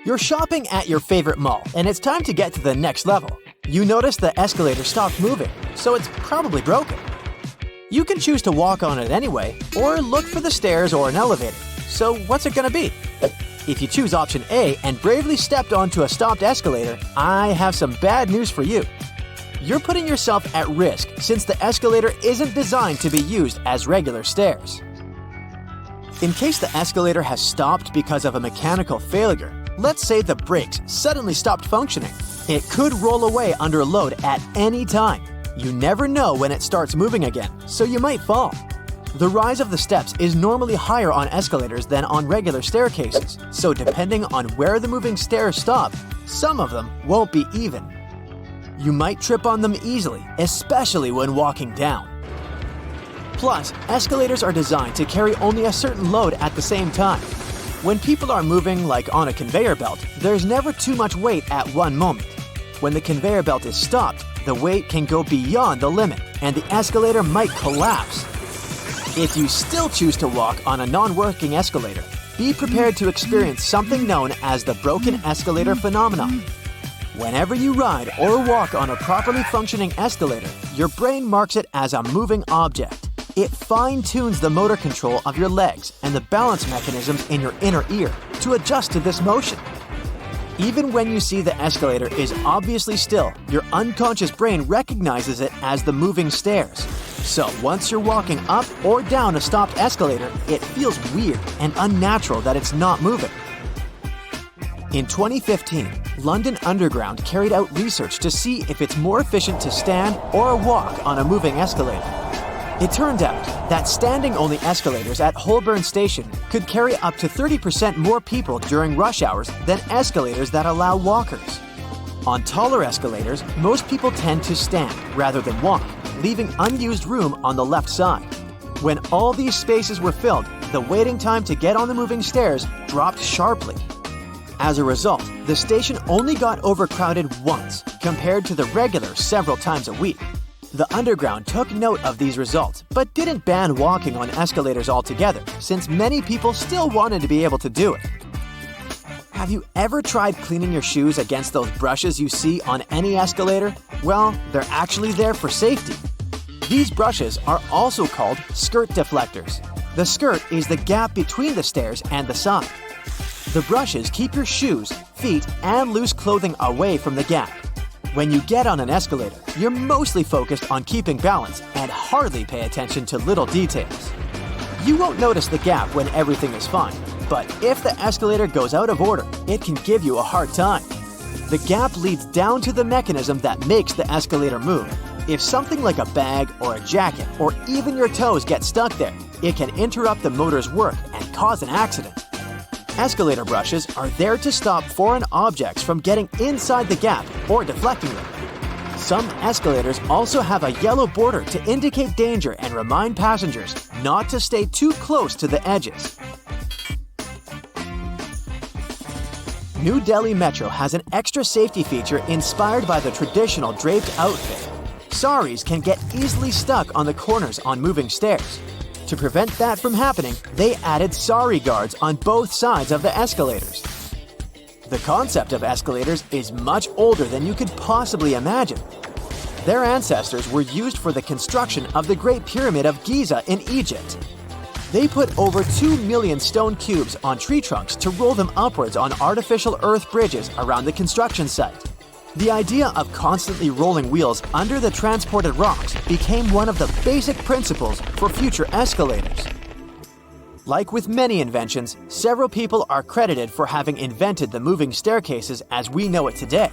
You're shopping at your favorite mall, and it's time to get to the next level. You notice the escalator stopped moving, so it's probably broken. You can choose to walk on it anyway, or look for the stairs or an elevator. So what's it gonna be? If you choose option A and bravely stepped onto a stopped escalator, I have some bad news for you. You're putting yourself at risk since the escalator isn't designed to be used as regular stairs. In case the escalator has stopped because of a mechanical failure, let's say the brakes suddenly stopped functioning. It could roll away under load at any time. You never know when it starts moving again, so you might fall. The rise of the steps is normally higher on escalators than on regular staircases, so depending on where the moving stairs stop, some of them won't be even. You might trip on them easily, especially when walking down. Plus, escalators are designed to carry only a certain load at the same time. When people are moving like on a conveyor belt, there's never too much weight at one moment. When the conveyor belt is stopped, the weight can go beyond the limit, and the escalator might collapse. If you still choose to walk on a non-working escalator, be prepared to experience something known as the broken escalator phenomenon. Whenever you ride or walk on a properly functioning escalator, your brain marks it as a moving object. It fine-tunes the motor control of your legs and the balance mechanisms in your inner ear to adjust to this motion. Even when you see the escalator is obviously still, your unconscious brain recognizes it as the moving stairs. So once you're walking up or down a stopped escalator, it feels weird and unnatural that it's not moving. In 2015, London Underground carried out research to see if it's more efficient to stand or walk on a moving escalator. It turned out that standing-only escalators at Holborn Station could carry up to 30% more people during rush hours than escalators that allow walkers. On taller escalators, most people tend to stand rather than walk, leaving unused room on the left side. When all these spaces were filled, the waiting time to get on the moving stairs dropped sharply. As a result, the station only got overcrowded once, compared to the regular several times a week. The Underground took note of these results, but didn't ban walking on escalators altogether, since many people still wanted to be able to do it. Have you ever tried cleaning your shoes against those brushes you see on any escalator? Well, they're actually there for safety. These brushes are also called skirt deflectors. The skirt is the gap between the stairs and the side. The brushes keep your shoes, feet, and loose clothing away from the gap. When you get on an escalator, you're mostly focused on keeping balance and hardly pay attention to little details. You won't notice the gap when everything is fine, but if the escalator goes out of order, it can give you a hard time. The gap leads down to the mechanism that makes the escalator move. If something like a bag or a jacket or even your toes get stuck there, it can interrupt the motor's work and cause an accident. Escalator brushes are there to stop foreign objects from getting inside the gap or deflecting them. Some escalators also have a yellow border to indicate danger and remind passengers not to stay too close to the edges. New Delhi Metro has an extra safety feature inspired by the traditional draped outfit. Saris can get easily stuck on the corners on moving stairs. To prevent that from happening, they added sari guards on both sides of the escalators. The concept of escalators is much older than you could possibly imagine. Their ancestors were used for the construction of the Great Pyramid of Giza in Egypt. They put over 2 million stone cubes on tree trunks to roll them upwards on artificial earth bridges around the construction site. The idea of constantly rolling wheels under the transported rocks became one of the basic principles for future escalators. Like with many inventions, several people are credited for having invented the moving staircases as we know it today.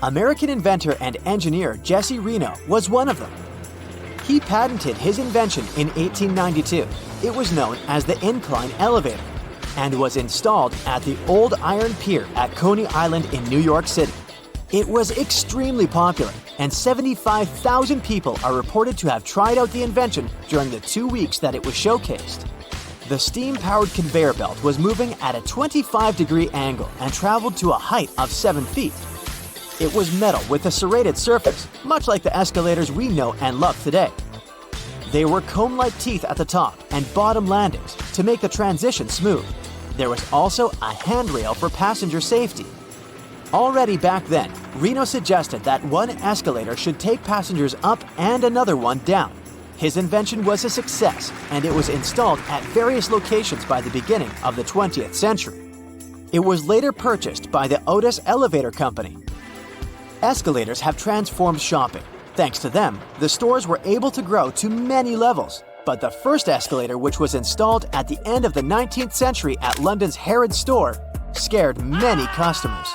American inventor and engineer Jesse Reno was one of them. He patented his invention in 1892. It was known as the incline elevator and was installed at the Old Iron Pier at Coney Island in New York City. It was extremely popular, and 75,000 people are reported to have tried out the invention during the 2 weeks that it was showcased. The steam-powered conveyor belt was moving at a 25-degree angle and traveled to a height of 7 feet. It was metal with a serrated surface, much like the escalators we know and love today. They were comb-like teeth at the top and bottom landings to make the transition smooth. There was also a handrail for passenger safety. Already back then, Reno suggested that one escalator should take passengers up and another one down. His invention was a success, and it was installed at various locations by the beginning of the 20th century. It was later purchased by the Otis Elevator Company. Escalators have transformed shopping. Thanks to them, the stores were able to grow to many levels. But the first escalator, which was installed at the end of the 19th century at London's Harrods store, scared many customers.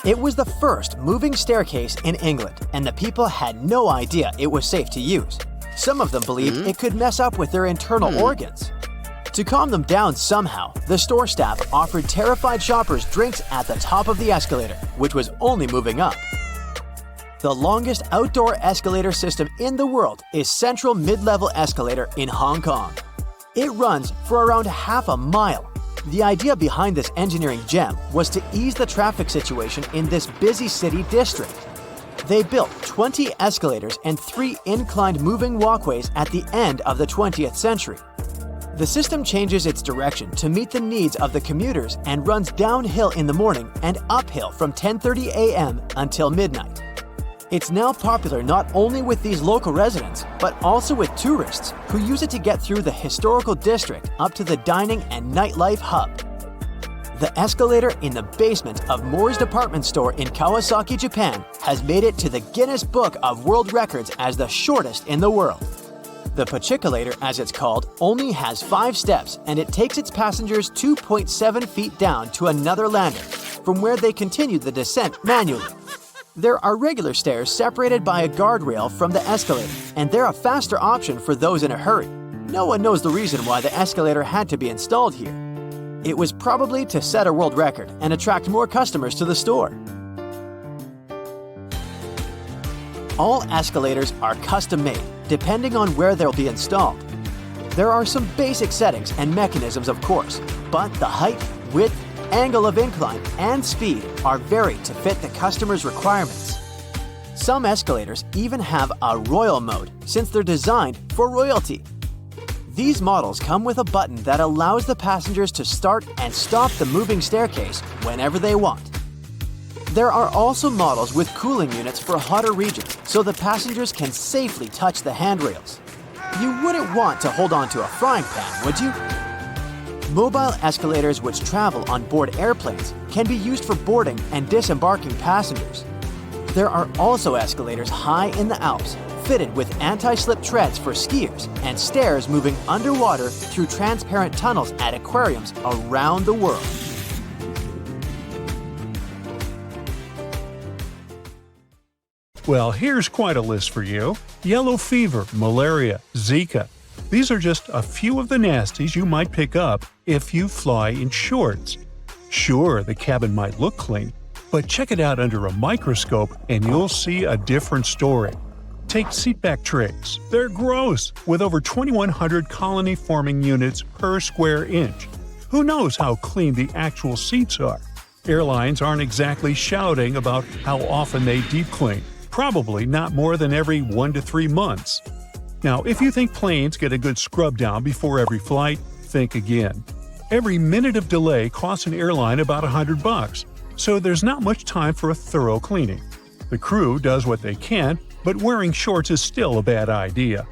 It was the first moving staircase in England, and the people had no idea it was safe to use. Some of them believed it could mess up with their internal organs. To calm them down somehow, the store staff offered terrified shoppers drinks at the top of the escalator, which was only moving up. The longest outdoor escalator system in the world is Central Mid-Level Escalator in Hong Kong. It runs for around half a mile. The idea behind this engineering gem was to ease the traffic situation in this busy city district. They built 20 escalators and 3 inclined moving walkways at the end of the 20th century. The system changes its direction to meet the needs of the commuters and runs downhill in the morning and uphill from 10:30 a.m. until midnight. It's now popular not only with these local residents, but also with tourists who use it to get through the historical district up to the dining and nightlife hub. The escalator in the basement of Moore's department store in Kawasaki, Japan, has made it to the Guinness Book of World Records as the shortest in the world. The Pachicalator, as it's called, only has 5 steps, and it takes its passengers 2.7 feet down to another landing, from where they continue the descent manually. There are regular stairs separated by a guardrail from the escalator, and they're a faster option for those in a hurry. No one knows the reason why the escalator had to be installed here. It was probably to set a world record and attract more customers to the store. All escalators are custom-made, depending on where they'll be installed. There are some basic settings and mechanisms, of course, but the height, width, angle of incline, and speed are varied to fit the customer's requirements. Some escalators even have a royal mode, since they're designed for royalty. These models come with a button that allows the passengers to start and stop the moving staircase whenever they want. There are also models with cooling units for hotter regions, so the passengers can safely touch the handrails. You wouldn't want to hold on to a frying pan, would you? Mobile escalators which travel on board airplanes can be used for boarding and disembarking passengers. There are also escalators high in the Alps, fitted with anti-slip treads for skiers and stairs moving underwater through transparent tunnels at aquariums around the world. Well, here's quite a list for you. Yellow fever, malaria, Zika. These are just a few of the nasties you might pick up if you fly in shorts. Sure, the cabin might look clean, but check it out under a microscope and you'll see a different story. Take seatback trays. They're gross, with over 2,100 colony-forming units per square inch. Who knows how clean the actual seats are? Airlines aren't exactly shouting about how often they deep clean. Probably not more than every 1 to 3 months. Now, if you think planes get a good scrub down before every flight, think again. Every minute of delay costs an airline about $100, so there's not much time for a thorough cleaning. The crew does what they can, but wearing shorts is still a bad idea.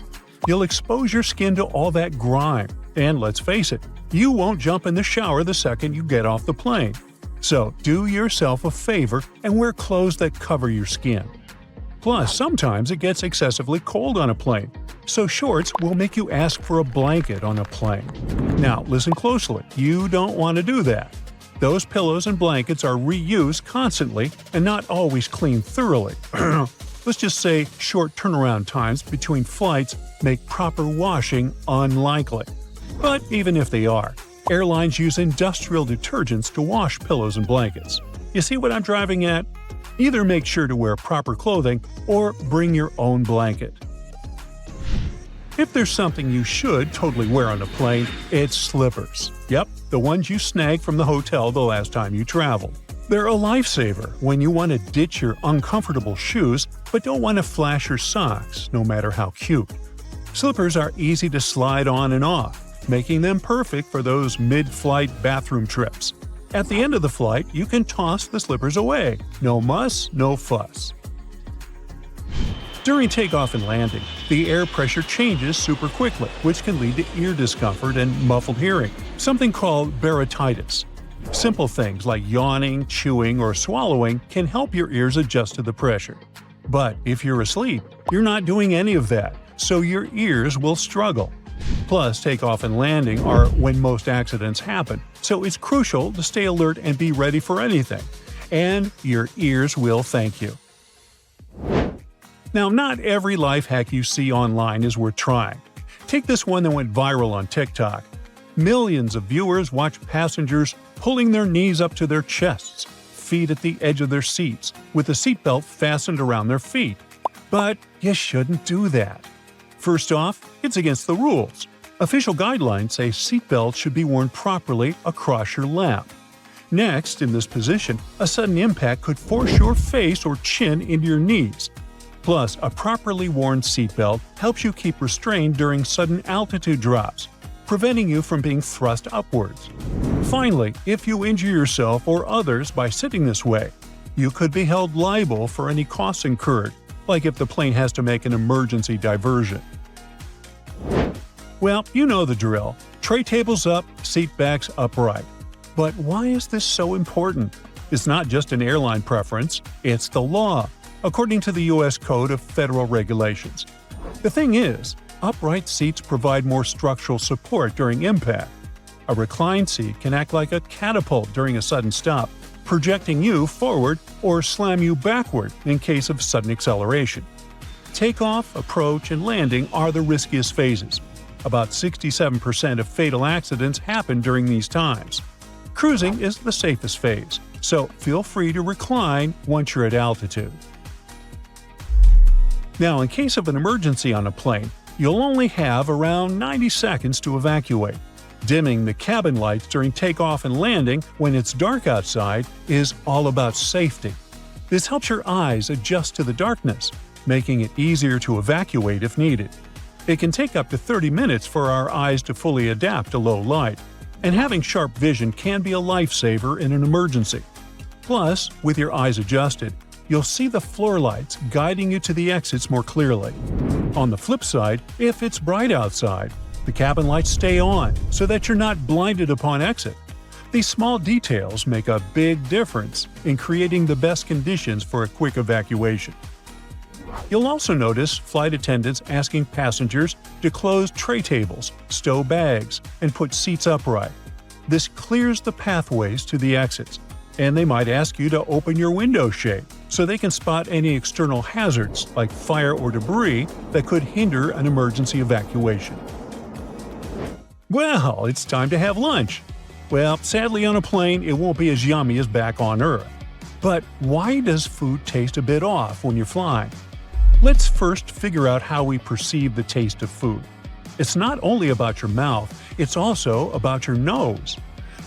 You'll expose your skin to all that grime, and let's face it, you won't jump in the shower the second you get off the plane. So do yourself a favor and wear clothes that cover your skin. Plus, sometimes it gets excessively cold on a plane, so shorts will make you ask for a blanket on a plane. Now, listen closely, you don't want to do that. Those pillows and blankets are reused constantly and not always cleaned thoroughly. Let's just say short turnaround times between flights make proper washing unlikely. But even if they are, airlines use industrial detergents to wash pillows and blankets. You see what I'm driving at? Either make sure to wear proper clothing or bring your own blanket. If there's something you should totally wear on a plane, it's slippers. Yep, the ones you snagged from the hotel the last time you traveled. They're a lifesaver when you want to ditch your uncomfortable shoes but don't want to flash your socks, no matter how cute. Slippers are easy to slide on and off, making them perfect for those mid-flight bathroom trips. At the end of the flight, you can toss the slippers away. No muss, no fuss. During takeoff and landing, the air pressure changes super quickly, which can lead to ear discomfort and muffled hearing, something called barytitis. Simple things like yawning, chewing, or swallowing can help your ears adjust to the pressure. But if you're asleep, you're not doing any of that, so your ears will struggle. Plus, takeoff and landing are when most accidents happen, so it's crucial to stay alert and be ready for anything. And your ears will thank you. Now, not every life hack you see online is worth trying. Take this one that went viral on TikTok. Millions of viewers watch passengers pulling their knees up to their chests, feet at the edge of their seats, with a seatbelt fastened around their feet. But you shouldn't do that. First off, it's against the rules. Official guidelines say seatbelts should be worn properly across your lap. Next, in this position, a sudden impact could force your face or chin into your knees. Plus, a properly worn seatbelt helps you keep restrained during sudden altitude drops, preventing you from being thrust upwards. Finally, if you injure yourself or others by sitting this way, you could be held liable for any costs incurred, like if the plane has to make an emergency diversion. Well, you know the drill. Tray tables up, seat backs upright. But why is this so important? It's not just an airline preference, it's the law, according to the U.S. Code of Federal Regulations. The thing is, upright seats provide more structural support during impact. A reclined seat can act like a catapult during a sudden stop, projecting you forward or slam you backward in case of sudden acceleration. Takeoff, approach, and landing are the riskiest phases. About 67% of fatal accidents happen during these times. Cruising is the safest phase, so feel free to recline once you're at altitude. Now, in case of an emergency on a plane, you'll only have around 90 seconds to evacuate. Dimming the cabin lights during takeoff and landing when it's dark outside is all about safety. This helps your eyes adjust to the darkness, making it easier to evacuate if needed. It can take up to 30 minutes for our eyes to fully adapt to low light, and having sharp vision can be a lifesaver in an emergency. Plus, with your eyes adjusted, you'll see the floor lights guiding you to the exits more clearly. On the flip side, if it's bright outside, the cabin lights stay on so that you're not blinded upon exit. These small details make a big difference in creating the best conditions for a quick evacuation. You'll also notice flight attendants asking passengers to close tray tables, stow bags, and put seats upright. This clears the pathways to the exits, and they might ask you to open your window shade so they can spot any external hazards like fire or debris that could hinder an emergency evacuation. Well, it's time to have lunch. Well, sadly on a plane it won't be as yummy as back on Earth. But why does food taste a bit off when you're flying? Let's first figure out how we perceive the taste of food. It's not only about your mouth, it's also about your nose.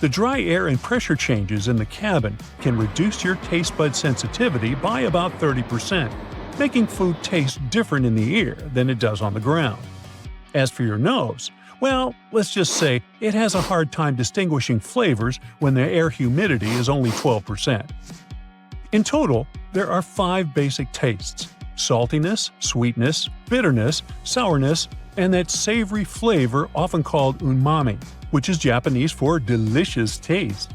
The dry air and pressure changes in the cabin can reduce your taste bud sensitivity by about 30%, making food taste different in the ear than it does on the ground. As for your nose, well, let's just say it has a hard time distinguishing flavors when the air humidity is only 12%. In total, there are 5 basic tastes: saltiness, sweetness, bitterness, sourness, and that savory flavor often called umami, which is Japanese for delicious taste.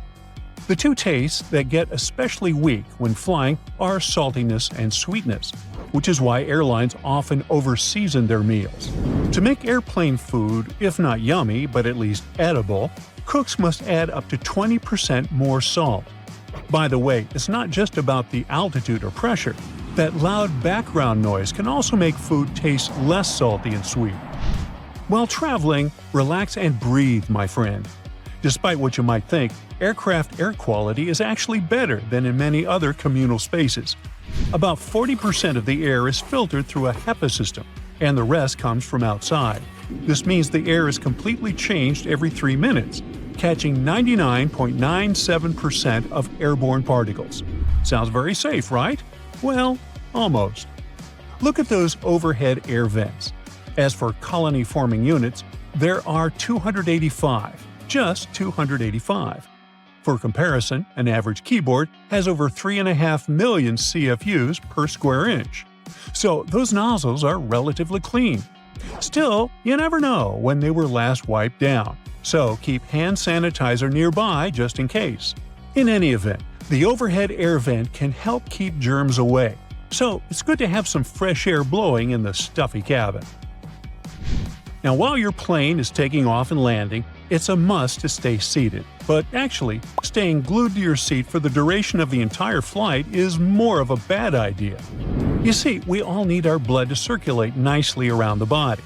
The 2 tastes that get especially weak when flying are saltiness and sweetness, which is why airlines often over-season their meals. To make airplane food, if not yummy but at least edible, cooks must add up to 20% more salt. By the way, it's not just about the altitude or pressure. That loud background noise can also make food taste less salty and sweet. While traveling, relax and breathe, my friend. Despite what you might think, aircraft air quality is actually better than in many other communal spaces. About 40% of the air is filtered through a HEPA system, and the rest comes from outside. This means the air is completely changed every 3 minutes, catching 99.97% of airborne particles. Sounds very safe, right? Well, almost. Look at those overhead air vents. As for colony-forming units, there are 285. Just 285. For comparison, an average keyboard has over 3.5 million CFUs per square inch. So those nozzles are relatively clean. Still, you never know when they were last wiped down, so keep hand sanitizer nearby just in case. In any event, the overhead air vent can help keep germs away, so it's good to have some fresh air blowing in the stuffy cabin. Now, while your plane is taking off and landing, it's a must to stay seated. But actually, staying glued to your seat for the duration of the entire flight is more of a bad idea. You see, we all need our blood to circulate nicely around the body.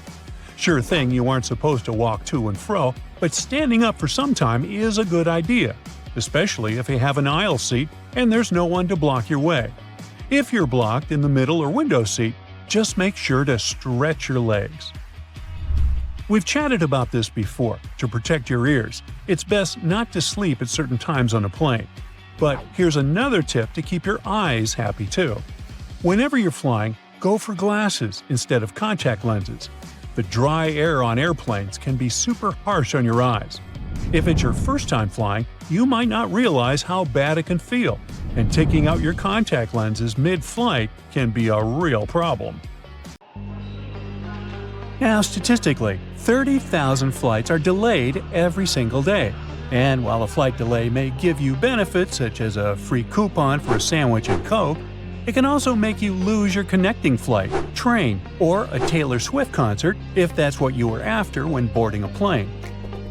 Sure thing, you aren't supposed to walk to and fro, but standing up for some time is a good idea, especially if you have an aisle seat and there's no one to block your way. If you're blocked in the middle or window seat, just make sure to stretch your legs. We've chatted about this before. To protect your ears, it's best not to sleep at certain times on a plane. But here's another tip to keep your eyes happy too. Whenever you're flying, go for glasses instead of contact lenses. The dry air on airplanes can be super harsh on your eyes. If it's your first time flying, you might not realize how bad it can feel, and taking out your contact lenses mid-flight can be a real problem. Now, statistically, 30,000 flights are delayed every single day. And while a flight delay may give you benefits such as a free coupon for a sandwich and Coke, it can also make you lose your connecting flight, train, or a Taylor Swift concert if that's what you were after when boarding a plane.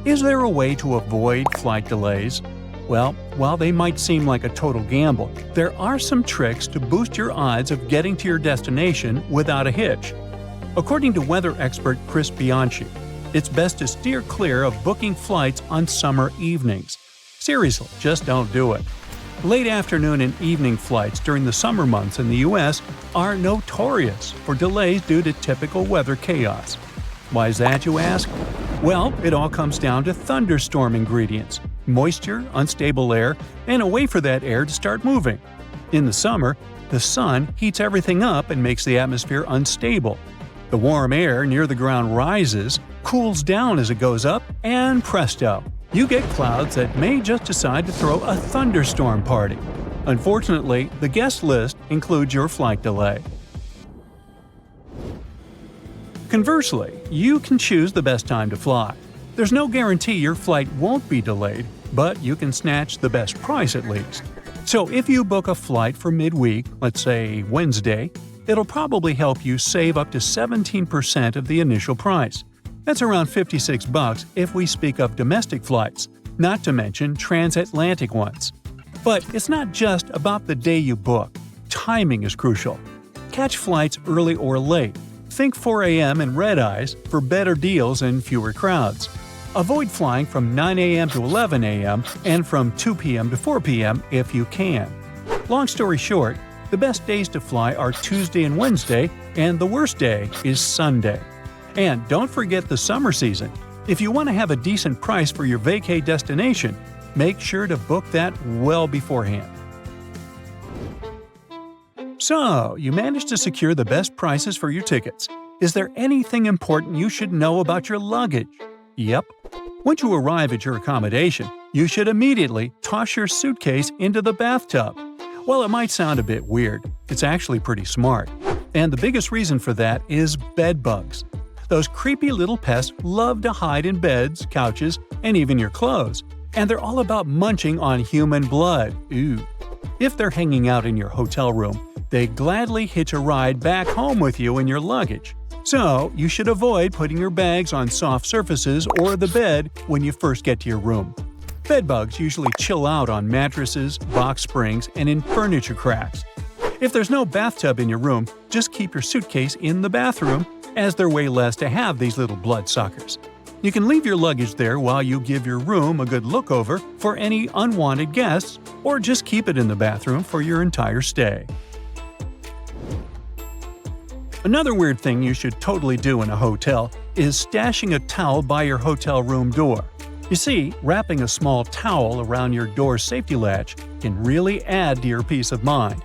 Is there a way to avoid flight delays? Well, while they might seem like a total gamble, there are some tricks to boost your odds of getting to your destination without a hitch. According to weather expert Chris Bianchi, it's best to steer clear of booking flights on summer evenings. Seriously, just don't do it. Late afternoon and evening flights during the summer months in the U.S. are notorious for delays due to typical weather chaos. Why is that, you ask? Well, it all comes down to thunderstorm ingredients: moisture, unstable air, and a way for that air to start moving. In the summer, the sun heats everything up and makes the atmosphere unstable. The warm air near the ground rises, cools down as it goes up, and presto, you get clouds that may just decide to throw a thunderstorm party. Unfortunately, the guest list includes your flight delay. Conversely, you can choose the best time to fly. There's no guarantee your flight won't be delayed, but you can snatch the best price at least. So if you book a flight for midweek, let's say Wednesday, it'll probably help you save up to 17% of the initial price. That's around $56 if we speak of domestic flights, not to mention transatlantic ones. But it's not just about the day you book. Timing is crucial. Catch flights early or late. Think 4 a.m. and red eyes for better deals and fewer crowds. Avoid flying from 9 a.m. to 11 a.m. and from 2 p.m. to 4 p.m. if you can. Long story short, the best days to fly are Tuesday and Wednesday, and the worst day is Sunday. And don't forget the summer season. If you want to have a decent price for your vacay destination, make sure to book that well beforehand. So, you managed to secure the best prices for your tickets. Is there anything important you should know about your luggage? Yep. Once you arrive at your accommodation, you should immediately toss your suitcase into the bathtub. While it might sound a bit weird, it's actually pretty smart. And the biggest reason for that is bed bugs. Those creepy little pests love to hide in beds, couches, and even your clothes. And they're all about munching on human blood. Ooh. If they're hanging out in your hotel room, they gladly hitch a ride back home with you in your luggage. So, you should avoid putting your bags on soft surfaces or the bed when you first get to your room. Bedbugs usually chill out on mattresses, box springs, and in furniture cracks. If there's no bathtub in your room, just keep your suitcase in the bathroom, as they're way less to have these little bloodsuckers. You can leave your luggage there while you give your room a good look over for any unwanted guests, or just keep it in the bathroom for your entire stay. Another weird thing you should totally do in a hotel is stashing a towel by your hotel room door. You see, wrapping a small towel around your door's safety latch can really add to your peace of mind.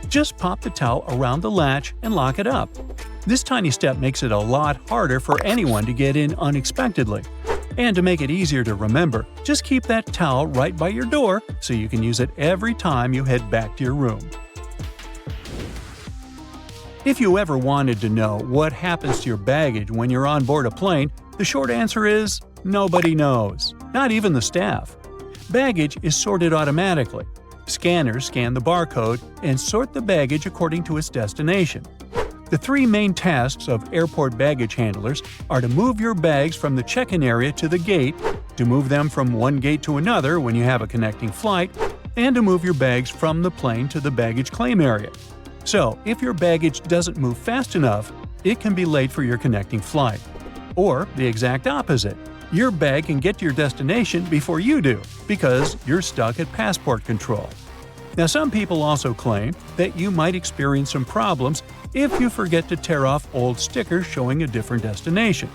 Just pop the towel around the latch and lock it up. This tiny step makes it a lot harder for anyone to get in unexpectedly. And to make it easier to remember, just keep that towel right by your door so you can use it every time you head back to your room. If you ever wanted to know what happens to your baggage when you're on board a plane, the short answer is nobody knows, not even the staff. Baggage is sorted automatically. Scanners scan the barcode and sort the baggage according to its destination. The three main tasks of airport baggage handlers are to move your bags from the check-in area to the gate, to move them from one gate to another when you have a connecting flight, and to move your bags from the plane to the baggage claim area. So, if your baggage doesn't move fast enough, it can be late for your connecting flight. Or the exact opposite. Your bag can get to your destination before you do, because you're stuck at passport control. Now, some people also claim that you might experience some problems if you forget to tear off old stickers showing a different destination.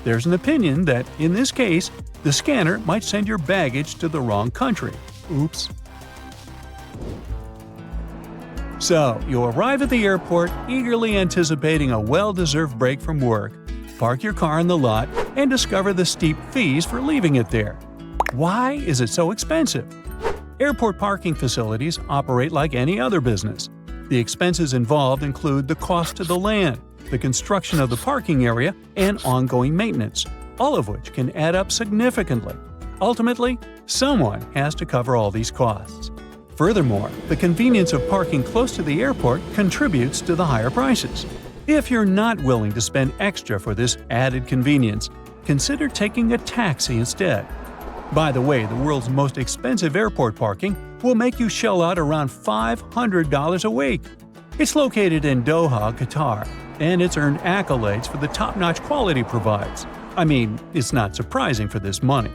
There's an opinion that, in this case, the scanner might send your baggage to the wrong country. Oops. So, you arrive at the airport eagerly anticipating a well-deserved break from work, park your car in the lot, and discover the steep fees for leaving it there. Why is it so expensive? Airport parking facilities operate like any other business. The expenses involved include the cost to the land, the construction of the parking area, and ongoing maintenance, all of which can add up significantly. Ultimately, someone has to cover all these costs. Furthermore, the convenience of parking close to the airport contributes to the higher prices. If you're not willing to spend extra for this added convenience, consider taking a taxi instead. By the way, the world's most expensive airport parking will make you shell out around $500 a week. It's located in Doha, Qatar, and it's earned accolades for the top-notch quality it provides. I mean, it's not surprising for this money.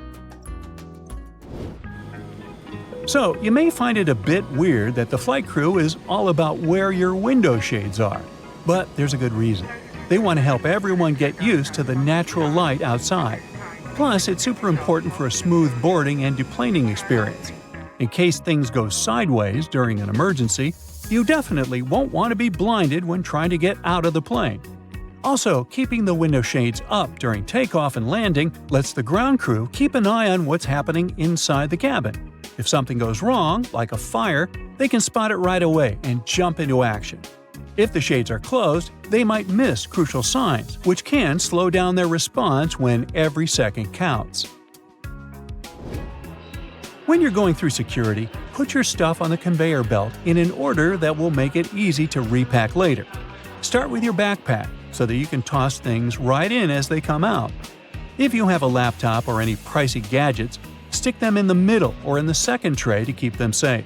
So, you may find it a bit weird that the flight crew is all about where your window shades are. But there's a good reason. They want to help everyone get used to the natural light outside. Plus, it's super important for a smooth boarding and deplaning experience. In case things go sideways during an emergency, you definitely won't want to be blinded when trying to get out of the plane. Also, keeping the window shades up during takeoff and landing lets the ground crew keep an eye on what's happening inside the cabin. If something goes wrong, like a fire, they can spot it right away and jump into action. If the shades are closed, they might miss crucial signs, which can slow down their response when every second counts. When you're going through security, put your stuff on the conveyor belt in an order that will make it easy to repack later. Start with your backpack so that you can toss things right in as they come out. If you have a laptop or any pricey gadgets, stick them in the middle or in the second tray to keep them safe.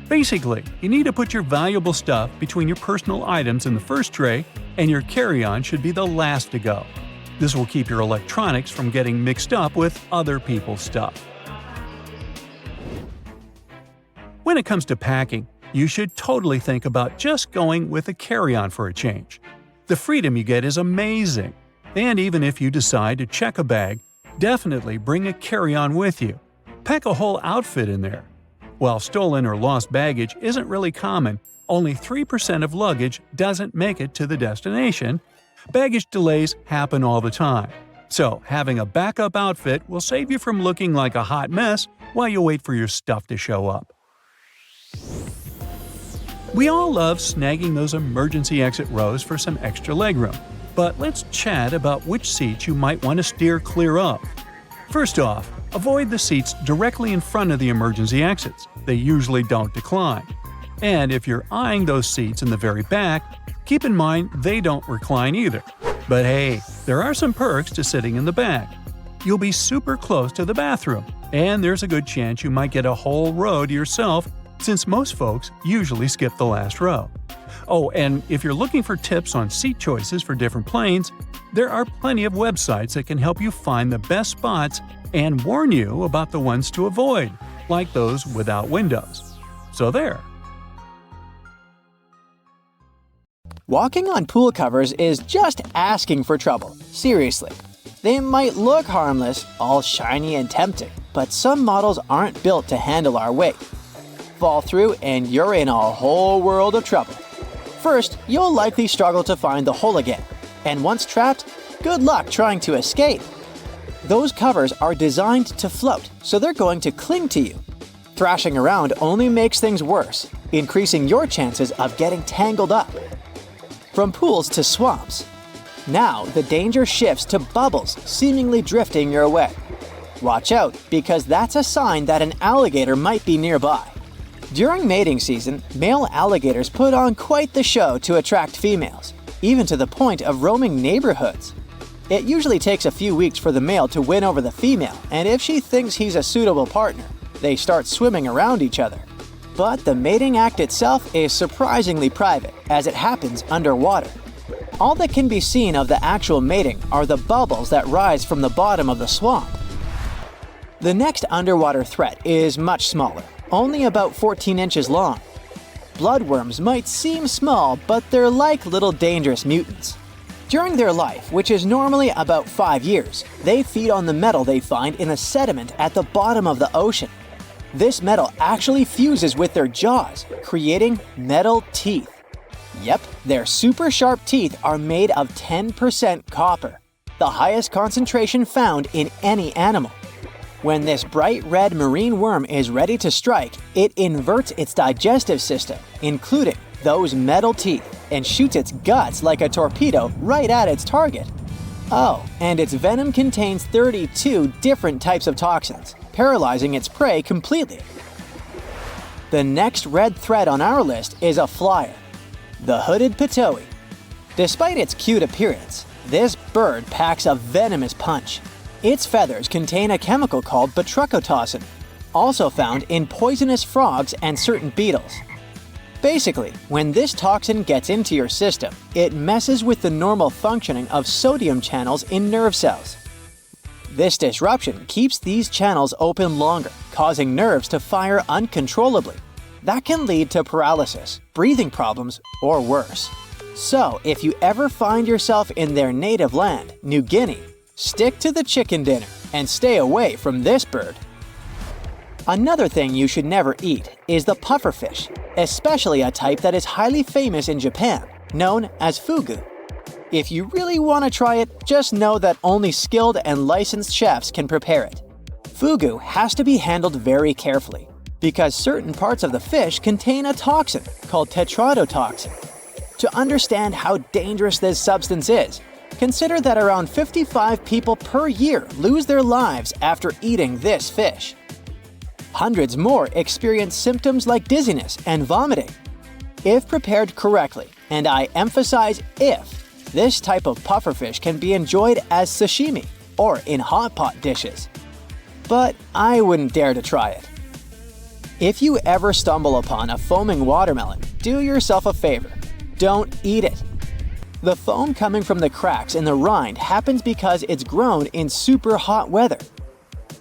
Basically, you need to put your valuable stuff between your personal items in the first tray, and your carry-on should be the last to go. This will keep your electronics from getting mixed up with other people's stuff. When it comes to packing, you should totally think about just going with a carry-on for a change. The freedom you get is amazing. And even if you decide to check a bag, definitely bring a carry-on with you. Pack a whole outfit in there. While stolen or lost baggage isn't really common, only 3% of luggage doesn't make it to the destination. Baggage delays happen all the time. So, having a backup outfit will save you from looking like a hot mess while you wait for your stuff to show up. We all love snagging those emergency exit rows for some extra legroom, but let's chat about which seats you might want to steer clear of. First off, avoid the seats directly in front of the emergency exits. They usually don't decline. And if you're eyeing those seats in the very back, keep in mind they don't recline either. But hey, there are some perks to sitting in the back. You'll be super close to the bathroom, and there's a good chance you might get a whole row to yourself since most folks usually skip the last row. Oh, and if you're looking for tips on seat choices for different planes, there are plenty of websites that can help you find the best spots and warn you about the ones to avoid, like those without windows. So there. Walking on pool covers is just asking for trouble. Seriously. They might look harmless, all shiny and tempting, but some models aren't built to handle our weight. Fall through and you're in a whole world of trouble. First, you'll likely struggle to find the hole again, and once trapped, good luck trying to escape. Those covers are designed to float, so they're going to cling to you. Thrashing around only makes things worse, increasing your chances of getting tangled up. From pools to swamps. Now, the danger shifts to bubbles seemingly drifting your way. Watch out, because that's a sign that an alligator might be nearby. During mating season, male alligators put on quite the show to attract females, even to the point of roaming neighborhoods. It usually takes a few weeks for the male to win over the female, and if she thinks he's a suitable partner, they start swimming around each other. But the mating act itself is surprisingly private, as it happens underwater. All that can be seen of the actual mating are the bubbles that rise from the bottom of the swamp. The next underwater threat is much smaller, only about 14 inches long. Bloodworms might seem small, but they're like little dangerous mutants. During their life, which is normally about 5 years, they feed on the metal they find in the sediment at the bottom of the ocean. This metal actually fuses with their jaws, creating metal teeth. Yep, their super sharp teeth are made of 10% copper, the highest concentration found in any animal. When this bright red marine worm is ready to strike, it inverts its digestive system, including those metal teeth, and shoots its guts like a torpedo right at its target. Oh, and its venom contains 32 different types of toxins, paralyzing its prey completely. The next red thread on our list is a flyer, the hooded pitoe. Despite its cute appearance, this bird packs a venomous punch. Its feathers contain a chemical called batrachotocin, also found in poisonous frogs and certain beetles. Basically, when this toxin gets into your system, it messes with the normal functioning of sodium channels in nerve cells. This disruption keeps these channels open longer, causing nerves to fire uncontrollably. That can lead to paralysis, breathing problems, or worse. So, if you ever find yourself in their native land, New Guinea, stick to the chicken dinner and stay away from this bird. Another thing you should never eat is the pufferfish, especially a type that is highly famous in Japan, known as fugu. If you really want to try it, just know that only skilled and licensed chefs can prepare it. Fugu has to be handled very carefully, because certain parts of the fish contain a toxin called tetrodotoxin. To understand how dangerous this substance is, consider that around 55 people per year lose their lives after eating this fish. Hundreds more experience symptoms like dizziness and vomiting. If prepared correctly, and I emphasize if, this type of pufferfish can be enjoyed as sashimi or in hot pot dishes. But I wouldn't dare to try it. If you ever stumble upon a foaming watermelon, do yourself a favor. Don't eat it. The foam coming from the cracks in the rind happens because it's grown in super hot weather.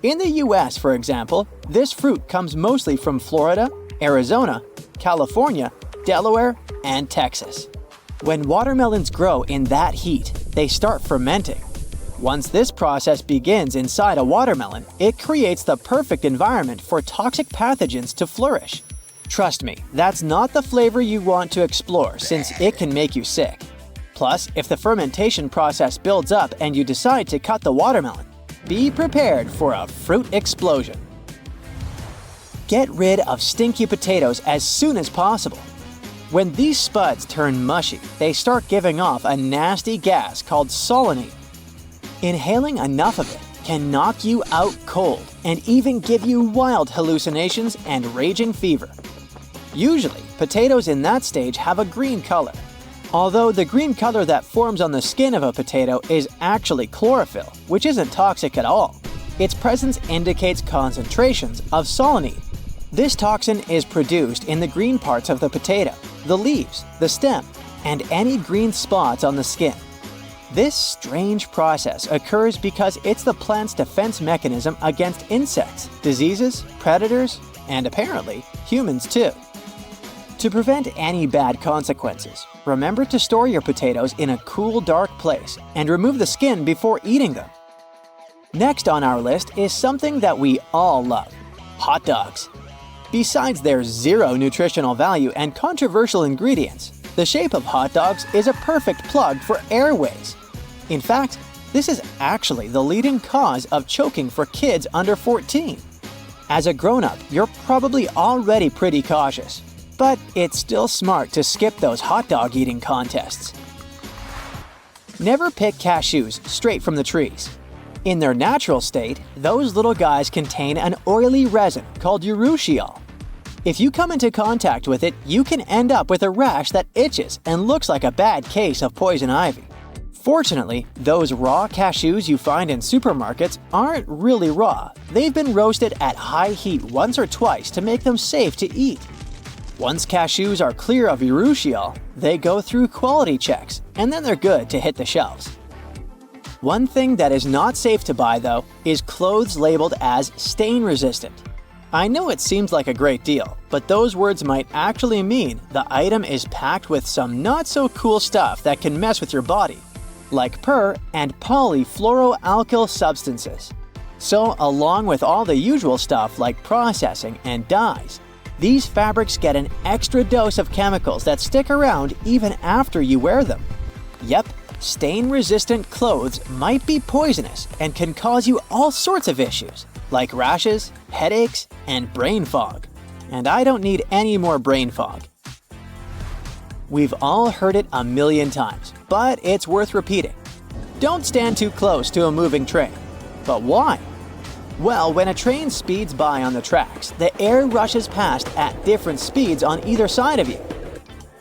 In the US, for example, this fruit comes mostly from Florida, Arizona, California, Delaware, and Texas. When watermelons grow in that heat, they start fermenting. Once this process begins inside a watermelon, it creates the perfect environment for toxic pathogens to flourish. Trust me, that's not the flavor you want to explore since it can make you sick. Plus, if the fermentation process builds up and you decide to cut the watermelon, be prepared for a fruit explosion. Get rid of stinky potatoes as soon as possible. When these spuds turn mushy, they start giving off a nasty gas called solanine. Inhaling enough of it can knock you out cold and even give you wild hallucinations and raging fever. Usually, potatoes in that stage have a green color. Although the green color that forms on the skin of a potato is actually chlorophyll, which isn't toxic at all. Its presence indicates concentrations of solanine. This toxin is produced in the green parts of the potato, the leaves, the stem, and any green spots on the skin. This strange process occurs because it's the plant's defense mechanism against insects, diseases, predators, and apparently humans too. To prevent any bad consequences, remember to store your potatoes in a cool, dark place and remove the skin before eating them. Next on our list is something that we all love: hot dogs. Besides their zero nutritional value and controversial ingredients, The shape of hot dogs is a perfect plug for airways. In fact, this is actually the leading cause of choking for kids under 14. As a grown-up, you're probably already pretty cautious, but it's still smart to skip those hot dog eating contests. Never pick cashews straight from the trees. In their natural state, those little guys contain an oily resin called urushiol. If you come into contact with it, you can end up with a rash that itches and looks like a bad case of poison ivy. Fortunately, those raw cashews you find in supermarkets aren't really raw. They've been roasted at high heat once or twice to make them safe to eat. Once cashews are clear of urushiol, they go through quality checks, and then they're good to hit the shelves. One thing that is not safe to buy, though, is clothes labeled as stain-resistant. I know it seems like a great deal, but those words might actually mean the item is packed with some not-so-cool stuff that can mess with your body, like per- and polyfluoroalkyl substances. So, along with all the usual stuff like processing and dyes, these fabrics get an extra dose of chemicals that stick around even after you wear them. Yep, stain-resistant clothes might be poisonous and can cause you all sorts of issues, like rashes, headaches, and brain fog. And I don't need any more brain fog. We've all heard it a million times, but it's worth repeating. Don't stand too close to a moving train. But why? Well, when a train speeds by on the tracks, the air rushes past at different speeds on either side of you.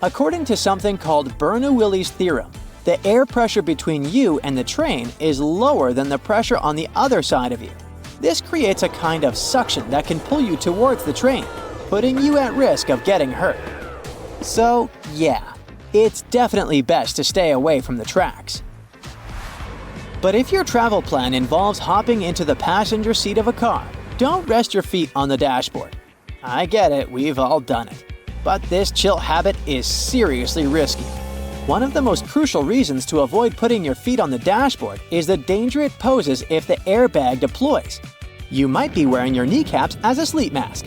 According to something called Bernoulli's theorem, the air pressure between you and the train is lower than the pressure on the other side of you. This creates a kind of suction that can pull you towards the train, putting you at risk of getting hurt. So, yeah, it's definitely best to stay away from the tracks. But if your travel plan involves hopping into the passenger seat of a car, don't rest your feet on the dashboard. I get it, we've all done it. But this chill habit is seriously risky. One of the most crucial reasons to avoid putting your feet on the dashboard is the danger it poses if the airbag deploys. You might be wearing your kneecaps as a sleep mask.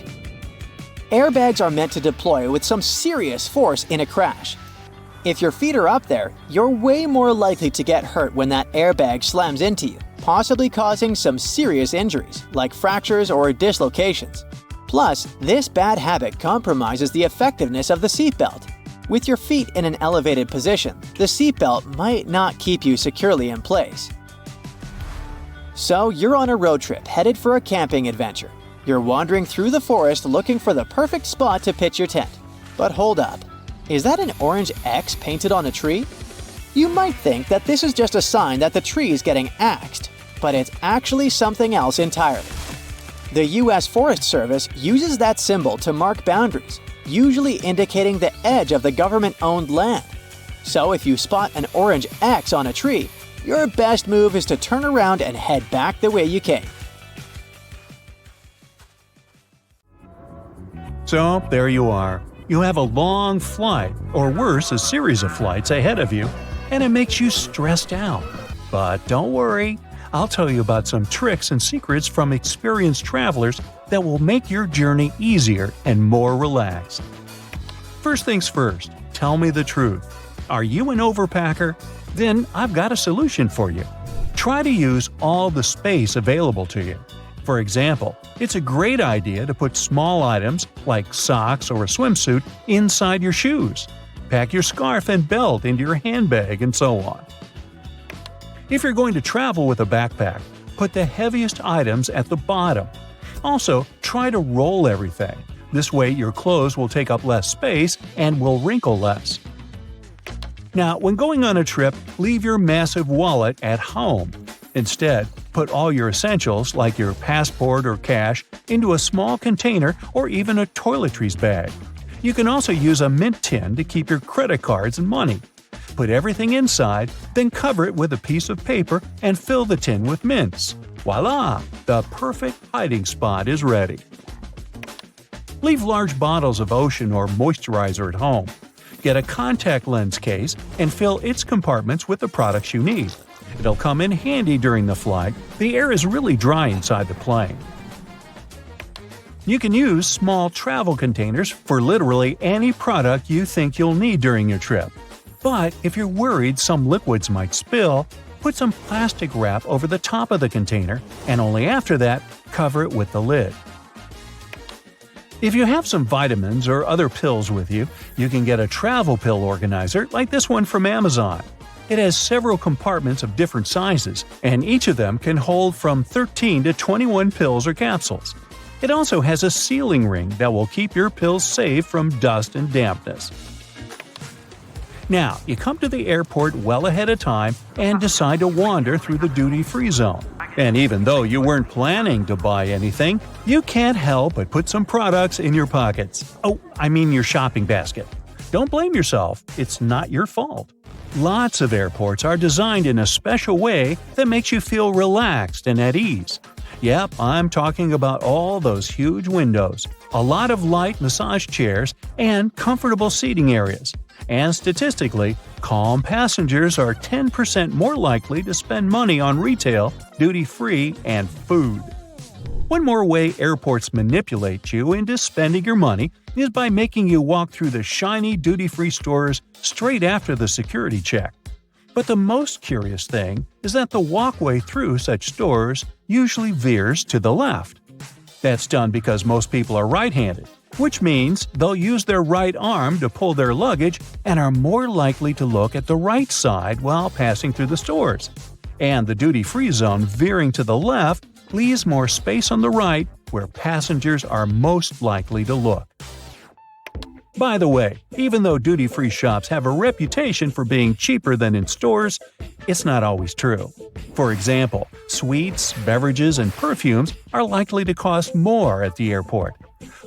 Airbags are meant to deploy with some serious force in a crash. If your feet are up there, you're way more likely to get hurt when that airbag slams into you, possibly causing some serious injuries, like fractures or dislocations. Plus, this bad habit compromises the effectiveness of the seatbelt. With your feet in an elevated position, the seatbelt might not keep you securely in place. So, you're on a road trip headed for a camping adventure. You're wandering through the forest looking for the perfect spot to pitch your tent. But hold up. Is that an orange X painted on a tree? You might think that this is just a sign that the tree is getting axed, but it's actually something else entirely. The U.S. Forest Service uses that symbol to mark boundaries, usually indicating the edge of the government-owned land. So if you spot an orange X on a tree, your best move is to turn around and head back the way you came. So, there you are. You have a long flight, or worse, a series of flights ahead of you, and it makes you stressed out. But don't worry, I'll tell you about some tricks and secrets from experienced travelers that will make your journey easier and more relaxed. First things first, tell me the truth. Are you an overpacker? Then I've got a solution for you. Try to use all the space available to you. For example, it's a great idea to put small items like socks or a swimsuit inside your shoes. Pack your scarf and belt into your handbag and so on. If you're going to travel with a backpack, put the heaviest items at the bottom. Also, try to roll everything. This way your clothes will take up less space and will wrinkle less. Now, when going on a trip, leave your massive wallet at home. Instead, put all your essentials like your passport or cash into a small container or even a toiletries bag. You can also use a mint tin to keep your credit cards and money. Put everything inside, then cover it with a piece of paper and fill the tin with mints. Voila! The perfect hiding spot is ready. Leave large bottles of ocean or moisturizer at home. Get a contact lens case and fill its compartments with the products you need. It'll come in handy during the flight. The air is really dry inside the plane. You can use small travel containers for literally any product you think you'll need during your trip. But if you're worried some liquids might spill, put some plastic wrap over the top of the container, and only after that, cover it with the lid. If you have some vitamins or other pills with you, you can get a travel pill organizer like this one from Amazon. It has several compartments of different sizes, and each of them can hold from 13 to 21 pills or capsules. It also has a sealing ring that will keep your pills safe from dust and dampness. Now, you come to the airport well ahead of time and decide to wander through the duty-free zone. And even though you weren't planning to buy anything, you can't help but put some products in your pockets. Oh, I mean your shopping basket. Don't blame yourself, it's not your fault. Lots of airports are designed in a special way that makes you feel relaxed and at ease. Yep, I'm talking about all those huge windows, a lot of light massage chairs, and comfortable seating areas. And statistically, calm passengers are 10% more likely to spend money on retail, duty-free, and food. One more way airports manipulate you into spending your money is by making you walk through the shiny duty-free stores straight after the security check. But the most curious thing is that the walkway through such stores usually veers to the left. That's done because most people are right-handed, which means they'll use their right arm to pull their luggage and are more likely to look at the right side while passing through the stores. And the duty-free zone veering to the left leaves more space on the right where passengers are most likely to look. By the way, even though duty-free shops have a reputation for being cheaper than in stores, it's not always true. For example, sweets, beverages, and perfumes are likely to cost more at the airport.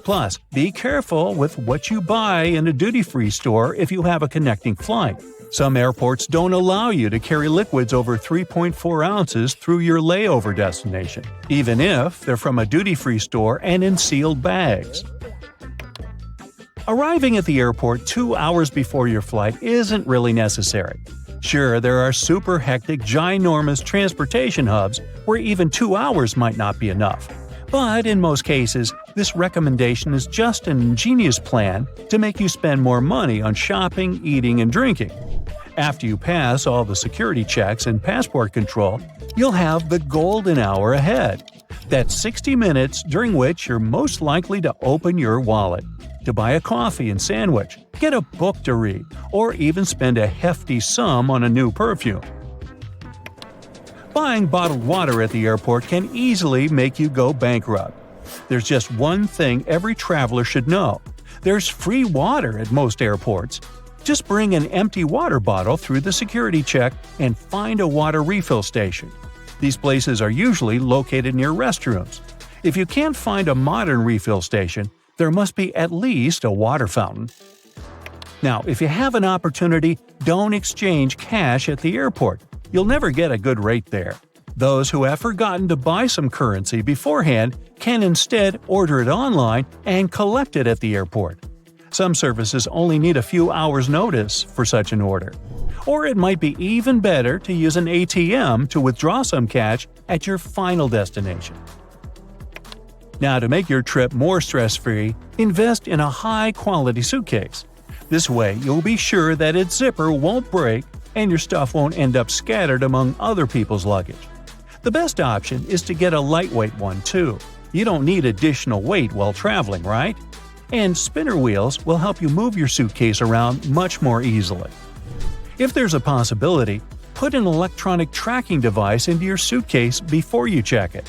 Plus, be careful with what you buy in a duty-free store if you have a connecting flight. Some airports don't allow you to carry liquids over 3.4 ounces through your layover destination, even if they're from a duty-free store and in sealed bags. Arriving at the airport 2 hours before your flight isn't really necessary. Sure, there are super hectic, ginormous transportation hubs where even 2 hours might not be enough. But in most cases, this recommendation is just an ingenious plan to make you spend more money on shopping, eating, and drinking. After you pass all the security checks and passport control, you'll have the golden hour ahead. That's 60 minutes during which you're most likely to open your wallet, to buy a coffee and sandwich, get a book to read, or even spend a hefty sum on a new perfume. Buying bottled water at the airport can easily make you go bankrupt. There's just one thing every traveler should know. There's free water at most airports. Just bring an empty water bottle through the security check and find a water refill station. These places are usually located near restrooms. If you can't find a modern refill station, there must be at least a water fountain. Now, if you have an opportunity, don't exchange cash at the airport. You'll never get a good rate there. Those who have forgotten to buy some currency beforehand can instead order it online and collect it at the airport. Some services only need a few hours' notice for such an order. Or it might be even better to use an ATM to withdraw some cash at your final destination. Now, to make your trip more stress-free, invest in a high-quality suitcase. This way, you'll be sure that its zipper won't break and your stuff won't end up scattered among other people's luggage. The best option is to get a lightweight one, too. You don't need additional weight while traveling, right? And spinner wheels will help you move your suitcase around much more easily. If there's a possibility, put an electronic tracking device into your suitcase before you check it.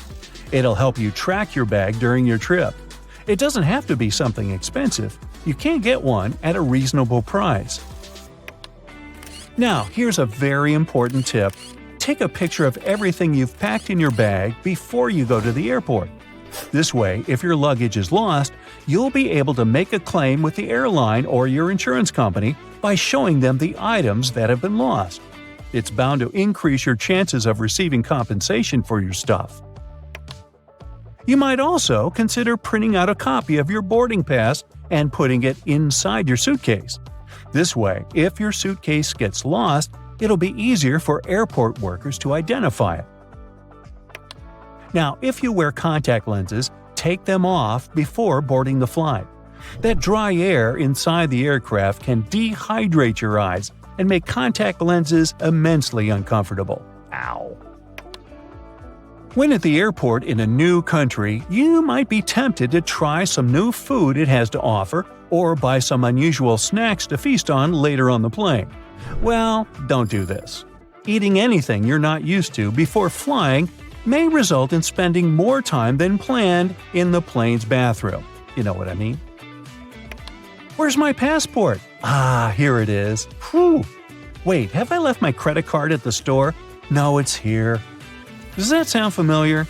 It'll help you track your bag during your trip. It doesn't have to be something expensive. You can get one at a reasonable price. Now, here's a very important tip. Take a picture of everything you've packed in your bag before you go to the airport. This way, if your luggage is lost, you'll be able to make a claim with the airline or your insurance company by showing them the items that have been lost. It's bound to increase your chances of receiving compensation for your stuff. You might also consider printing out a copy of your boarding pass and putting it inside your suitcase. This way, if your suitcase gets lost, it'll be easier for airport workers to identify it. Now, if you wear contact lenses, take them off before boarding the flight. That dry air inside the aircraft can dehydrate your eyes and make contact lenses immensely uncomfortable. Ow. When at the airport in a new country, you might be tempted to try some new food it has to offer or buy some unusual snacks to feast on later on the plane. Well, don't do this. Eating anything you're not used to before flying may result in spending more time than planned in the plane's bathroom. You know what I mean? Where's my passport? Ah, here it is. Whew. Wait, have I left my credit card at the store? No, it's here. Does that sound familiar?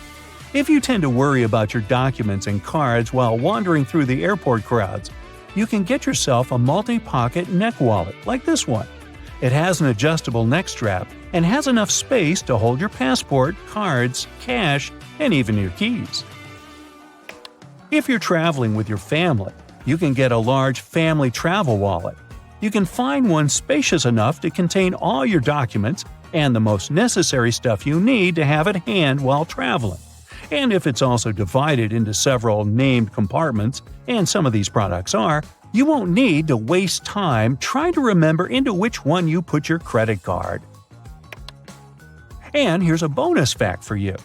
If you tend to worry about your documents and cards while wandering through the airport crowds, you can get yourself a multi-pocket neck wallet like this one. It has an adjustable neck strap and has enough space to hold your passport, cards, cash, and even your keys. If you're traveling with your family, you can get a large family travel wallet. You can find one spacious enough to contain all your documents and the most necessary stuff you need to have at hand while traveling. And if it's also divided into several named compartments, and some of these products are, you won't need to waste time trying to remember into which one you put your credit card. And here's a bonus fact for you.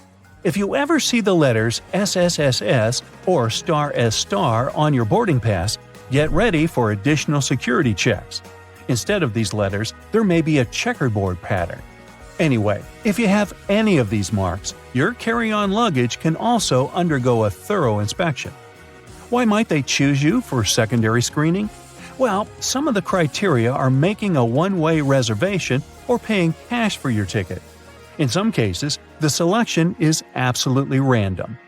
If you ever see the letters SSSS or *S* on your boarding pass, get ready for additional security checks. Instead of these letters, there may be a checkerboard pattern. Anyway, if you have any of these marks, your carry-on luggage can also undergo a thorough inspection. Why might they choose you for secondary screening? Well, some of the criteria are making a one-way reservation or paying cash for your ticket. In some cases, the selection is absolutely random.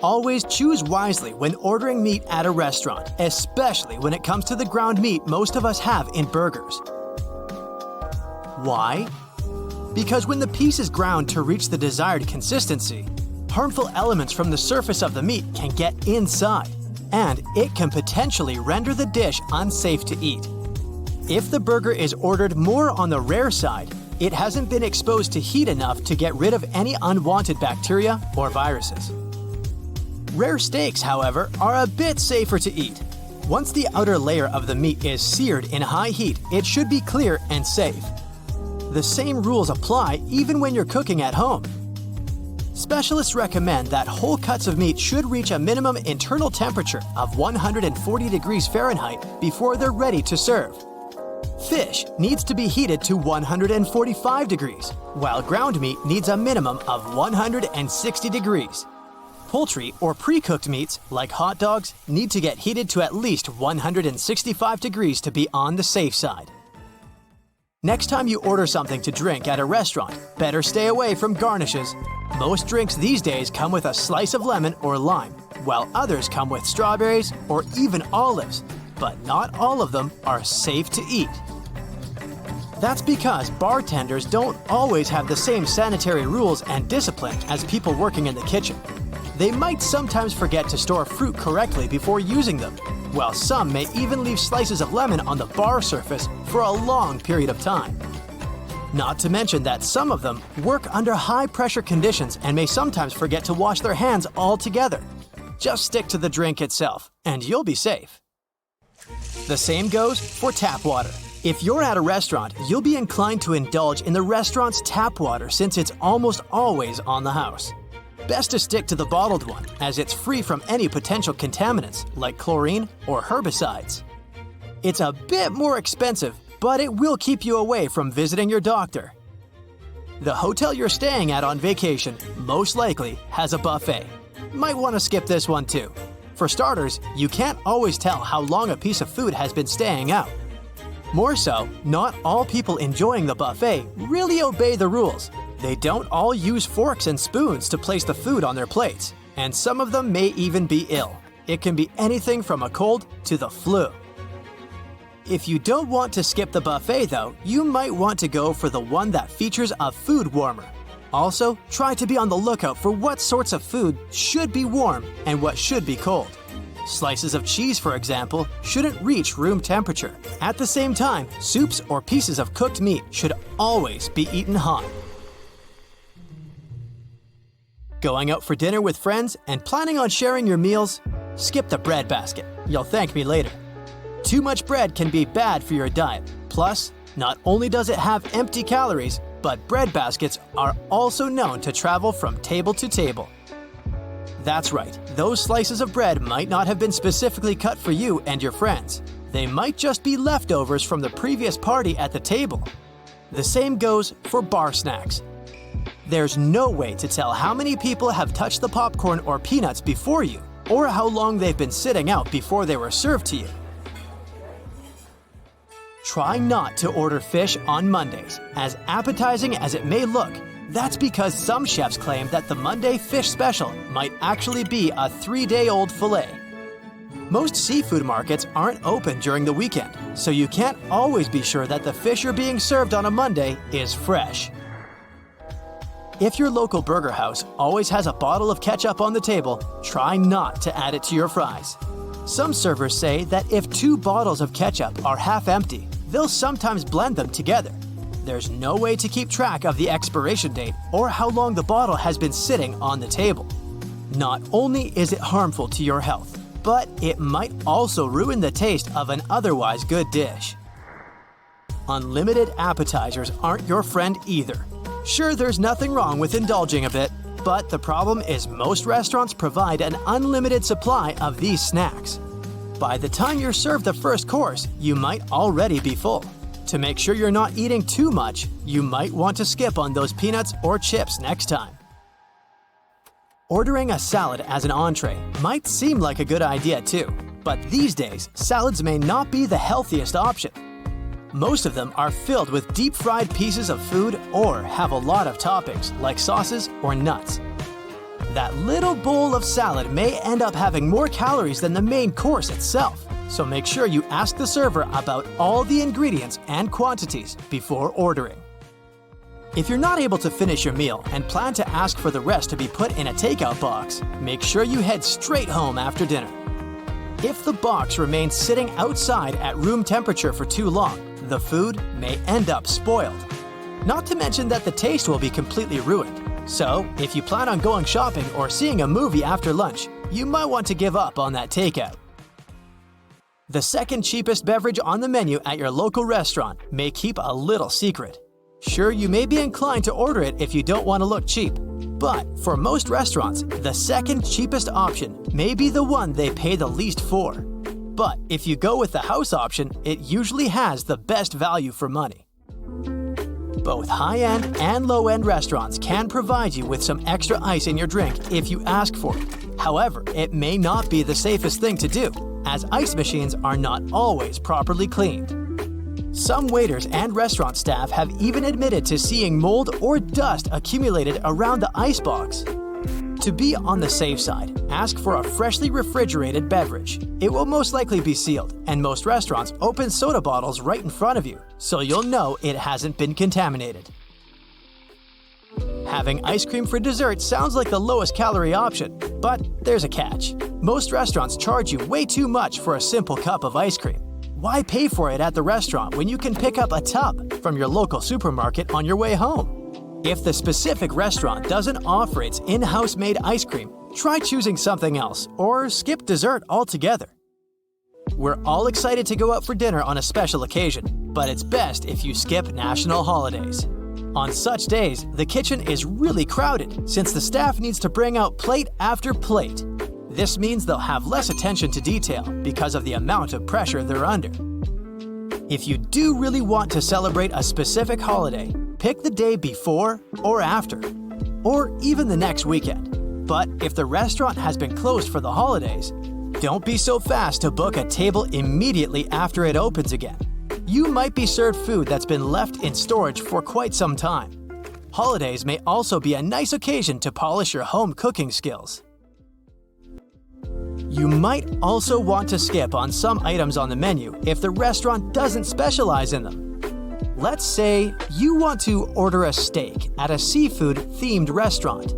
Always choose wisely when ordering meat at a restaurant, especially when it comes to the ground meat most of us have in burgers. Why? Because when the piece is ground to reach the desired consistency, harmful elements from the surface of the meat can get inside, and it can potentially render the dish unsafe to eat. If the burger is ordered more on the rare side, it hasn't been exposed to heat enough to get rid of any unwanted bacteria or viruses. Rare steaks, however, are a bit safer to eat. Once the outer layer of the meat is seared in high heat, it should be clear and safe. The same rules apply even when you're cooking at home. Specialists recommend that whole cuts of meat should reach a minimum internal temperature of 140 degrees Fahrenheit before they're ready to serve. Fish needs to be heated to 145 degrees, while ground meat needs a minimum of 160 degrees. Poultry or pre-cooked meats, like hot dogs, need to get heated to at least 165 degrees to be on the safe side. Next time you order something to drink at a restaurant, better stay away from garnishes. Most drinks these days come with a slice of lemon or lime, while others come with strawberries or even olives, but not all of them are safe to eat. That's because bartenders don't always have the same sanitary rules and discipline as people working in the kitchen. They might sometimes forget to store fruit correctly before using them, while some may even leave slices of lemon on the bar surface for a long period of time. Not to mention that some of them work under high-pressure conditions and may sometimes forget to wash their hands altogether. Just stick to the drink itself, and you'll be safe. The same goes for tap water. If you're at a restaurant, you'll be inclined to indulge in the restaurant's tap water since it's almost always on the house. Best to stick to the bottled one, as it's free from any potential contaminants like chlorine or herbicides. It's a bit more expensive, but it will keep you away from visiting your doctor. The hotel you're staying at on vacation most likely has a buffet. Might want to skip this one too. For starters, you can't always tell how long a piece of food has been staying out. More so, not all people enjoying the buffet really obey the rules. They don't all use forks and spoons to place the food on their plates, and some of them may even be ill. It can be anything from a cold to the flu. If you don't want to skip the buffet though, you might want to go for the one that features a food warmer. Also, try to be on the lookout for what sorts of food should be warm and what should be cold. Slices of cheese, for example, shouldn't reach room temperature. At the same time, soups or pieces of cooked meat should always be eaten hot. Going out for dinner with friends and planning on sharing your meals? Skip the bread basket. You'll thank me later. Too much bread can be bad for your diet. Plus, not only does it have empty calories, but bread baskets are also known to travel from table to table. That's right, those slices of bread might not have been specifically cut for you and your friends. They might just be leftovers from the previous party at the table. The same goes for bar snacks. There's no way to tell how many people have touched the popcorn or peanuts before you, or how long they've been sitting out before they were served to you. Try not to order fish on Mondays. As appetizing as it may look, that's because some chefs claim that the Monday fish special might actually be a 3-day-old fillet. Most seafood markets aren't open during the weekend, so you can't always be sure that the fish you're being served on a Monday is fresh. If your local burger house always has a bottle of ketchup on the table, try not to add it to your fries. Some servers say that if 2 bottles of ketchup are half empty, they'll sometimes blend them together. There's no way to keep track of the expiration date or how long the bottle has been sitting on the table. Not only is it harmful to your health, but it might also ruin the taste of an otherwise good dish. Unlimited appetizers aren't your friend either. Sure, there's nothing wrong with indulging a bit, but the problem is most restaurants provide an unlimited supply of these snacks. By the time you're served the first course, you might already be full. To make sure you're not eating too much, you might want to skip on those peanuts or chips next time. Ordering a salad as an entree might seem like a good idea too, but these days, salads may not be the healthiest option. Most of them are filled with deep-fried pieces of food or have a lot of toppings like sauces or nuts. That little bowl of salad may end up having more calories than the main course itself, so make sure you ask the server about all the ingredients and quantities before ordering. If you're not able to finish your meal and plan to ask for the rest to be put in a takeout box, make sure you head straight home after dinner. If the box remains sitting outside at room temperature for too long, the food may end up spoiled. Not to mention that the taste will be completely ruined. So, if you plan on going shopping or seeing a movie after lunch, you might want to give up on that takeout. The second cheapest beverage on the menu at your local restaurant may keep a little secret. Sure, you may be inclined to order it if you don't want to look cheap, but for most restaurants, the second cheapest option may be the one they pay the least for. But if you go with the house option, it usually has the best value for money. Both high-end and low-end restaurants can provide you with some extra ice in your drink if you ask for it. However, it may not be the safest thing to do, as ice machines are not always properly cleaned. Some waiters and restaurant staff have even admitted to seeing mold or dust accumulated around the icebox. To be on the safe side, ask for a freshly refrigerated beverage. It will most likely be sealed, and most restaurants open soda bottles right in front of you, so you'll know it hasn't been contaminated. Having ice cream for dessert sounds like the lowest calorie option, but there's a catch. Most restaurants charge you way too much for a simple cup of ice cream. Why pay for it at the restaurant when you can pick up a tub from your local supermarket on your way home? If the specific restaurant doesn't offer its in-house made ice cream, try choosing something else or skip dessert altogether. We're all excited to go out for dinner on a special occasion, but it's best if you skip national holidays. On such days, the kitchen is really crowded since the staff needs to bring out plate after plate. This means they'll have less attention to detail because of the amount of pressure they're under. If you do really want to celebrate a specific holiday, pick the day before or after, or even the next weekend. But if the restaurant has been closed for the holidays, don't be so fast to book a table immediately after it opens again. You might be served food that's been left in storage for quite some time. Holidays may also be a nice occasion to polish your home cooking skills. You might also want to skip on some items on the menu if the restaurant doesn't specialize in them. Let's say you want to order a steak at a seafood-themed restaurant.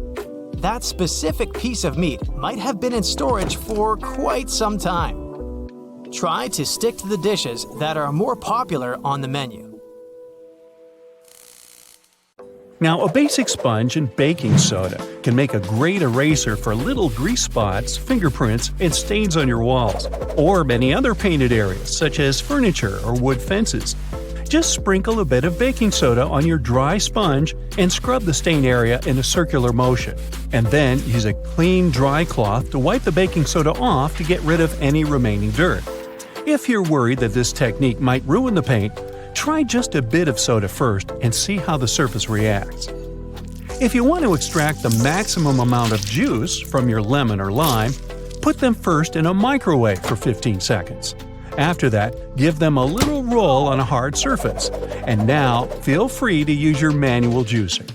That specific piece of meat might have been in storage for quite some time. Try to stick to the dishes that are more popular on the menu. Now, a basic sponge and baking soda can make a great eraser for little grease spots, fingerprints, and stains on your walls, or many other painted areas such as furniture or wood fences. Just sprinkle a bit of baking soda on your dry sponge and scrub the stain area in a circular motion, and then use a clean, dry cloth to wipe the baking soda off to get rid of any remaining dirt. If you're worried that this technique might ruin the paint, try just a bit of soda first and see how the surface reacts. If you want to extract the maximum amount of juice from your lemon or lime, put them first in a microwave for 15 seconds. After that, give them a little roll on a hard surface. And now, feel free to use your manual juicer.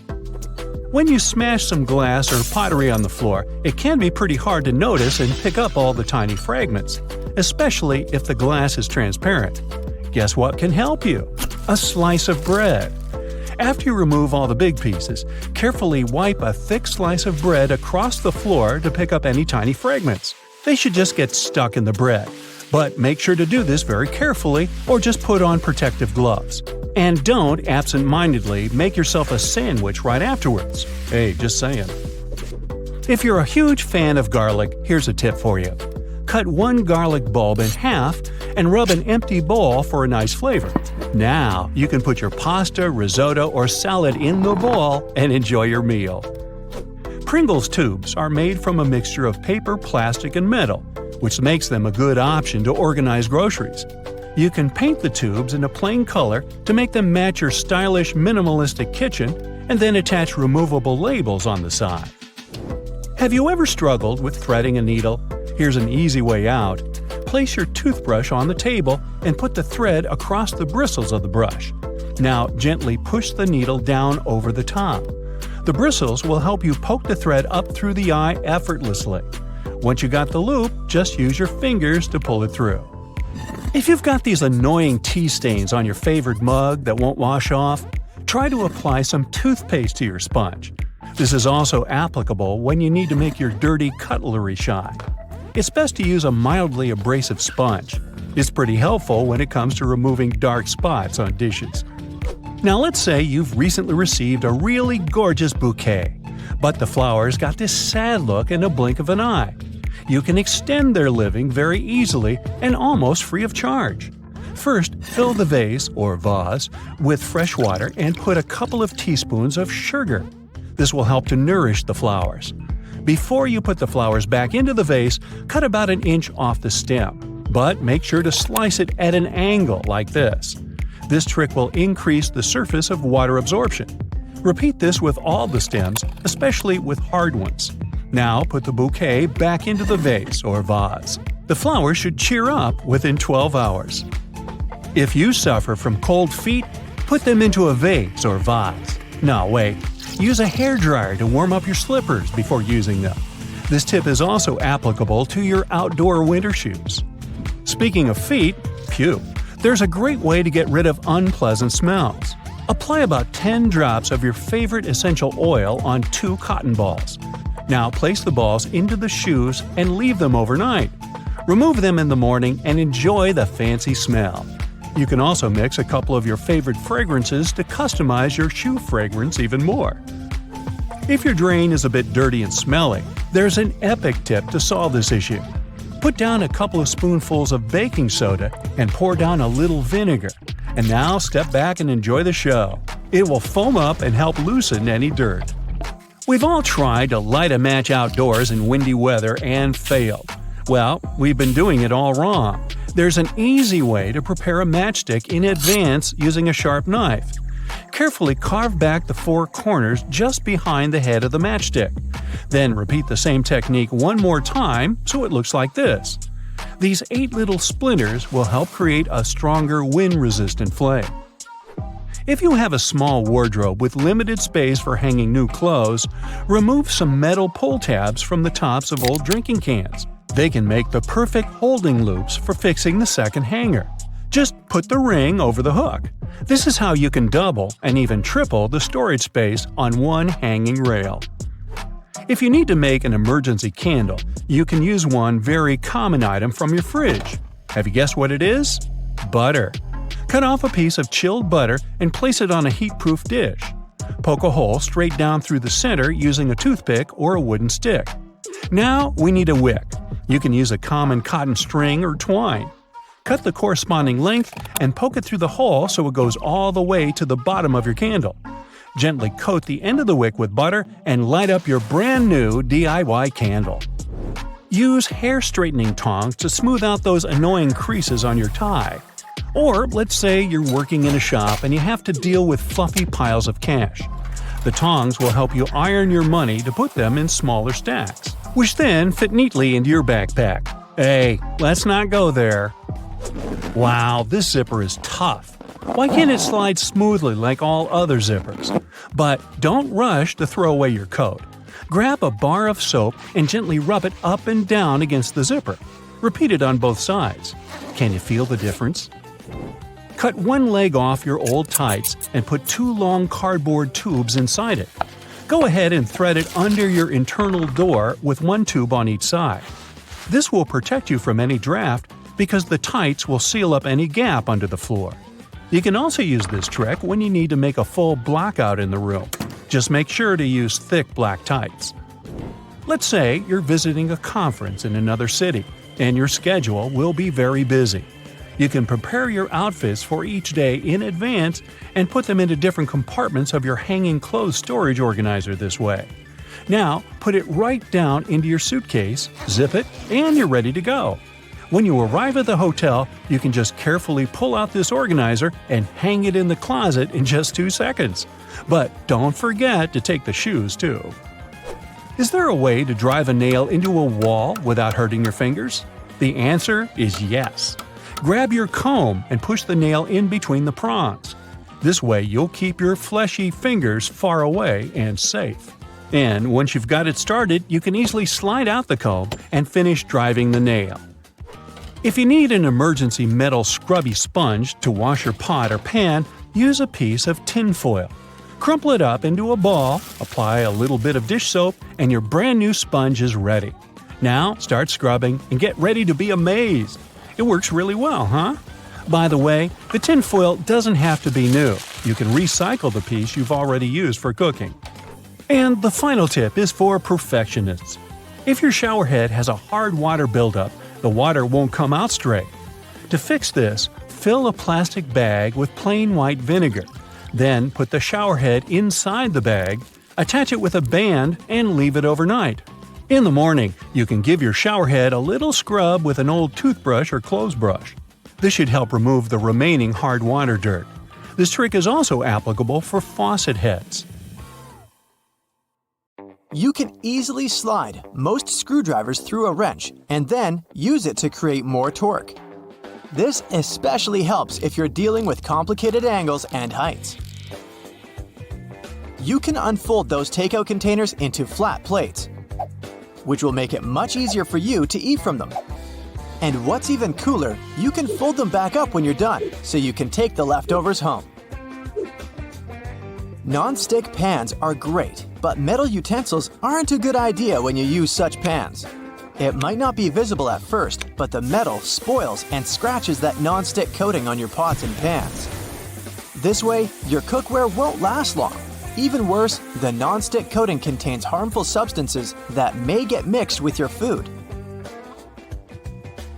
When you smash some glass or pottery on the floor, it can be pretty hard to notice and pick up all the tiny fragments, especially if the glass is transparent. Guess what can help you? A slice of bread. After you remove all the big pieces, carefully wipe a thick slice of bread across the floor to pick up any tiny fragments. They should just get stuck in the bread. But make sure to do this very carefully or just put on protective gloves. And don't absent-mindedly make yourself a sandwich right afterwards. Hey, just saying. If you're a huge fan of garlic, here's a tip for you. Cut one garlic bulb in half and rub an empty bowl for a nice flavor. Now, you can put your pasta, risotto, or salad in the bowl and enjoy your meal. Pringles tubes are made from a mixture of paper, plastic, and metal, which makes them a good option to organize groceries. You can paint the tubes in a plain color to make them match your stylish, minimalistic kitchen, and then attach removable labels on the side. Have you ever struggled with threading a needle? Here's an easy way out. Place your toothbrush on the table and put the thread across the bristles of the brush. Now gently push the needle down over the top. The bristles will help you poke the thread up through the eye effortlessly. Once you got the loop, just use your fingers to pull it through. If you've got these annoying tea stains on your favorite mug that won't wash off, try to apply some toothpaste to your sponge. This is also applicable when you need to make your dirty cutlery shine. It's best to use a mildly abrasive sponge. It's pretty helpful when it comes to removing dark spots on dishes. Now let's say you've recently received a really gorgeous bouquet, but the flowers got this sad look in a blink of an eye. You can extend their living very easily and almost free of charge. First, fill the vase or vase with fresh water and put a couple of teaspoons of sugar. This will help to nourish the flowers. Before you put the flowers back into the vase, cut about an inch off the stem, but make sure to slice it at an angle like this. This trick will increase the surface of water absorption. Repeat this with all the stems, especially with hard ones. Now put the bouquet back into the vase or vase. The flowers should cheer up within 12 hours. If you suffer from cold feet, put them into a vase or vase. No, wait. Use a hairdryer to warm up your slippers before using them. This tip is also applicable to your outdoor winter shoes. Speaking of feet, there's a great way to get rid of unpleasant smells. Apply about 10 drops of your favorite essential oil on 2 cotton balls. Now place the balls into the shoes and leave them overnight. Remove them in the morning and enjoy the fancy smell. You can also mix a couple of your favorite fragrances to customize your shoe fragrance even more. If your drain is a bit dirty and smelly, there's an epic tip to solve this issue. Put down a couple of spoonfuls of baking soda and pour down a little vinegar. And now step back and enjoy the show. It will foam up and help loosen any dirt. We've all tried to light a match outdoors in windy weather and failed. Well, we've been doing it all wrong. There's an easy way to prepare a matchstick in advance using a sharp knife. Carefully carve back the 4 corners just behind the head of the matchstick. Then repeat the same technique one more time so it looks like this. These 8 little splinters will help create a stronger wind-resistant flame. If you have a small wardrobe with limited space for hanging new clothes, remove some metal pull tabs from the tops of old drinking cans. They can make the perfect holding loops for fixing the second hanger. Just put the ring over the hook. This is how you can double and even triple the storage space on one hanging rail. If you need to make an emergency candle, you can use one very common item from your fridge. Have you guessed what it is? Butter. Cut off a piece of chilled butter and place it on a heat-proof dish. Poke a hole straight down through the center using a toothpick or a wooden stick. Now we need a wick. You can use a common cotton string or twine. Cut the corresponding length and poke it through the hole so it goes all the way to the bottom of your candle. Gently coat the end of the wick with butter and light up your brand new DIY candle. Use hair straightening tongs to smooth out those annoying creases on your tie. Or let's say you're working in a shop and you have to deal with fluffy piles of cash. The tongs will help you iron your money to put them in smaller stacks, which then fit neatly into your backpack. Hey, let's not go there. Wow, this zipper is tough. Why can't it slide smoothly like all other zippers? But don't rush to throw away your coat. Grab a bar of soap and gently rub it up and down against the zipper. Repeat it on both sides. Can you feel the difference? Cut one leg off your old tights and put 2 long cardboard tubes inside it. Go ahead and thread it under your internal door with 1 tube on each side. This will protect you from any draft because the tights will seal up any gap under the floor. You can also use this trick when you need to make a full blackout in the room. Just make sure to use thick black tights. Let's say you're visiting a conference in another city, and your schedule will be very busy. You can prepare your outfits for each day in advance and put them into different compartments of your hanging clothes storage organizer this way. Now, put it right down into your suitcase, zip it, and you're ready to go. When you arrive at the hotel, you can just carefully pull out this organizer and hang it in the closet in just 2 seconds. But don't forget to take the shoes too. Is there a way to drive a nail into a wall without hurting your fingers? The answer is yes. Grab your comb and push the nail in between the prongs. This way you'll keep your fleshy fingers far away and safe. And once you've got it started, you can easily slide out the comb and finish driving the nail. If you need an emergency metal scrubby sponge to wash your pot or pan, use a piece of tin foil. Crumple it up into a ball, apply a little bit of dish soap, and your brand new sponge is ready. Now start scrubbing and get ready to be amazed. It works really well, huh? By the way, the tin foil doesn't have to be new. You can recycle the piece you've already used for cooking. And the final tip is for perfectionists. If your shower head has a hard water buildup, the water won't come out straight. To fix this, fill a plastic bag with plain white vinegar. Then put the shower head inside the bag, attach it with a band, and leave it overnight. In the morning, you can give your shower head a little scrub with an old toothbrush or clothes brush. This should help remove the remaining hard water dirt. This trick is also applicable for faucet heads. You can easily slide most screwdrivers through a wrench and then use it to create more torque. This especially helps if you're dealing with complicated angles and heights. You can unfold those takeout containers into flat plates, which will make it much easier for you to eat from them. And what's even cooler, you can fold them back up when you're done, so you can take the leftovers home. Non-stick pans are great, but metal utensils aren't a good idea when you use such pans. It might not be visible at first, but the metal spoils and scratches that non-stick coating on your pots and pans. This way, your cookware won't last long. Even worse, the non-stick coating contains harmful substances that may get mixed with your food.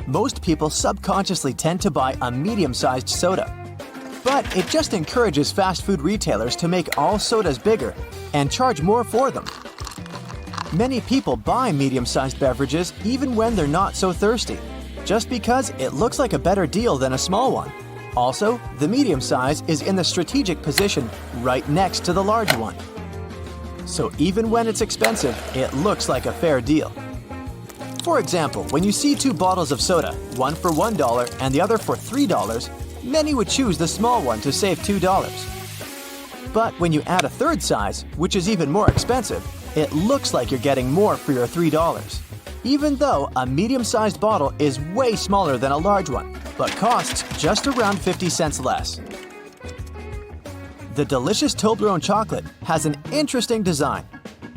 Most people subconsciously tend to buy a medium-sized soda. But it just encourages fast food retailers to make all sodas bigger and charge more for them. Many people buy medium-sized beverages even when they're not so thirsty, just because it looks like a better deal than a small one. Also, the medium size is in the strategic position right next to the large one. So even when it's expensive, it looks like a fair deal. For example, when you see 2 bottles of soda, one for $1 and the other for $3, many would choose the small one to save $2. But when you add a third size, which is even more expensive, it looks like you're getting more for your $3. Even though a medium-sized bottle is way smaller than a large one, but costs just around 50 cents less. The delicious Toblerone chocolate has an interesting design.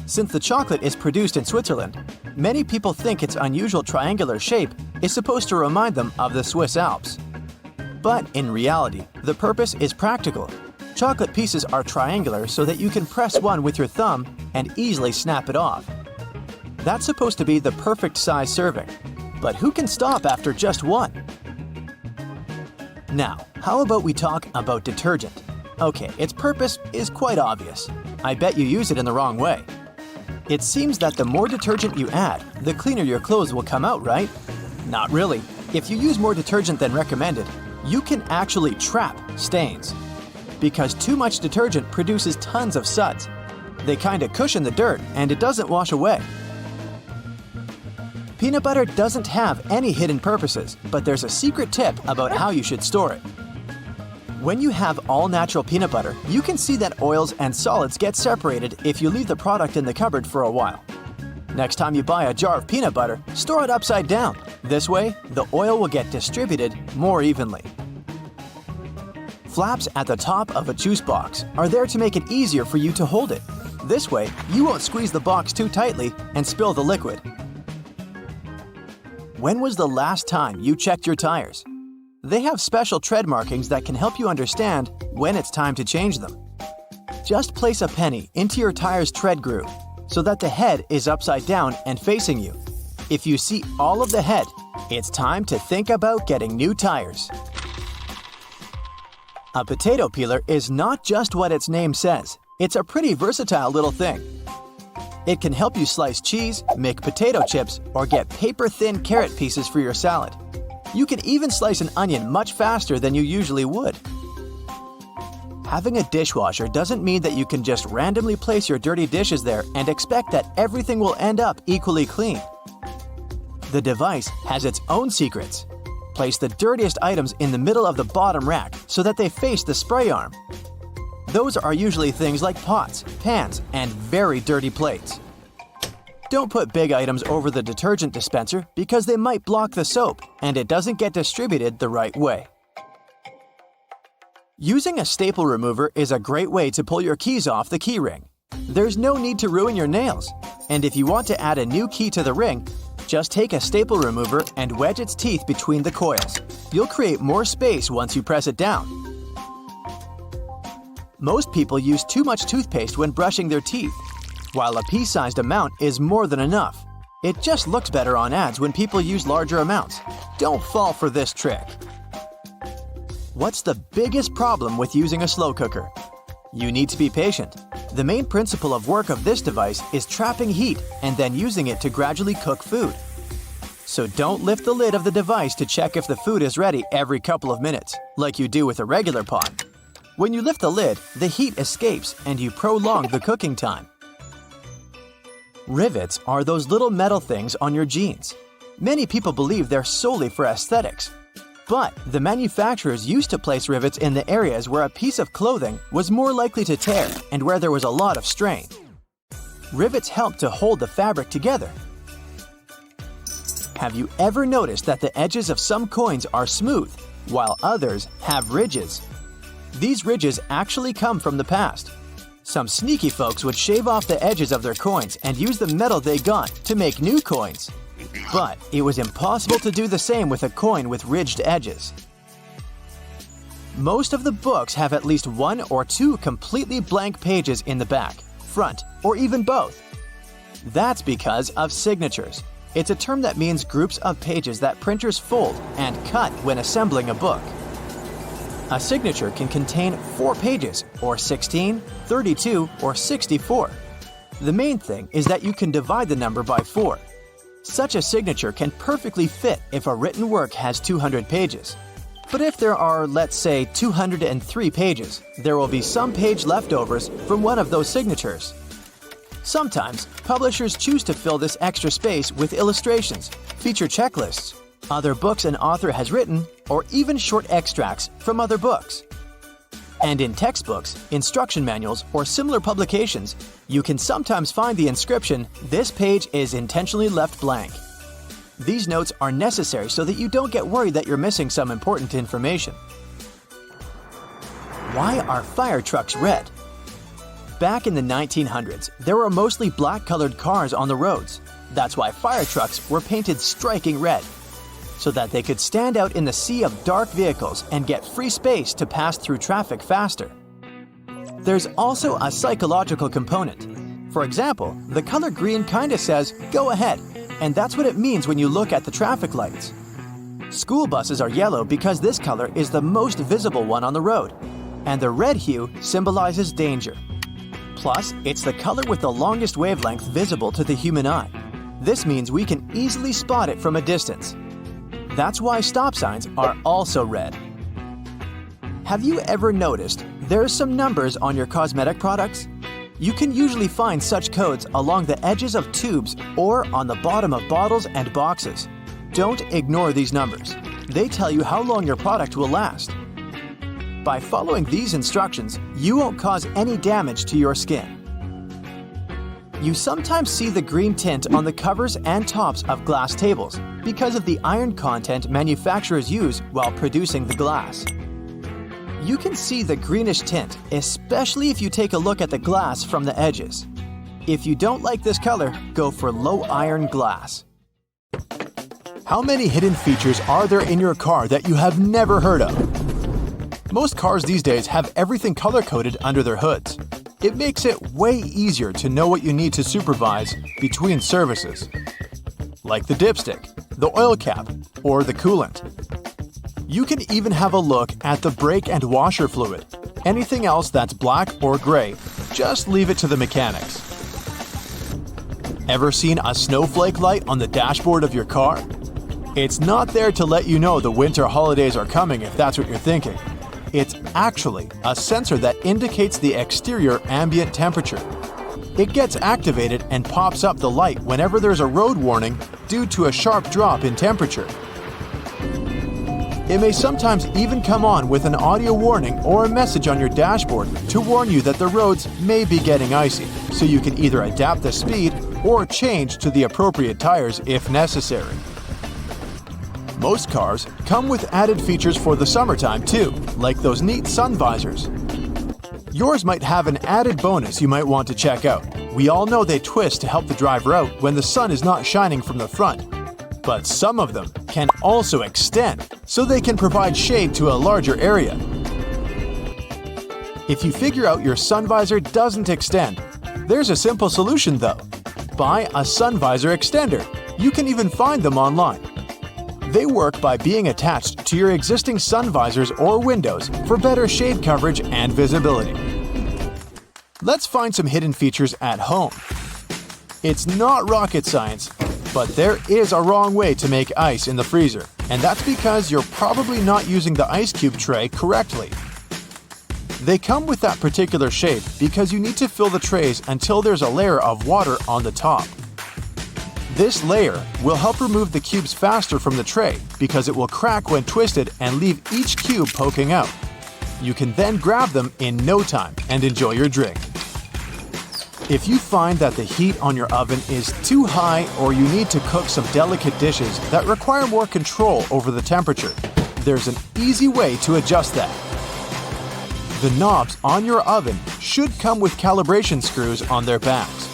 Since the chocolate is produced in Switzerland, many people think its unusual triangular shape is supposed to remind them of the Swiss Alps. But in reality, the purpose is practical. Chocolate pieces are triangular so that you can press one with your thumb and easily snap it off. That's supposed to be the perfect size serving, but who can stop after just one? Now, how about we talk about detergent? Okay, its purpose is quite obvious. I bet you use it in the wrong way. It seems that the more detergent you add, the cleaner your clothes will come out, right? Not really. If you use more detergent than recommended, you can actually trap stains. Because too much detergent produces tons of suds. They kinda cushion the dirt and it doesn't wash away. Peanut butter doesn't have any hidden purposes, but there's a secret tip about how you should store it. When you have all-natural peanut butter, you can see that oils and solids get separated if you leave the product in the cupboard for a while. Next time you buy a jar of peanut butter, store it upside down. This way, the oil will get distributed more evenly. Flaps at the top of a juice box are there to make it easier for you to hold it. This way, you won't squeeze the box too tightly and spill the liquid. When was the last time you checked your tires? They have special tread markings that can help you understand when it's time to change them. Just place a penny into your tire's tread groove so that the head is upside down and facing you. If you see all of the head, it's time to think about getting new tires. A potato peeler is not just what its name says. It's a pretty versatile little thing. It can help you slice cheese, make potato chips, or get paper-thin carrot pieces for your salad. You can even slice an onion much faster than you usually would. Having a dishwasher doesn't mean that you can just randomly place your dirty dishes there and expect that everything will end up equally clean. The device has its own secrets. Place the dirtiest items in the middle of the bottom rack so that they face the spray arm. Those are usually things like pots, pans, and very dirty plates. Don't put big items over the detergent dispenser because they might block the soap and it doesn't get distributed the right way. Using a staple remover is a great way to pull your keys off the key ring. There's no need to ruin your nails, and if you want to add a new key to the ring, just take a staple remover and wedge its teeth between the coils. You'll create more space once you press it down. Most people use too much toothpaste when brushing their teeth, while a pea-sized amount is more than enough. It just looks better on ads when people use larger amounts. Don't fall for this trick. What's the biggest problem with using a slow cooker? You need to be patient. The main principle of work of this device is trapping heat and then using it to gradually cook food. So don't lift the lid of the device to check if the food is ready every couple of minutes, like you do with a regular pot. When you lift the lid, the heat escapes and you prolong the cooking time. Rivets are those little metal things on your jeans. Many people believe they're solely for aesthetics. But the manufacturers used to place rivets in the areas where a piece of clothing was more likely to tear and where there was a lot of strain. Rivets help to hold the fabric together. Have you ever noticed that the edges of some coins are smooth, while others have ridges? These ridges actually come from the past. Some sneaky folks would shave off the edges of their coins and use the metal they got to make new coins. But it was impossible to do the same with a coin with ridged edges. Most of the books have at least one or two completely blank pages in the back, front, or even both. That's because of signatures. It's a term that means groups of pages that printers fold and cut when assembling a book. A signature can contain 4 pages, or 16, 32, or 64. The main thing is that you can divide the number by 4. Such a signature can perfectly fit if a written work has 200 pages. But if there are, let's say, 203 pages, there will be some page leftovers from one of those signatures. Sometimes, publishers choose to fill this extra space with illustrations, feature checklists, other books an author has written, or even short extracts from other books. And in textbooks, instruction manuals, or similar publications, you can sometimes find the inscription, "This page is intentionally left blank." These notes are necessary so that you don't get worried that you're missing some important information. Why are fire trucks red? Back in the 1900s, there were mostly black-colored cars on the roads. That's why fire trucks were painted striking red, so that they could stand out in the sea of dark vehicles and get free space to pass through traffic faster. There's also a psychological component. For example, the color green kinda says, "Go ahead," and that's what it means when you look at the traffic lights. School buses are yellow because this color is the most visible one on the road, and the red hue symbolizes danger. Plus, it's the color with the longest wavelength visible to the human eye. This means we can easily spot it from a distance. That's why stop signs are also red. Have you ever noticed there's some numbers on your cosmetic products? You can usually find such codes along the edges of tubes or on the bottom of bottles and boxes. Don't ignore these numbers. They tell you how long your product will last. By following these instructions, you won't cause any damage to your skin. You sometimes see the green tint on the covers and tops of glass tables because of the iron content manufacturers use while producing the glass. You can see the greenish tint, especially if you take a look at the glass from the edges. If you don't like this color, go for low iron glass. How many hidden features are there in your car that you have never heard of? Most cars these days have everything color-coded under their hoods. It makes it way easier to know what you need to supervise between services, like the dipstick, the oil cap, or the coolant. You can even have a look at the brake and washer fluid. Anything else that's black or gray, just leave it to the mechanics. Ever seen a snowflake light on the dashboard of your car? It's not there to let you know the winter holidays are coming if that's what you're thinking. It's actually a sensor that indicates the exterior ambient temperature. It gets activated and pops up the light whenever there's a road warning due to a sharp drop in temperature. It may sometimes even come on with an audio warning or a message on your dashboard to warn you that the roads may be getting icy, so you can either adapt the speed or change to the appropriate tires if necessary. Most cars come with added features for the summertime too, like those neat sun visors. Yours might have an added bonus you might want to check out. We all know they twist to help the driver out when the sun is not shining from the front. But some of them can also extend, so they can provide shade to a larger area. If you figure out your sun visor doesn't extend, there's a simple solution though. Buy a sun visor extender. You can even find them online. They work by being attached to your existing sun visors or windows for better shade coverage and visibility. Let's find some hidden features at home. It's not rocket science, but there is a wrong way to make ice in the freezer, and that's because you're probably not using the ice cube tray correctly. They come with that particular shape because you need to fill the trays until there's a layer of water on the top. This layer will help remove the cubes faster from the tray because it will crack when twisted and leave each cube poking out. You can then grab them in no time and enjoy your drink. If you find that the heat on your oven is too high or you need to cook some delicate dishes that require more control over the temperature, there's an easy way to adjust that. The knobs on your oven should come with calibration screws on their backs.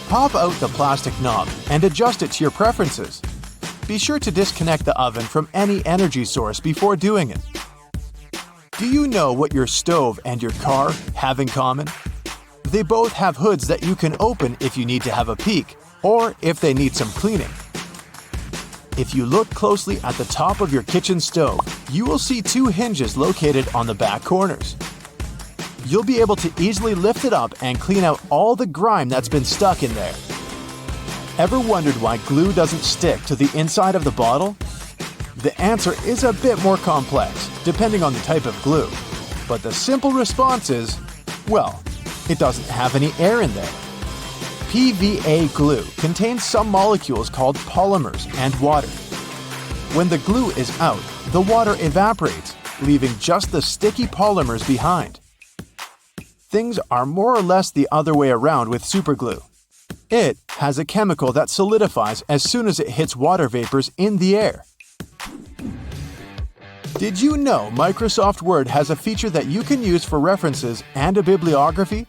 Pop out the plastic knob and adjust it to your preferences. Be sure to disconnect the oven from any energy source before doing it. Do you know what your stove and your car have in common? They both have hoods that you can open if you need to have a peek, or if they need some cleaning. If you look closely at the top of your kitchen stove, you will see two hinges located on the back corners. You'll be able to easily lift it up and clean out all the grime that's been stuck in there. Ever wondered why glue doesn't stick to the inside of the bottle? The answer is a bit more complex, depending on the type of glue. But the simple response is, well, it doesn't have any air in there. PVA glue contains some molecules called polymers and water. When the glue is out, the water evaporates, leaving just the sticky polymers behind. Things are more or less the other way around with superglue. It has a chemical that solidifies as soon as it hits water vapors in the air. Did you know Microsoft Word has a feature that you can use for references and a bibliography?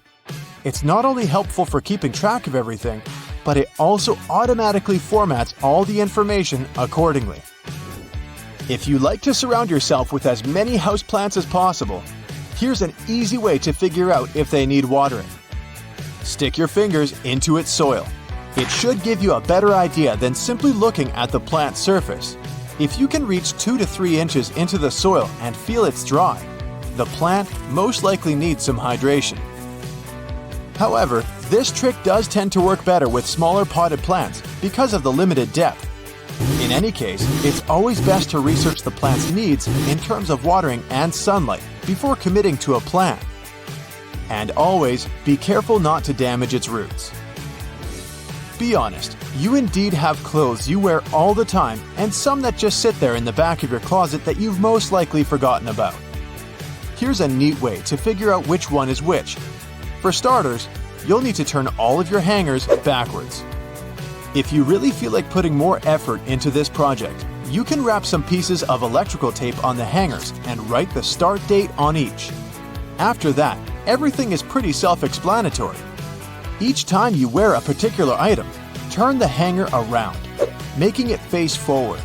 It's not only helpful for keeping track of everything, but it also automatically formats all the information accordingly. If you like to surround yourself with as many houseplants as possible, Here's an easy way to figure out if they need watering. Stick your fingers into its soil. It should give you a better idea than simply looking at the plant's surface. If you can reach 2 to 3 inches into the soil and feel it's dry, the plant most likely needs some hydration. However, this trick does tend to work better with smaller potted plants because of the limited depth. In any case, it's always best to research the plant's needs in terms of watering and sunlight before committing to a plan. And always be careful not to damage its roots. Be honest, you indeed have clothes you wear all the time and some that just sit there in the back of your closet that you've most likely forgotten about. Here's a neat way to figure out which one is which. For starters, you'll need to turn all of your hangers backwards. If you really feel like putting more effort into this project, you can wrap some pieces of electrical tape on the hangers and write the start date on each. After that, everything is pretty self-explanatory. Each time you wear a particular item, turn the hanger around, making it face forward.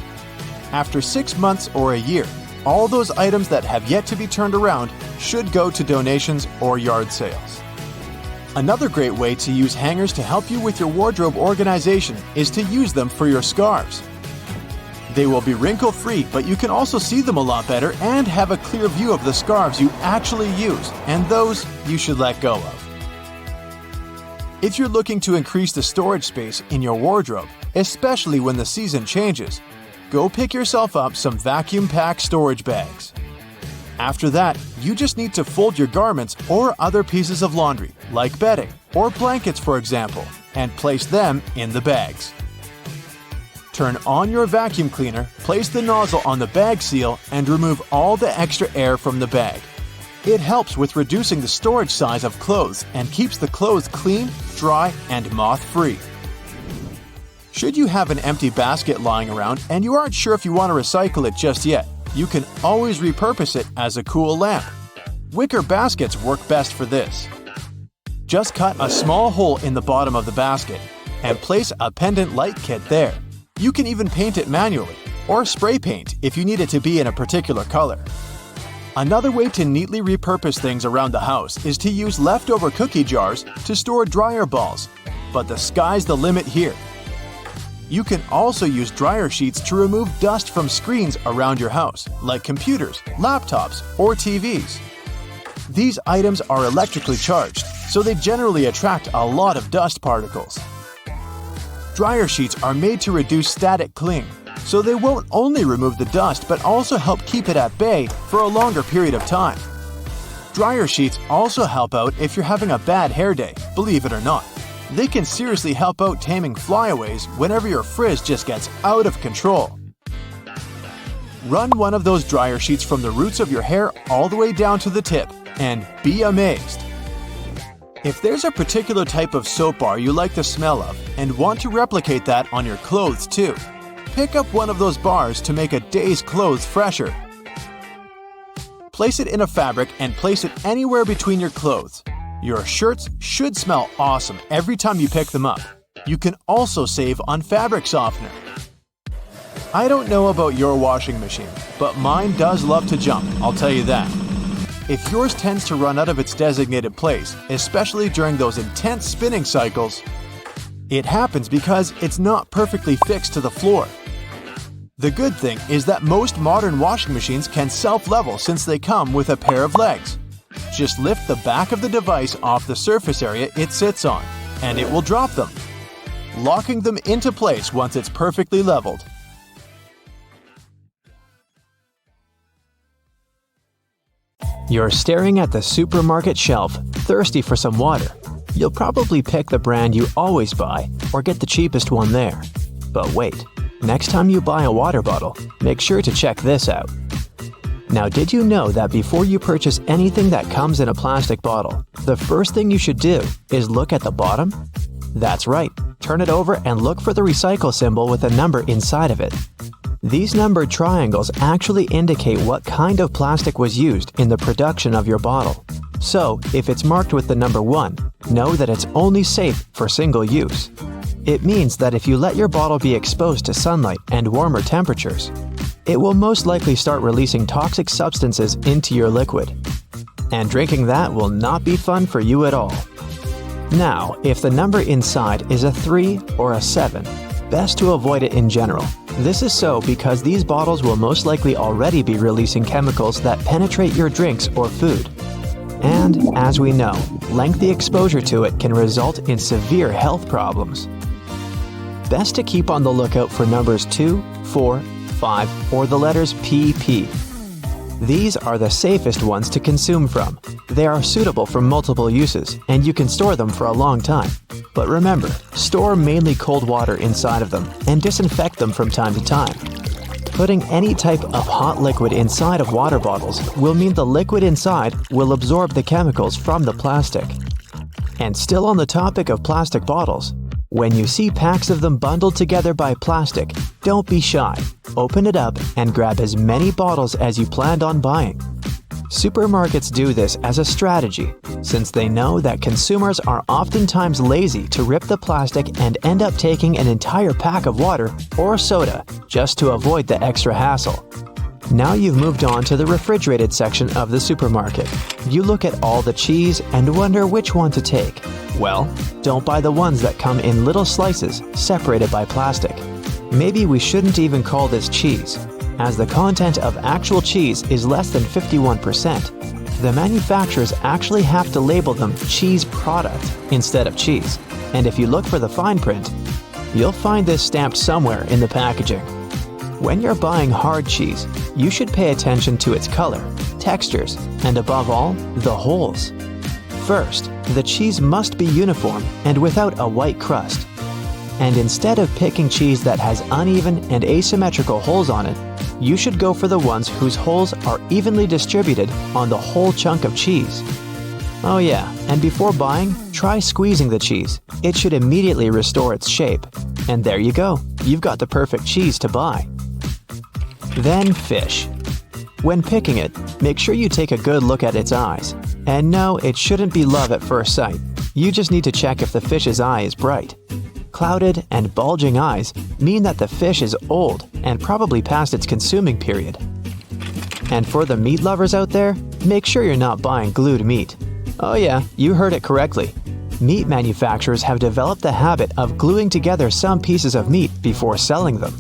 After 6 months or a year, all those items that have yet to be turned around should go to donations or yard sales. Another great way to use hangers to help you with your wardrobe organization is to use them for your scarves. They will be wrinkle-free, but you can also see them a lot better and have a clear view of the scarves you actually use and those you should let go of. If you're looking to increase the storage space in your wardrobe, especially when the season changes, go pick yourself up some vacuum-packed storage bags. After that, you just need to fold your garments or other pieces of laundry, like bedding or blankets for example, and place them in the bags. Turn on your vacuum cleaner, place the nozzle on the bag seal, and remove all the extra air from the bag. It helps with reducing the storage size of clothes and keeps the clothes clean, dry, and moth-free. Should you have an empty basket lying around and you aren't sure if you want to recycle it just yet, you can always repurpose it as a cool lamp. Wicker baskets work best for this. Just cut a small hole in the bottom of the basket and place a pendant light kit there. You can even paint it manually, or spray paint if you need it to be in a particular color. Another way to neatly repurpose things around the house is to use leftover cookie jars to store dryer balls, but the sky's the limit here. You can also use dryer sheets to remove dust from screens around your house, like computers, laptops, or TVs. These items are electrically charged, so they generally attract a lot of dust particles. Dryer sheets are made to reduce static cling, so they won't only remove the dust but also help keep it at bay for a longer period of time. Dryer sheets also help out if you're having a bad hair day, believe it or not. They can seriously help out taming flyaways whenever your frizz just gets out of control. Run one of those dryer sheets from the roots of your hair all the way down to the tip, and be amazed. If there's a particular type of soap bar you like the smell of and want to replicate that on your clothes too, pick up one of those bars to make a day's clothes fresher. Place it in a fabric and place it anywhere between your clothes. Your shirts should smell awesome every time you pick them up. You can also save on fabric softener. I don't know about your washing machine, but mine does love to jump, I'll tell you that. If yours tends to run out of its designated place, especially during those intense spinning cycles, it happens because it's not perfectly fixed to the floor. The good thing is that most modern washing machines can self-level since they come with a pair of legs. Just lift the back of the device off the surface area it sits on, and it will drop them, locking them into place once it's perfectly leveled. You're staring at the supermarket shelf, thirsty for some water. You'll probably pick the brand you always buy or get the cheapest one there. But wait, next time you buy a water bottle, make sure to check this out. Now, did you know that before you purchase anything that comes in a plastic bottle, the first thing you should do is look at the bottom? That's right, turn it over and look for the recycle symbol with a number inside of it. These numbered triangles actually indicate what kind of plastic was used in the production of your bottle. So, if it's marked with the number 1, know that it's only safe for single use. It means that if you let your bottle be exposed to sunlight and warmer temperatures, it will most likely start releasing toxic substances into your liquid. and drinking that will not be fun for you at all. Now, if the number inside is a 3 or a 7, best to avoid it in general. This is so because these bottles will most likely already be releasing chemicals that penetrate your drinks or food. And, as we know, lengthy exposure to it can result in severe health problems. Best to keep on the lookout for numbers 2, 4, 5, or the letters PP. These are the safest ones to consume from. They are suitable for multiple uses, and you can store them for a long time. But remember, store mainly cold water inside of them and disinfect them from time to time. Putting any type of hot liquid inside of water bottles will mean the liquid inside will absorb the chemicals from the plastic. And still on the topic of plastic bottles, when you see packs of them bundled together by plastic, don't be shy. Open it up and grab as many bottles as you planned on buying. Supermarkets do this as a strategy, since they know that consumers are oftentimes lazy to rip the plastic and end up taking an entire pack of water or soda just to avoid the extra hassle. Now you've moved on to the refrigerated section of the supermarket. You look at all the cheese and wonder which one to take. Well, don't buy the ones that come in little slices separated by plastic. Maybe we shouldn't even call this cheese, as the content of actual cheese is less than 51%. The manufacturers actually have to label them cheese product instead of cheese, and if you look for the fine print, you'll find this stamped somewhere in the packaging. When you're buying hard cheese, you should pay attention to its color, textures, and above all, the holes. First, the cheese must be uniform and without a white crust. And instead of picking cheese that has uneven and asymmetrical holes on it, you should go for the ones whose holes are evenly distributed on the whole chunk of cheese. Oh yeah, and before buying, try squeezing the cheese. It should immediately restore its shape. And there you go, you've got the perfect cheese to buy. Then fish. When picking it, make sure you take a good look at its eyes. And no, it shouldn't be love at first sight. You just need to check if the fish's eye is bright. Clouded and bulging eyes mean that the fish is old and probably past its consuming period. And for the meat lovers out there, make sure you're not buying glued meat. Oh yeah, you heard it correctly. Meat manufacturers have developed the habit of gluing together some pieces of meat before selling them.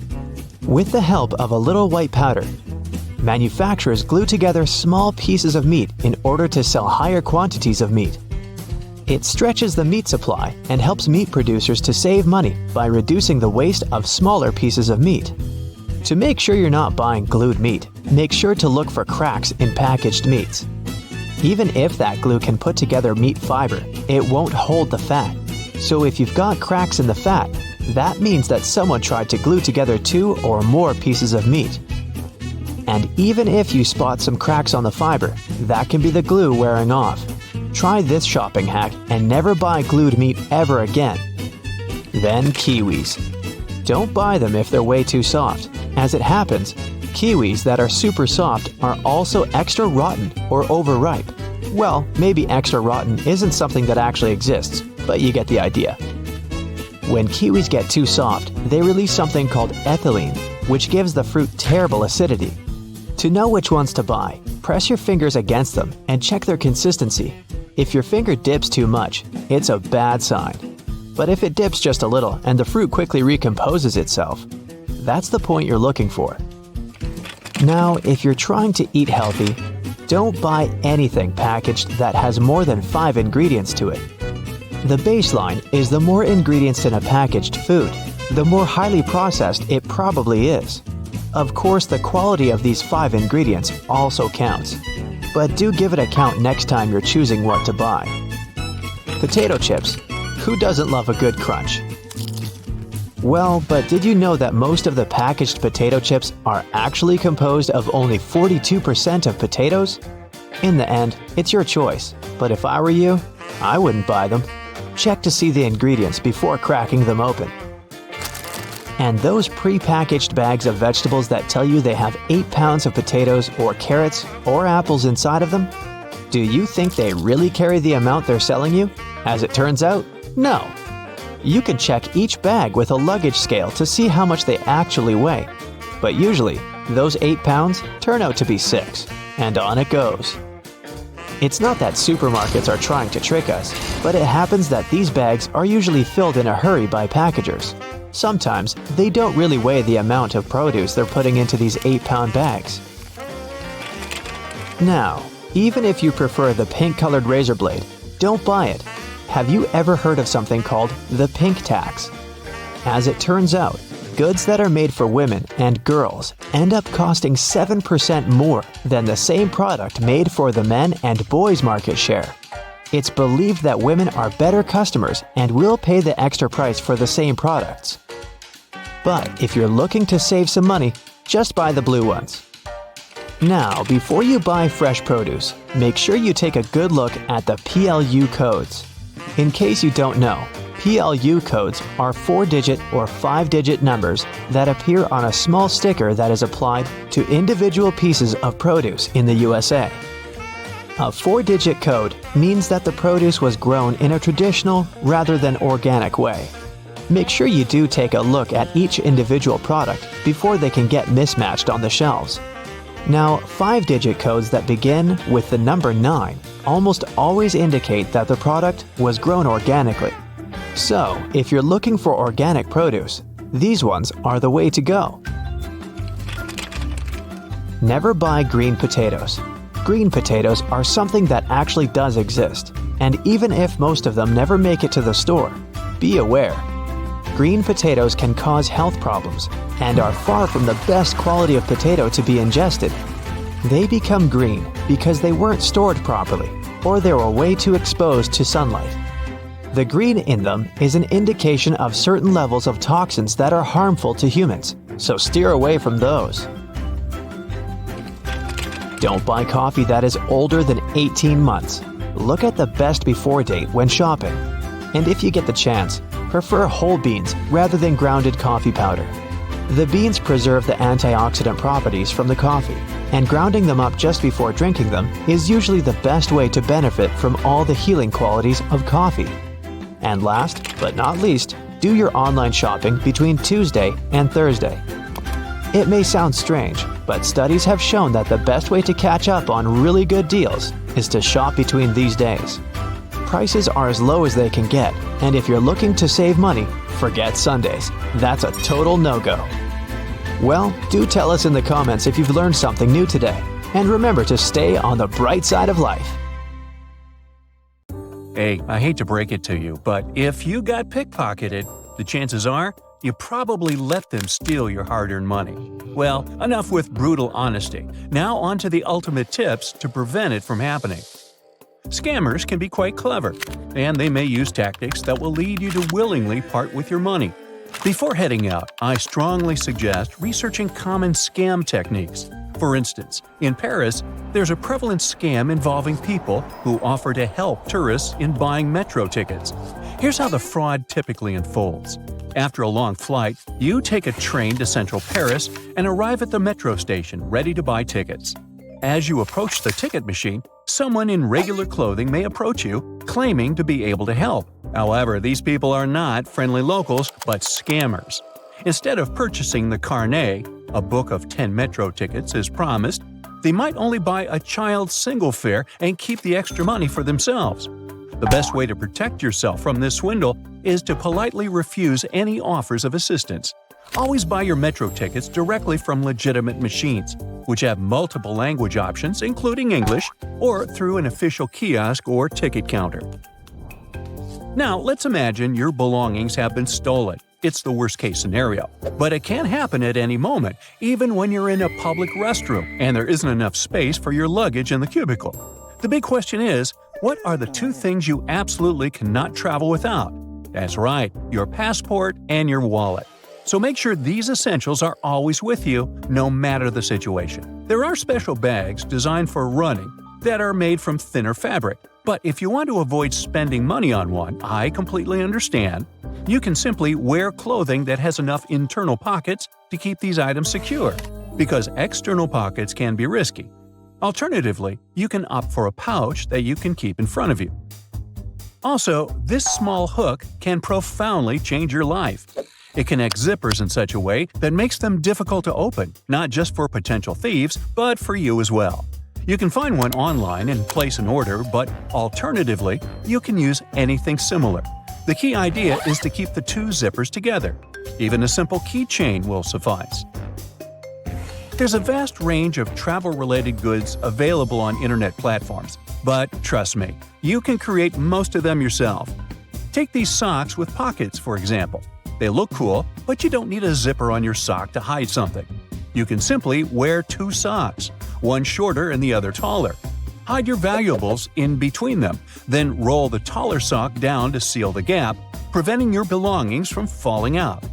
With the help of a little white powder, manufacturers glue together small pieces of meat in order to sell higher quantities of meat. It stretches the meat supply and helps meat producers to save money by reducing the waste of smaller pieces of meat. To make sure you're not buying glued meat, make sure to look for cracks in packaged meats. Even if that glue can put together meat fiber, it won't hold the fat. So if you've got cracks in the fat, that means that someone tried to glue together 2 or more pieces of meat. And even if you spot some cracks on the fiber, that can be the glue wearing off. Try this shopping hack and never buy glued meat ever again. Then kiwis. Don't buy them if they're way too soft. As it happens, kiwis that are super soft are also extra rotten or overripe. Well, maybe extra rotten isn't something that actually exists, but you get the idea. When kiwis get too soft, they release something called ethylene, which gives the fruit terrible acidity. To know which ones to buy, press your fingers against them and check their consistency. If your finger dips too much, it's a bad sign. But if it dips just a little and the fruit quickly recomposes itself, that's the point you're looking for. Now, if you're trying to eat healthy, don't buy anything packaged that has more than 5 ingredients to it. The baseline is the more ingredients in a packaged food, the more highly processed it probably is. Of course, the quality of these 5 ingredients also counts. But do give it a count next time you're choosing what to buy. Potato chips. Who doesn't love a good crunch? Well, but did you know that most of the packaged potato chips are actually composed of only 42% of potatoes? In the end, it's your choice, but if I were you, I wouldn't buy them. Check to see the ingredients before cracking them open. And those pre-packaged bags of vegetables that tell you they have 8 pounds of potatoes or carrots or apples inside of them? Do you think they really carry the amount they're selling you? As it turns out, no. You can check each bag with a luggage scale to see how much they actually weigh. But usually, those 8 pounds turn out to be 6, and on it goes. It's not that supermarkets are trying to trick us, but it happens that these bags are usually filled in a hurry by packagers. Sometimes, they don't really weigh the amount of produce they're putting into these 8-pound bags. Now, even if you prefer the pink-colored razor blade, don't buy it. Have you ever heard of something called the pink tax? As it turns out, goods that are made for women and girls end up costing 7% more than the same product made for the men and boys market share. It's believed that women are better customers and will pay the extra price for the same products. But if you're looking to save some money, just buy the blue ones. Now, before you buy fresh produce, make sure you take a good look at the PLU codes. In case you don't know, PLU codes are 4-digit or 5-digit numbers that appear on a small sticker that is applied to individual pieces of produce in the USA. A 4-digit code means that the produce was grown in a traditional rather than organic way. Make sure you do take a look at each individual product before they can get mismatched on the shelves. Now, 5-digit codes that begin with the number 9 almost always indicate that the product was grown organically. So, if you're looking for organic produce, these ones are the way to go. Never buy green potatoes. Green potatoes are something that actually does exist, and even if most of them never make it to the store, be aware. Green potatoes can cause health problems and are far from the best quality of potato to be ingested. They become green because they weren't stored properly, or they were way too exposed to sunlight. The green in them is an indication of certain levels of toxins that are harmful to humans, so steer away from those. Don't buy coffee that is older than 18 months. Look at the best before date when shopping. And if you get the chance, prefer whole beans rather than grounded coffee powder. The beans preserve the antioxidant properties from the coffee, and grounding them up just before drinking them is usually the best way to benefit from all the healing qualities of coffee. And last but not least, do your online shopping between Tuesday and Thursday. It may sound strange, but studies have shown that the best way to catch up on really good deals is to shop between these days. Prices are as low as they can get, and if you're looking to save money, forget Sundays. That's a total no-go. Well, do tell us in the comments if you've learned something new today, and remember to stay on the bright side of life. Hey, I hate to break it to you, but if you got pickpocketed, the chances are you probably let them steal your hard-earned money. Well, enough with brutal honesty. Now on to the ultimate tips to prevent it from happening. Scammers can be quite clever, and they may use tactics that will lead you to willingly part with your money. Before heading out, I strongly suggest researching common scam techniques. For instance, in Paris, there's a prevalent scam involving people who offer to help tourists in buying metro tickets. Here's how the fraud typically unfolds. After a long flight, you take a train to central Paris and arrive at the metro station ready to buy tickets. As you approach the ticket machine, someone in regular clothing may approach you, claiming to be able to help. However, these people are not friendly locals, but scammers. Instead of purchasing the carnet, a book of 10 metro tickets as promised, they might only buy a child's single fare and keep the extra money for themselves. The best way to protect yourself from this swindle is to politely refuse any offers of assistance. Always buy your metro tickets directly from legitimate machines, which have multiple language options including English, or through an official kiosk or ticket counter. Now, let's imagine your belongings have been stolen. It's the worst-case scenario, but it can happen at any moment, even when you're in a public restroom and there isn't enough space for your luggage in the cubicle. The big question is, what are the 2 things you absolutely cannot travel without? That's right, your passport and your wallet. So make sure these essentials are always with you, no matter the situation. There are special bags designed for running that are made from thinner fabric. But if you want to avoid spending money on one, I completely understand. You can simply wear clothing that has enough internal pockets to keep these items secure, because external pockets can be risky. Alternatively, you can opt for a pouch that you can keep in front of you. Also, this small hook can profoundly change your life. It connects zippers in such a way that makes them difficult to open, not just for potential thieves, but for you as well. You can find one online and place an order, but alternatively, you can use anything similar. The key idea is to keep the two zippers together. Even a simple keychain will suffice. There's a vast range of travel-related goods available on internet platforms, but trust me, you can create most of them yourself. Take these socks with pockets, for example. They look cool, but you don't need a zipper on your sock to hide something. You can simply wear two socks, one shorter and the other taller. Hide your valuables in between them, then roll the taller sock down to seal the gap, preventing your belongings from falling out.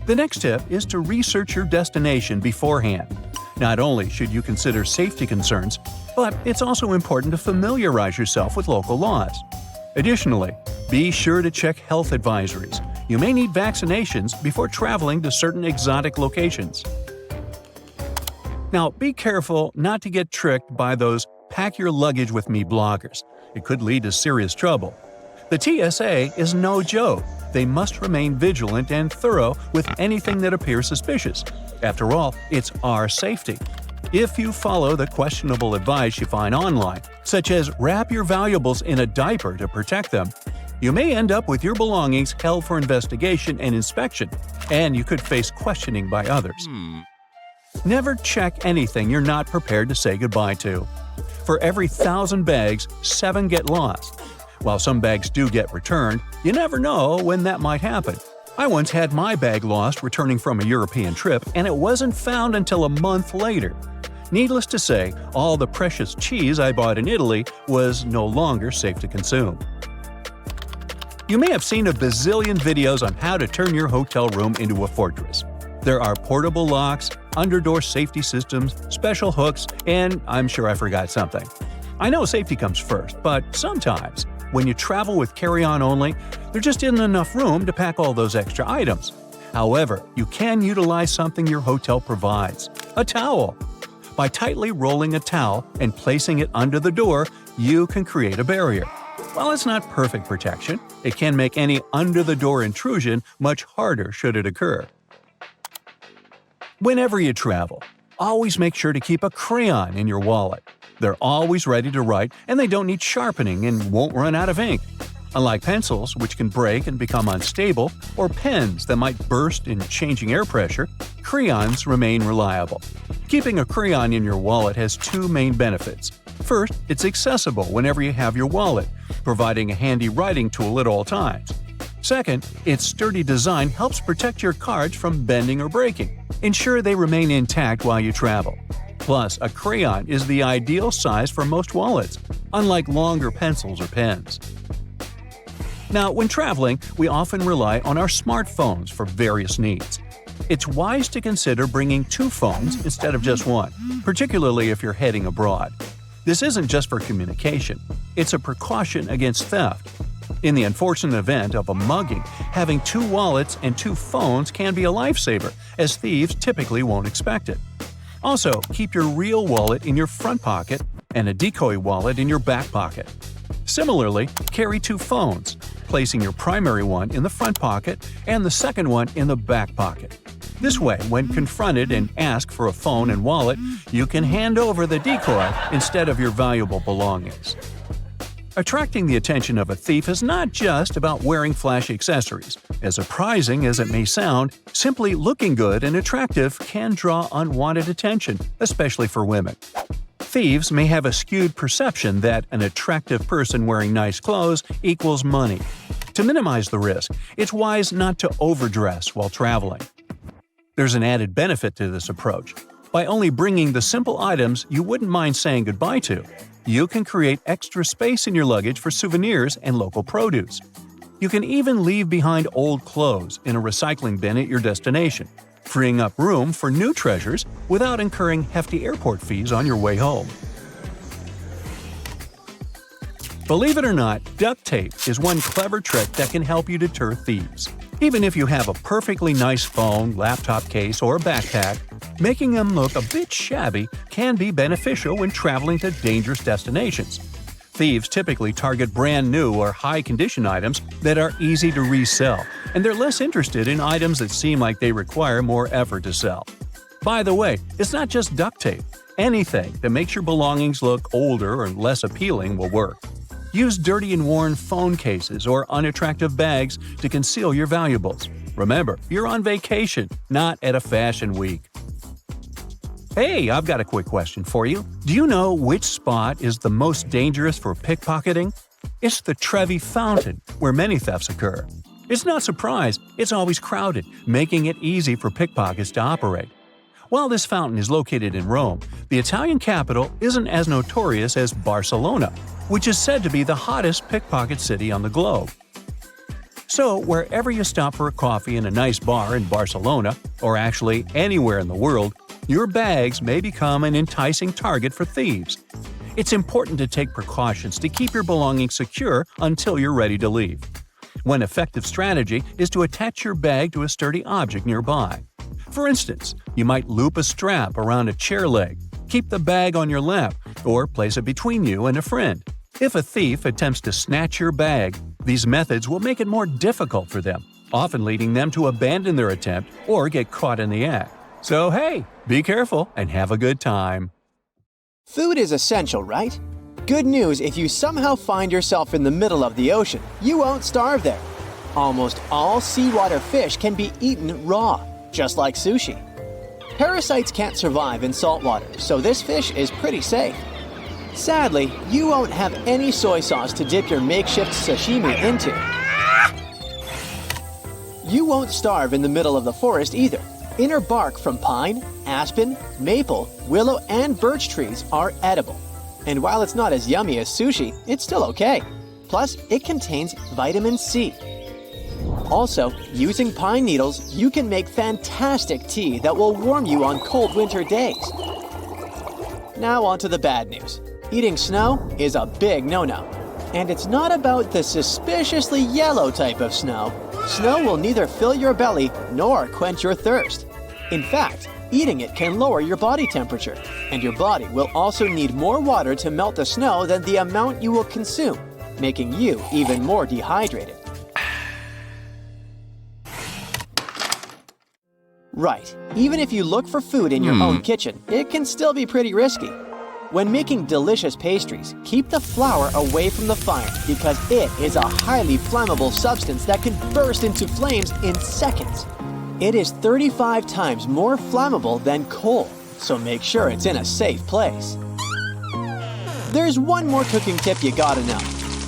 The next tip is to research your destination beforehand. Not only should you consider safety concerns, but it's also important to familiarize yourself with local laws. Additionally, be sure to check health advisories. You may need vaccinations before traveling to certain exotic locations. Now, be careful not to get tricked by those "pack your luggage with me" bloggers. It could lead to serious trouble. The TSA is no joke. They must remain vigilant and thorough with anything that appears suspicious. After all, it's our safety. If you follow the questionable advice you find online, such as wrap your valuables in a diaper to protect them, you may end up with your belongings held for investigation and inspection, and you could face questioning by others. Never check anything you're not prepared to say goodbye to. For every 1,000 bags, 7 get lost. While some bags do get returned, you never know when that might happen. I once had my bag lost returning from a European trip, and it wasn't found until a month later. Needless to say, all the precious cheese I bought in Italy was no longer safe to consume. You may have seen a bazillion videos on how to turn your hotel room into a fortress. There are portable locks, underdoor safety systems, special hooks, and I'm sure I forgot something. I know safety comes first, but sometimes, when you travel with carry-on only, there just isn't enough room to pack all those extra items. However, you can utilize something your hotel provides – a towel. By tightly rolling a towel and placing it under the door, you can create a barrier. While it's not perfect protection, it can make any under-the-door intrusion much harder should it occur. Whenever you travel, always make sure to keep a crayon in your wallet. They're always ready to write, and they don't need sharpening and won't run out of ink. Unlike pencils, which can break and become unstable, or pens that might burst in changing air pressure, crayons remain reliable. Keeping a crayon in your wallet has two main benefits. First, it's accessible whenever you have your wallet, providing a handy writing tool at all times. Second, its sturdy design helps protect your cards from bending or breaking. Ensure they remain intact while you travel. Plus, a crayon is the ideal size for most wallets, unlike longer pencils or pens. Now, when traveling, we often rely on our smartphones for various needs. It's wise to consider bringing 2 phones instead of just one, particularly if you're heading abroad. This isn't just for communication, it's a precaution against theft. In the unfortunate event of a mugging, having 2 wallets and 2 phones can be a lifesaver, as thieves typically won't expect it. Also, keep your real wallet in your front pocket and a decoy wallet in your back pocket. Similarly, carry 2 phones, placing your primary one in the front pocket and the second one in the back pocket. This way, when confronted and asked for a phone and wallet, you can hand over the decoy instead of your valuable belongings. Attracting the attention of a thief is not just about wearing flashy accessories. As surprising as it may sound, simply looking good and attractive can draw unwanted attention, especially for women. Thieves may have a skewed perception that an attractive person wearing nice clothes equals money. To minimize the risk, it's wise not to overdress while traveling. There's an added benefit to this approach. By only bringing the simple items you wouldn't mind saying goodbye to, you can create extra space in your luggage for souvenirs and local produce. You can even leave behind old clothes in a recycling bin at your destination, freeing up room for new treasures without incurring hefty airport fees on your way home. Believe it or not, duct tape is one clever trick that can help you deter thieves. Even if you have a perfectly nice phone, laptop case, or backpack, making them look a bit shabby can be beneficial when traveling to dangerous destinations. Thieves typically target brand new or high-condition items that are easy to resell, and they're less interested in items that seem like they require more effort to sell. By the way, it's not just duct tape. Anything that makes your belongings look older or less appealing will work. Use dirty and worn phone cases or unattractive bags to conceal your valuables. Remember, you're on vacation, not at a fashion week. Hey, I've got a quick question for you. Do you know which spot is the most dangerous for pickpocketing? It's the Trevi Fountain, where many thefts occur. It's no surprise, it's always crowded, making it easy for pickpockets to operate. While this fountain is located in Rome, the Italian capital isn't as notorious as Barcelona, which is said to be the hottest pickpocket city on the globe. So, wherever you stop for a coffee in a nice bar in Barcelona, or actually anywhere in the world, your bags may become an enticing target for thieves. It's important to take precautions to keep your belongings secure until you're ready to leave. One effective strategy is to attach your bag to a sturdy object nearby. For instance, you might loop a strap around a chair leg, keep the bag on your lap, or place it between you and a friend. If a thief attempts to snatch your bag, these methods will make it more difficult for them, often leading them to abandon their attempt or get caught in the act. So hey, be careful and have a good time. Food is essential, right? Good news if you somehow find yourself in the middle of the ocean, you won't starve there. Almost all seawater fish can be eaten raw, just like sushi. Parasites can't survive in salt water, so this fish is pretty safe. Sadly, you won't have any soy sauce to dip your makeshift sashimi into. You won't starve in the middle of the forest either. Inner bark from pine, aspen, maple, willow, and birch trees are edible. And while it's not as yummy as sushi, it's still okay. Plus, it contains vitamin C. Also, using pine needles, you can make fantastic tea that will warm you on cold winter days. Now on to the bad news. Eating snow is a big no-no. And it's not about the suspiciously yellow type of snow. Snow will neither fill your belly nor quench your thirst. In fact, eating it can lower your body temperature, and your body will also need more water to melt the snow than the amount you will consume, making you even more dehydrated. Right, even if you look for food in your own kitchen, it can still be pretty risky. When making delicious pastries, keep the flour away from the fire because it is a highly flammable substance that can burst into flames in seconds. It is 35 times more flammable than coal, so make sure it's in a safe place. There's one more cooking tip you gotta know.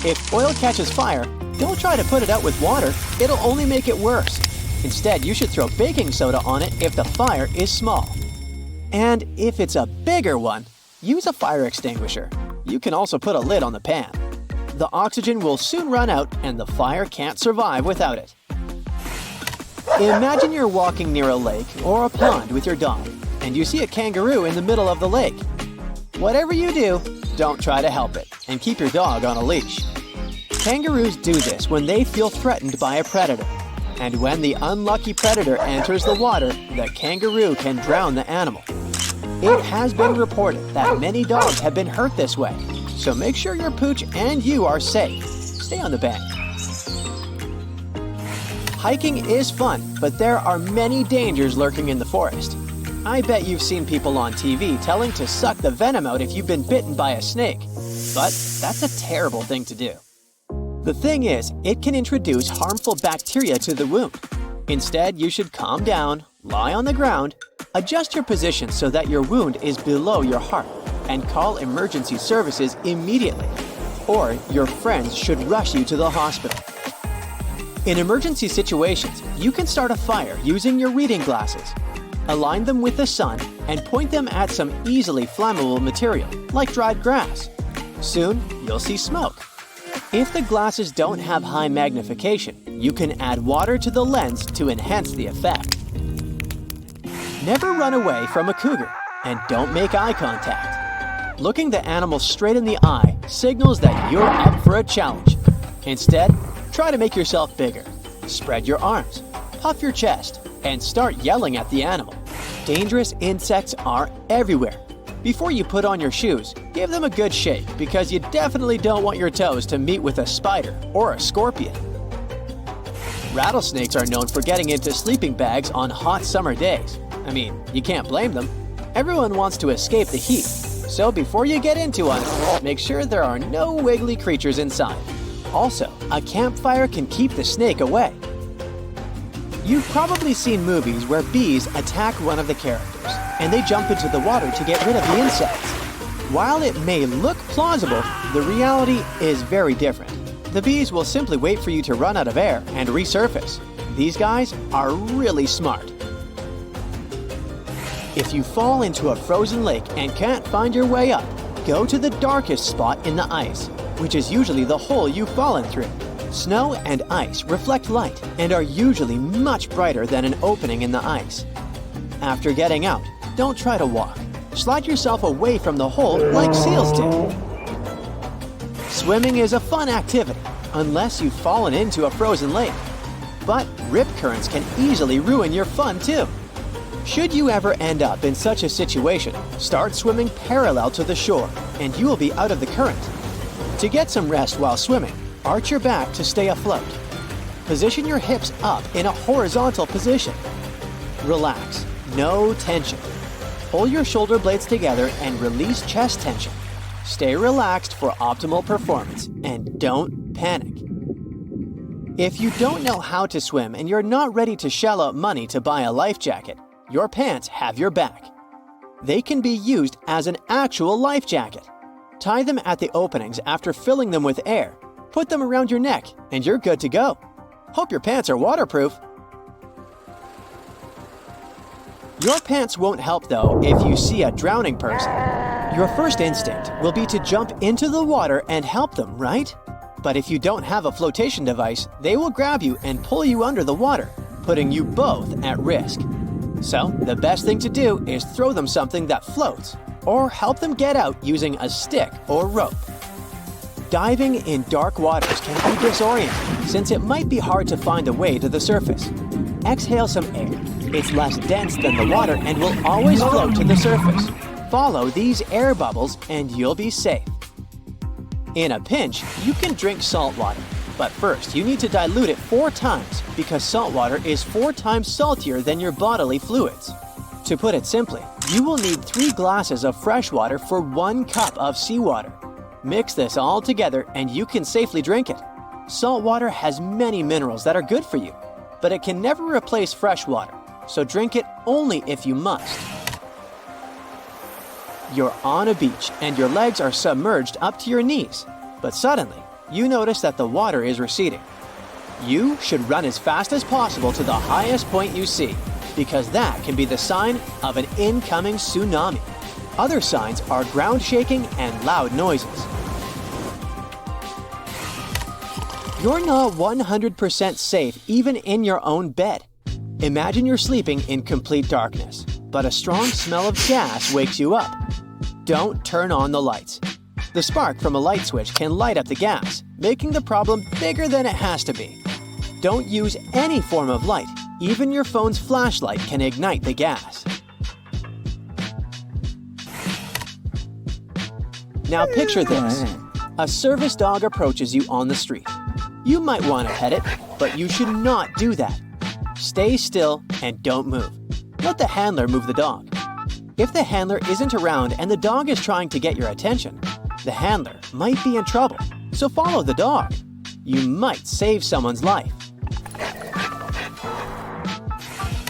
If oil catches fire, don't try to put it out with water, it'll only make it worse. Instead, you should throw baking soda on it if the fire is small. And if it's a bigger one, use a fire extinguisher. You can also put a lid on the pan. The oxygen will soon run out and the fire can't survive without it. Imagine you're walking near a lake or a pond with your dog, and you see a kangaroo in the middle of the lake. Whatever you do, don't try to help it, and keep your dog on a leash. Kangaroos do this when they feel threatened by a predator. And when the unlucky predator enters the water, the kangaroo can drown the animal. It has been reported that many dogs have been hurt this way, so make sure your pooch and you are safe. Stay on the bank. Hiking is fun, but there are many dangers lurking in the forest. I bet you've seen people on TV telling to suck the venom out if you've been bitten by a snake. But that's a terrible thing to do. The thing is, it can introduce harmful bacteria to the wound. Instead, you should calm down, lie on the ground, adjust your position so that your wound is below your heart, and call emergency services immediately. Or your friends should rush you to the hospital. In emergency situations, you can start a fire using your reading glasses. Align them with the sun and point them at some easily flammable material, like dried grass. Soon, you'll see smoke. If the glasses don't have high magnification, you can add water to the lens to enhance the effect. Never run away from a cougar, and don't make eye contact. Looking the animal straight in the eye signals that you're up for a challenge. Instead, try to make yourself bigger. Spread your arms, puff your chest, and start yelling at the animal. Dangerous insects are everywhere. Before you put on your shoes, give them a good shake because you definitely don't want your toes to meet with a spider or a scorpion. Rattlesnakes are known for getting into sleeping bags on hot summer days. I mean, you can't blame them. Everyone wants to escape the heat, so before you get into one, make sure there are no wiggly creatures inside. Also, a campfire can keep the snake away. You've probably seen movies where bees attack one of the characters, and they jump into the water to get rid of the insects. While it may look plausible, the reality is very different. The bees will simply wait for you to run out of air and resurface. These guys are really smart. If you fall into a frozen lake and can't find your way up, go to the darkest spot in the ice, which is usually the hole you've fallen through. Snow and ice reflect light and are usually much brighter than an opening in the ice. After getting out, don't try to walk. Slide yourself away from the hole like seals do. Swimming is a fun activity, unless you've fallen into a frozen lake. But rip currents can easily ruin your fun too. Should you ever end up in such a situation, start swimming parallel to the shore, and you will be out of the current. To get some rest while swimming, arch your back to stay afloat. Position your hips up in a horizontal position. Relax, no tension. Pull your shoulder blades together and release chest tension. Stay relaxed for optimal performance, and don't panic. If you don't know how to swim and you're not ready to shell out money to buy a life jacket, your pants have your back. They can be used as an actual life jacket. Tie them at the openings after filling them with air. Put them around your neck, and you're good to go. Hope your pants are waterproof. Your pants won't help though if you see a drowning person. Your first instinct will be to jump into the water and help them, right? But if you don't have a flotation device, they will grab you and pull you under the water, putting you both at risk. So, the best thing to do is throw them something that floats, or help them get out using a stick or rope. Diving in dark waters can be disorienting, since it might be hard to find a way to the surface. Exhale some air. It's less dense than the water and will always float to the surface. Follow these air bubbles and you'll be safe. In a pinch, you can drink salt water, but first you need to dilute it 4 times because salt water is 4 times saltier than your bodily fluids. To put it simply, you will need 3 glasses of fresh water for 1 cup of seawater. Mix this all together and you can safely drink it. Salt water has many minerals that are good for you, but it can never replace fresh water, so drink it only if you must. You're on a beach and your legs are submerged up to your knees, but suddenly you notice that the water is receding. You should run as fast as possible to the highest point you see, because that can be the sign of an incoming tsunami. Other signs are ground shaking and loud noises. You're not 100% safe even in your own bed. Imagine you're sleeping in complete darkness, but a strong smell of gas wakes you up. Don't turn on the lights. The spark from a light switch can light up the gas, making the problem bigger than it has to be. Don't use any form of light. Even your phone's flashlight can ignite the gas. Now picture this. A service dog approaches you on the street. You might want to pet it, but you should not do that. Stay still and don't move. Let the handler move the dog. If the handler isn't around and the dog is trying to get your attention, the handler might be in trouble, so follow the dog. You might save someone's life.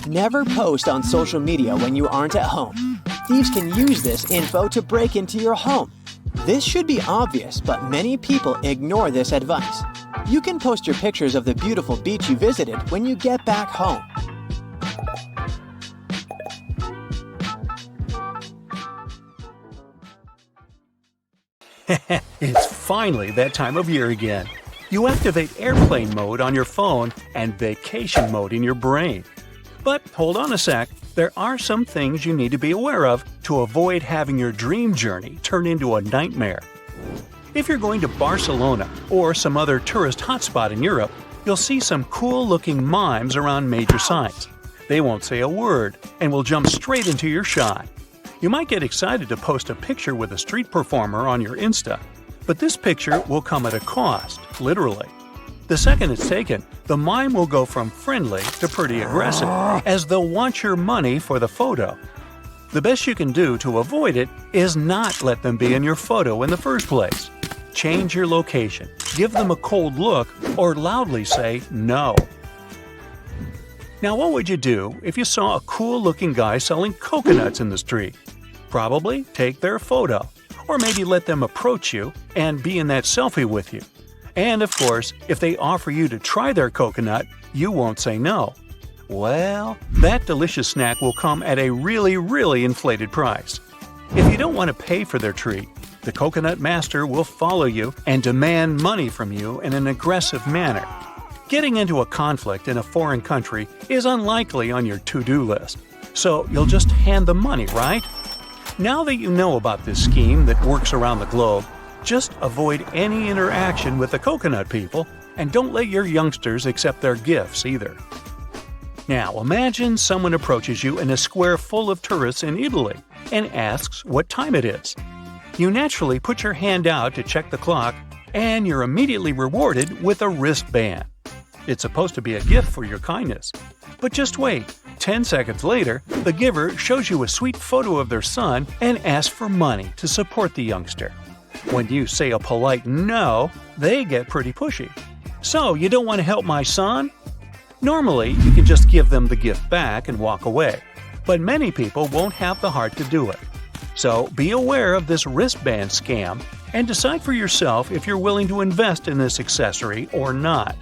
Never post on social media when you aren't at home. Thieves can use this info to break into your home. This should be obvious, but many people ignore this advice. You can post your pictures of the beautiful beach you visited when you get back home. It's finally that time of year again. You activate airplane mode on your phone and vacation mode in your brain. But hold on a sec, there are some things you need to be aware of to avoid having your dream journey turn into a nightmare. If you're going to Barcelona or some other tourist hotspot in Europe, you'll see some cool-looking mimes around major signs. They won't say a word and will jump straight into your shot. You might get excited to post a picture with a street performer on your Insta, but this picture will come at a cost, literally. The second it's taken, the mime will go from friendly to pretty aggressive, as they'll want your money for the photo. The best you can do to avoid it is not let them be in your photo in the first place. Change your location, give them a cold look, or loudly say no. Now, what would you do if you saw a cool-looking guy selling coconuts in the street? Probably take their photo, or maybe let them approach you and be in that selfie with you. And of course, if they offer you to try their coconut, you won't say no. Well, that delicious snack will come at a really inflated price. If you don't want to pay for their treat, the coconut master will follow you and demand money from you in an aggressive manner. Getting into a conflict in a foreign country is unlikely on your to-do list, so you'll just hand them money, right? Now that you know about this scheme that works around the globe, just avoid any interaction with the coconut people and don't let your youngsters accept their gifts either. Now imagine someone approaches you in a square full of tourists in Italy and asks what time it is. You naturally put your hand out to check the clock and you're immediately rewarded with a wristband. It's supposed to be a gift for your kindness. But just wait. 10 seconds later, the giver shows you a sweet photo of their son and asks for money to support the youngster. When you say a polite no, they get pretty pushy. So, you don't want to help my son? Normally, you can just give them the gift back and walk away. But many people won't have the heart to do it. So, be aware of this wristband scam and decide for yourself if you're willing to invest in this accessory or not.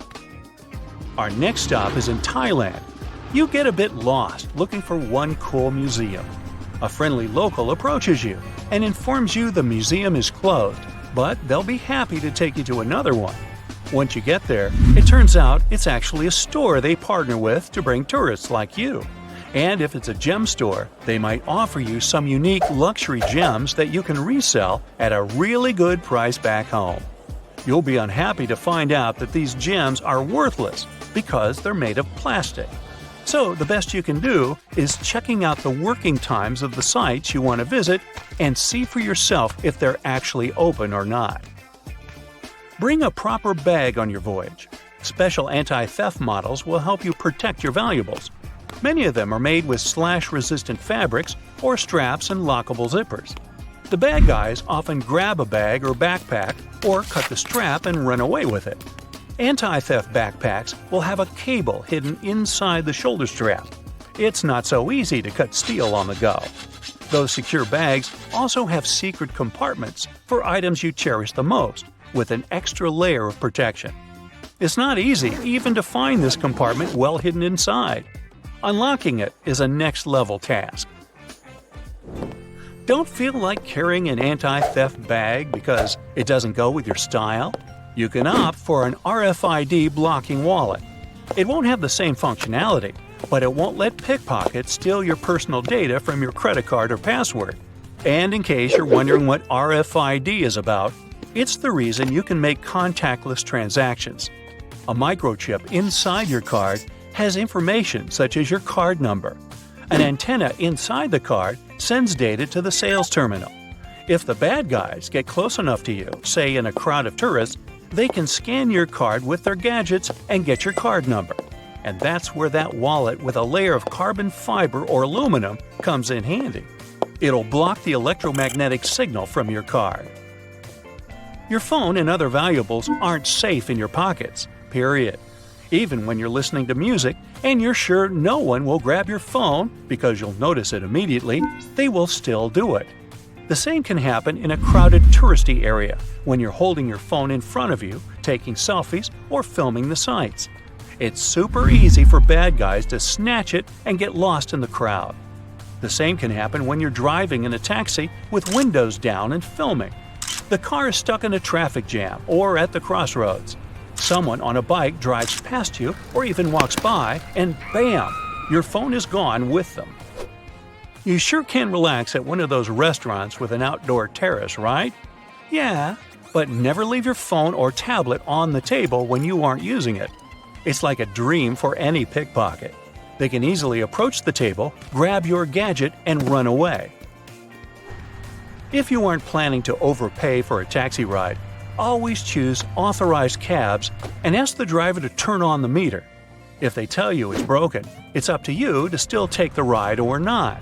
Our next stop is in Thailand. You get a bit lost looking for one cool museum. A friendly local approaches you and informs you the museum is closed, but they'll be happy to take you to another one. Once you get there, it turns out it's actually a store they partner with to bring tourists like you. And if it's a gem store, they might offer you some unique luxury gems that you can resell at a really good price back home. You'll be unhappy to find out that these gems are worthless because they're made of plastic. So the best you can do is checking out the working times of the sites you want to visit and see for yourself if they're actually open or not. Bring a proper bag on your voyage. Special anti-theft models will help you protect your valuables. Many of them are made with slash-resistant fabrics or straps and lockable zippers. The bad guys often grab a bag or backpack or cut the strap and run away with it. Anti-theft backpacks will have a cable hidden inside the shoulder strap. It's not so easy to cut steel on the go. Those secure bags also have secret compartments for items you cherish the most, with an extra layer of protection. It's not easy even to find this compartment well hidden inside. Unlocking it is a next-level task. Don't feel like carrying an anti-theft bag because it doesn't go with your style? You can opt for an RFID blocking wallet. It won't have the same functionality, but it won't let pickpockets steal your personal data from your credit card or password. And in case you're wondering what RFID is about, it's the reason you can make contactless transactions. A microchip inside your card has information such as your card number. An antenna inside the card sends data to the sales terminal. If the bad guys get close enough to you, say in a crowd of tourists, they can scan your card with their gadgets and get your card number. And that's where that wallet with a layer of carbon fiber or aluminum comes in handy. It'll block the electromagnetic signal from your card. Your phone and other valuables aren't safe in your pockets, period. Even when you're listening to music and you're sure no one will grab your phone because you'll notice it immediately, they will still do it. The same can happen in a crowded touristy area when you're holding your phone in front of you, taking selfies, or filming the sights. It's super easy for bad guys to snatch it and get lost in the crowd. The same can happen when you're driving in a taxi with windows down and filming. The car is stuck in a traffic jam or at the crossroads. Someone on a bike drives past you or even walks by, and bam, your phone is gone with them. You sure can relax at one of those restaurants with an outdoor terrace, right? Yeah, but never leave your phone or tablet on the table when you aren't using it. It's like a dream for any pickpocket. They can easily approach the table, grab your gadget, and run away. If you aren't planning to overpay for a taxi ride, always choose authorized cabs and ask the driver to turn on the meter. If they tell you it's broken, it's up to you to still take the ride or not.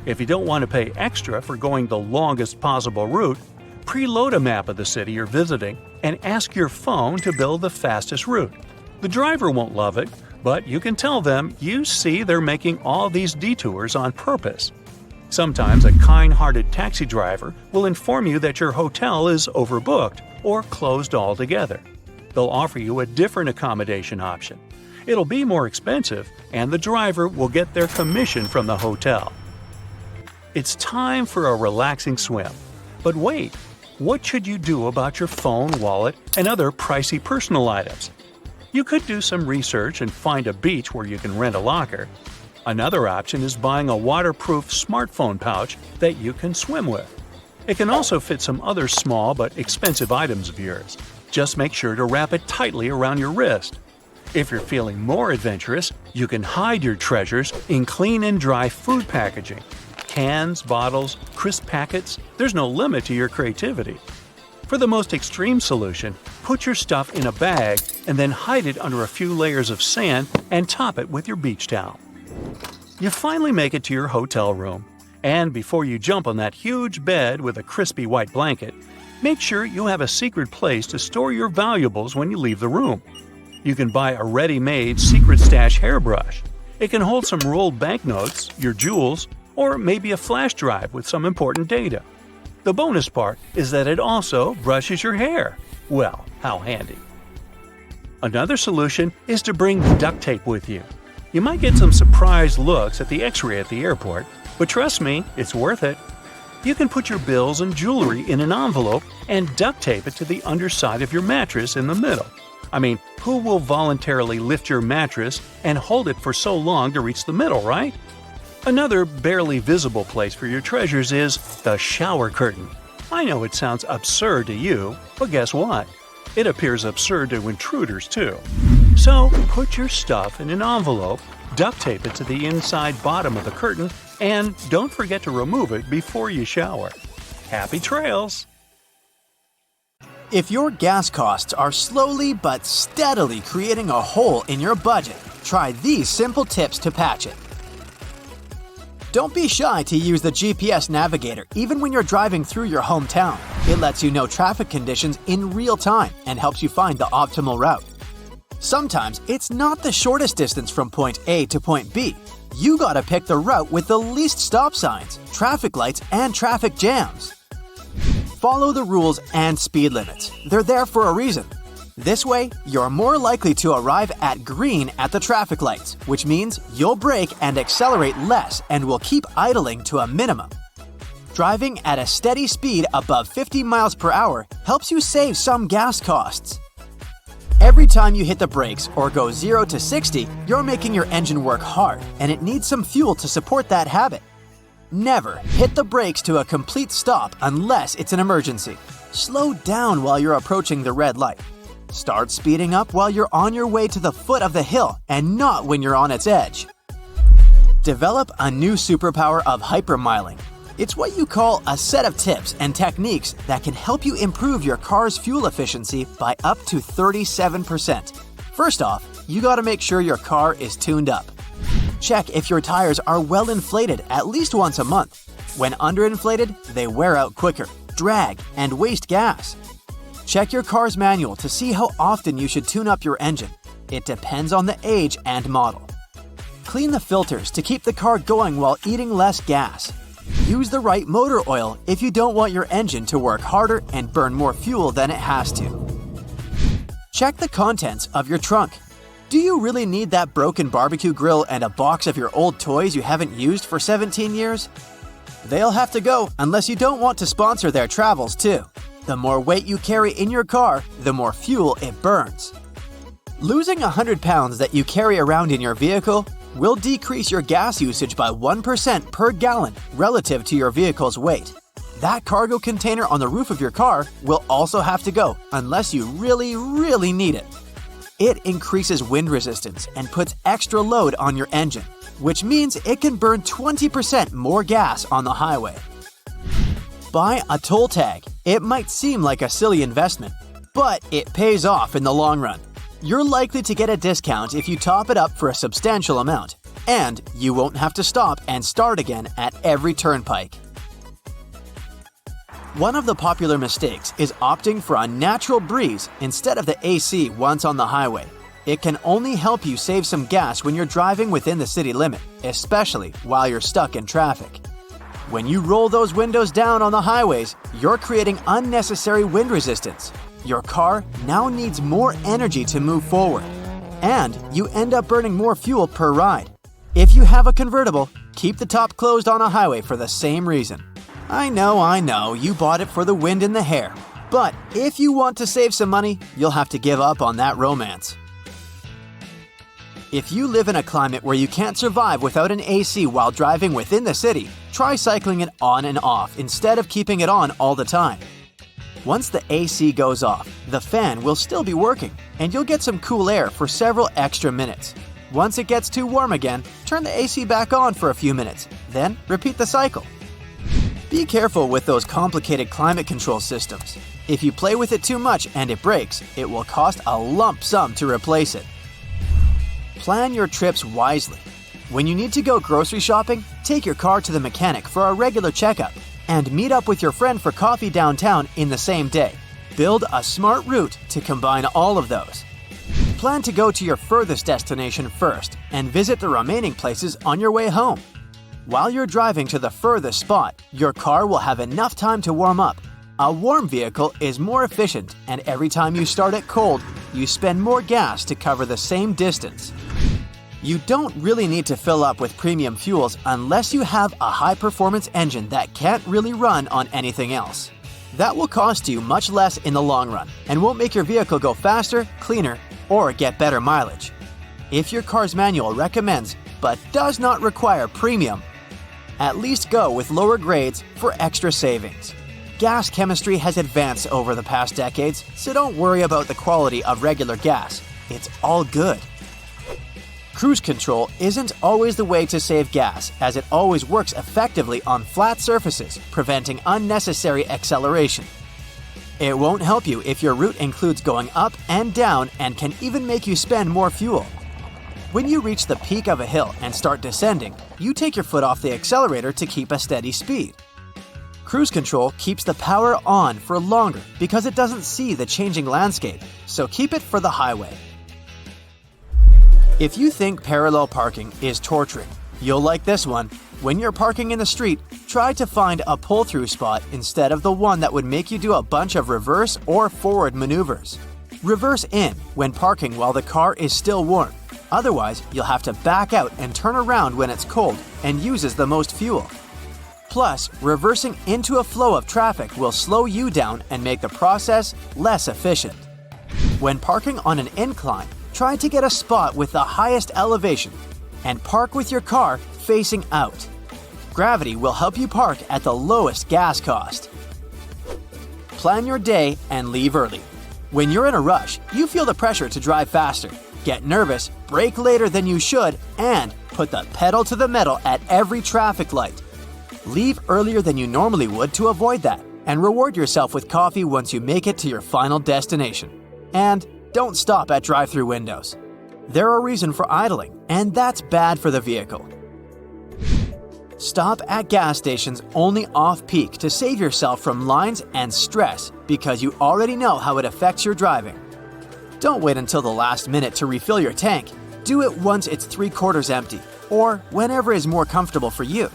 If you don't want to pay extra for going the longest possible route, preload a map of the city you're visiting and ask your phone to build the fastest route. The driver won't love it, but you can tell them you see they're making all these detours on purpose. Sometimes a kind-hearted taxi driver will inform you that your hotel is overbooked or closed altogether. They'll offer you a different accommodation option. It'll be more expensive, and the driver will get their commission from the hotel. It's time for a relaxing swim. But wait, what should you do about your phone, wallet, and other pricey personal items? You could do some research and find a beach where you can rent a locker. Another option is buying a waterproof smartphone pouch that you can swim with. It can also fit some other small but expensive items of yours. Just make sure to wrap it tightly around your wrist. If you're feeling more adventurous, you can hide your treasures in clean and dry food packaging. Cans, bottles, crisp packets, there's no limit to your creativity. For the most extreme solution, put your stuff in a bag and then hide it under a few layers of sand and top it with your beach towel. You finally make it to your hotel room, and before you jump on that huge bed with a crispy white blanket, make sure you have a secret place to store your valuables when you leave the room. You can buy a ready-made secret stash hairbrush. It can hold some rolled banknotes, your jewels, or maybe a flash drive with some important data. The bonus part is that it also brushes your hair. Well, how handy. Another solution is to bring duct tape with you. You might get some surprised looks at the X-ray at the airport, but trust me, it's worth it. You can put your bills and jewelry in an envelope and duct tape it to the underside of your mattress in the middle. I mean, who will voluntarily lift your mattress and hold it for so long to reach the middle, right? Another barely visible place for your treasures is the shower curtain. I know it sounds absurd to you, but guess what? It appears absurd to intruders too. So put your stuff in an envelope, duct tape it to the inside bottom of the curtain, and don't forget to remove it before you shower. Happy trails! If your gas costs are slowly but steadily creating a hole in your budget, try these simple tips to patch it. Don't be shy to use the GPS navigator even when you're driving through your hometown. It lets you know traffic conditions in real time and helps you find the optimal route. Sometimes it's not the shortest distance from point A to point B. You gotta pick the route with the least stop signs, traffic lights, and traffic jams. Follow the rules and speed limits. They're there for a reason. This way, you're more likely to arrive at green at the traffic lights, which means you'll brake and accelerate less and will keep idling to a minimum. Driving at a steady speed above 50 miles per hour helps you save some gas costs. Every time you hit the brakes or go 0 to 60, you're making your engine work hard, and it needs some fuel to support that habit. Never hit the brakes to a complete stop unless it's an emergency. Slow down while you're approaching the red light. Start speeding up while you're on your way to the foot of the hill and not when you're on its edge. Develop a new superpower of hypermiling. It's what you call a set of tips and techniques that can help you improve your car's fuel efficiency by up to 37%. First off, you gotta make sure your car is tuned up. Check if your tires are well inflated at least once a month. When underinflated, they wear out quicker, drag, and waste gas. Check your car's manual to see how often you should tune up your engine. It depends on the age and model. Clean the filters to keep the car going while eating less gas. Use the right motor oil if you don't want your engine to work harder and burn more fuel than it has to. Check the contents of your trunk. Do you really need that broken barbecue grill and a box of your old toys you haven't used for 17 years? They'll have to go unless you don't want to sponsor their travels too. The more weight you carry in your car, the more fuel it burns. Losing 100 pounds that you carry around in your vehicle will decrease your gas usage by 1% per gallon relative to your vehicle's weight. That cargo container on the roof of your car will also have to go unless you really need it. It increases wind resistance and puts extra load on your engine, which means it can burn 20% more gas on the highway. Buy a toll tag. It might seem like a silly investment, but it pays off in the long run. You're likely to get a discount if you top it up for a substantial amount, And you won't have to stop and start again at every turnpike. One of the popular mistakes is opting for a natural breeze instead of the AC once on the highway. It can only help you save some gas when you're driving within the city limit, especially while you're stuck in traffic. When you roll those windows down on the highways, you're creating unnecessary wind resistance. Your car now needs more energy to move forward, and you end up burning more fuel per ride. If you have a convertible, keep the top closed on a highway for the same reason. I know, you bought it for the wind in the hair. But if you want to save some money, you'll have to give up on that romance. If you live in a climate where you can't survive without an AC while driving within the city, try cycling it on and off instead of keeping it on all the time. Once the AC goes off, the fan will still be working, and you'll get some cool air for several extra minutes. Once it gets too warm again, turn the AC back on for a few minutes, then repeat the cycle. Be careful with those complicated climate control systems. If you play with it too much and it breaks, it will cost a lump sum to replace it. Plan your trips wisely. When you need to go grocery shopping, take your car to the mechanic for a regular checkup and meet up with your friend for coffee downtown in the same day. Build a smart route to combine all of those. Plan to go to your furthest destination first and visit the remaining places on your way home. While you're driving to the furthest spot, your car will have enough time to warm up. A warm vehicle is more efficient, and every time you start it cold, you spend more gas to cover the same distance. You don't really need to fill up with premium fuels unless you have a high-performance engine that can't really run on anything else. That will cost you much less in the long run and won't make your vehicle go faster, cleaner, or get better mileage. If your car's manual recommends but does not require premium, at least go with lower grades for extra savings. Gas chemistry has advanced over the past decades, so don't worry about the quality of regular gas. It's all good. Cruise control isn't always the way to save gas, as it always works effectively on flat surfaces, preventing unnecessary acceleration. It won't help you if your route includes going up and down and can even make you spend more fuel. When you reach the peak of a hill and start descending, you take your foot off the accelerator to keep a steady speed. Cruise control keeps the power on for longer because it doesn't see the changing landscape, so keep it for the highway. If you think parallel parking is torturing, you'll like this one. When you're parking in the street, try to find a pull-through spot instead of the one that would make you do a bunch of reverse or forward maneuvers. Reverse in when parking while the car is still warm. Otherwise, you'll have to back out and turn around when it's cold and uses the most fuel. Plus, reversing into a flow of traffic will slow you down and make the process less efficient. When parking on an incline, try to get a spot with the highest elevation and park with your car facing out. Gravity will help you park at the lowest gas cost. Plan your day and leave early. When you're in a rush, you feel the pressure to drive faster, get nervous, brake later than you should, and put the pedal to the metal at every traffic light. Leave earlier than you normally would to avoid that, and reward yourself with coffee once you make it to your final destination. And don't stop at drive-through windows. They're a reason for idling, and that's bad for the vehicle. Stop at gas stations only off-peak to save yourself from lines and stress because you already know how it affects your driving. Don't wait until the last minute to refill your tank. Do it once it's 3/4 empty, or whenever is more comfortable for you.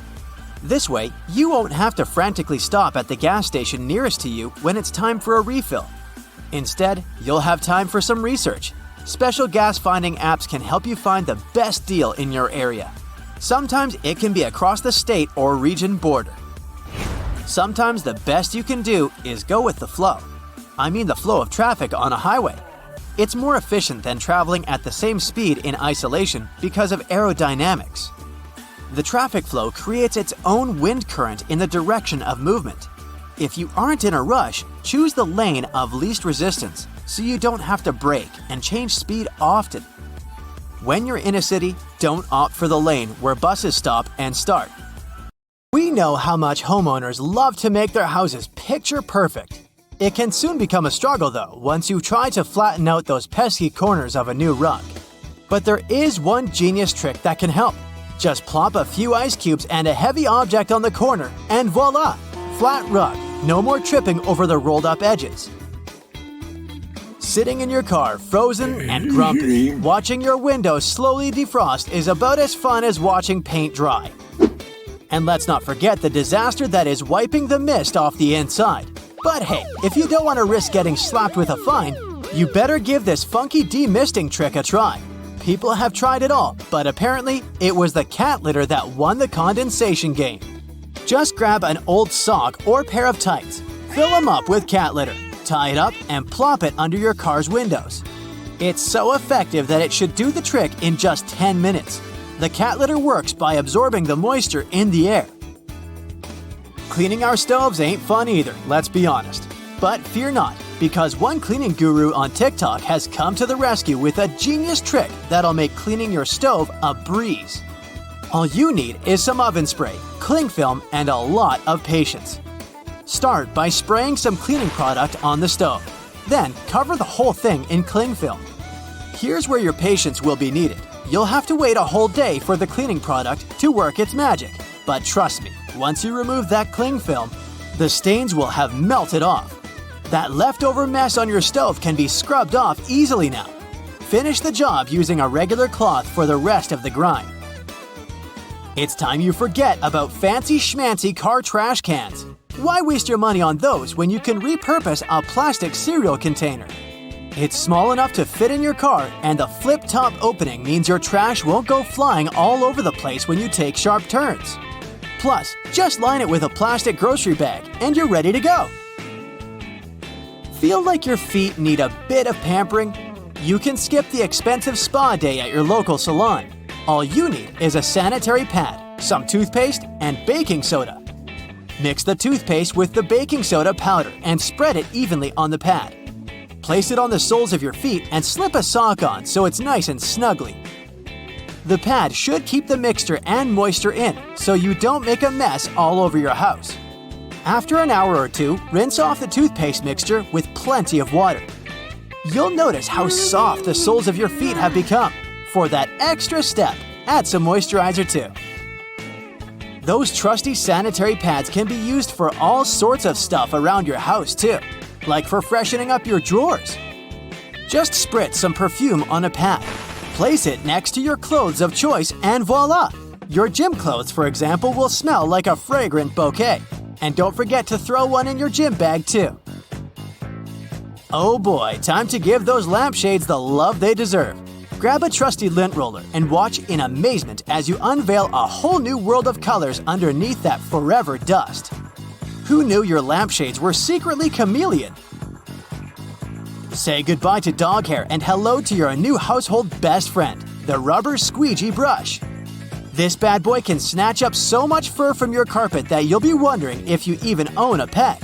This way, you won't have to frantically stop at the gas station nearest to you when it's time for a refill. Instead, you'll have time for some research. Special gas finding apps can help you find the best deal in your area. Sometimes it can be across the state or region border. Sometimes the best you can do is go with the flow. I mean the flow of traffic on a highway. It's more efficient than traveling at the same speed in isolation because of aerodynamics. The traffic flow creates its own wind current in the direction of movement. If you aren't in a rush, choose the lane of least resistance so you don't have to brake and change speed often. When you're in a city, don't opt for the lane where buses stop and start. We know how much homeowners love to make their houses picture perfect. It can soon become a struggle though once you try to flatten out those pesky corners of a new rug. But there is one genius trick that can help. Just plop a few ice cubes and a heavy object on the corner, and voila! Flat rug, no more tripping over the rolled up edges. Sitting in your car, frozen and grumpy, watching your windows slowly defrost is about as fun as watching paint dry. And let's not forget the disaster that is wiping the mist off the inside. But hey, if you don't want to risk getting slapped with a fine, you better give this funky demisting trick a try. People have tried it all, but apparently it was the cat litter that won the condensation game. Just grab an old sock or pair of tights, fill them up with cat litter, tie it up, and plop it under your car's windows. It's so effective that it should do the trick in just 10 minutes. The cat litter works by absorbing the moisture in the air. Cleaning our stoves ain't fun either, let's be honest. But fear not, because one cleaning guru on TikTok has come to the rescue with a genius trick that'll make cleaning your stove a breeze. All you need is some oven spray, cling film, and a lot of patience. Start by spraying some cleaning product on the stove. Then cover the whole thing in cling film. Here's where your patience will be needed. You'll have to wait a whole day for the cleaning product to work its magic. But trust me, once you remove that cling film, the stains will have melted off. That leftover mess on your stove can be scrubbed off easily now. Finish the job using a regular cloth for the rest of the grind. It's time you forget about fancy schmancy car trash cans. Why waste your money on those when you can repurpose a plastic cereal container? It's small enough to fit in your car, and the flip-top opening means your trash won't go flying all over the place when you take sharp turns. Plus, just line it with a plastic grocery bag, and you're ready to go. Feel like your feet need a bit of pampering? You can skip the expensive spa day at your local salon. All you need is a sanitary pad, some toothpaste, and baking soda. Mix the toothpaste with the baking soda powder and spread it evenly on the pad. Place it on the soles of your feet and slip a sock on so it's nice and snuggly. The pad should keep the mixture and moisture in so you don't make a mess all over your house. After an hour or two, rinse off the toothpaste mixture with plenty of water. You'll notice how soft the soles of your feet have become. For that extra step, add some moisturizer too. Those trusty sanitary pads can be used for all sorts of stuff around your house too, like for freshening up your drawers. Just spritz some perfume on a pad. Place it next to your clothes of choice and voila! Your gym clothes, for example, will smell like a fragrant bouquet. And don't forget to throw one in your gym bag too. Oh boy, time to give those lampshades the love they deserve. Grab a trusty lint roller and watch in amazement as you unveil a whole new world of colors underneath that forever dust. Who knew your lampshades were secretly chameleon? Say goodbye to dog hair and hello to your new household best friend, the rubber squeegee brush. This bad boy can snatch up so much fur from your carpet that you'll be wondering if you even own a pet.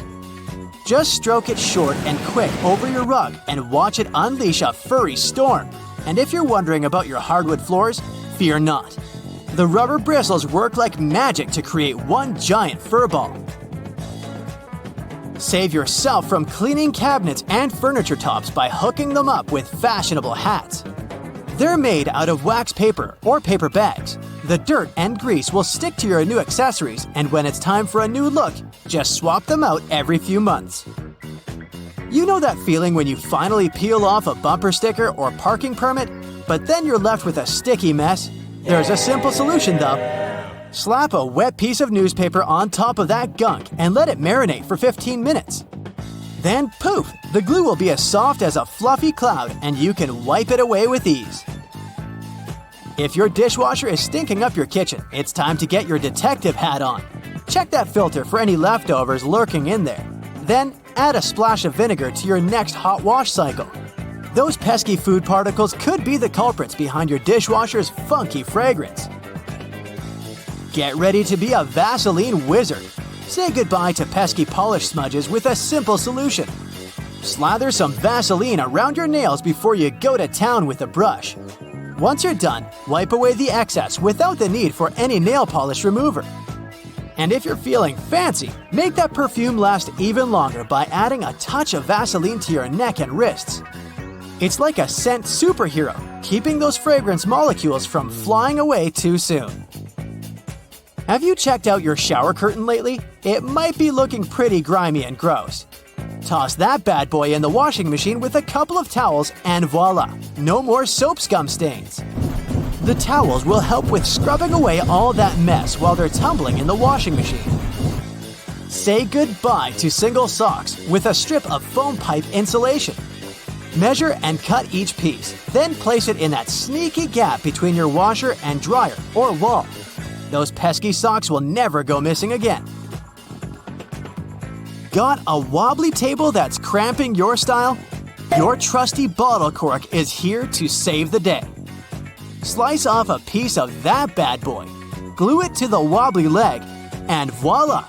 Just stroke it short and quick over your rug and watch it unleash a furry storm. And if you're wondering about your hardwood floors, fear not. The rubber bristles work like magic to create one giant fur ball. Save yourself from cleaning cabinets and furniture tops by hooking them up with fashionable hats. They're made out of wax paper or paper bags. The dirt and grease will stick to your new accessories, and when it's time for a new look, just swap them out every few months. You know that feeling when you finally peel off a bumper sticker or parking permit, but then you're left with a sticky mess? There's a simple solution though. Slap a wet piece of newspaper on top of that gunk and let it marinate for 15 minutes. Then poof, the glue will be as soft as a fluffy cloud and you can wipe it away with ease. If your dishwasher is stinking up your kitchen, it's time to get your detective hat on. Check that filter for any leftovers lurking in there. Then add a splash of vinegar to your next hot wash cycle. Those pesky food particles could be the culprits behind your dishwasher's funky fragrance. Get ready to be a Vaseline wizard. Say goodbye to pesky polish smudges with a simple solution. Slather some Vaseline around your nails before you go to town with a brush. Once you're done, wipe away the excess without the need for any nail polish remover. And if you're feeling fancy, make that perfume last even longer by adding a touch of Vaseline to your neck and wrists. It's like a scent superhero, keeping those fragrance molecules from flying away too soon. Have you checked out your shower curtain lately? It might be looking pretty grimy and gross. Toss that bad boy in the washing machine with a couple of towels and voila, no more soap scum stains. The towels will help with scrubbing away all that mess while they're tumbling in the washing machine. Say goodbye to single socks with a strip of foam pipe insulation. Measure and cut each piece, then place it in that sneaky gap between your washer and dryer or wall. Those pesky socks will never go missing again. Got a wobbly table that's cramping your style? Your trusty bottle cork is here to save the day. Slice off a piece of that bad boy, glue it to the wobbly leg, and voila!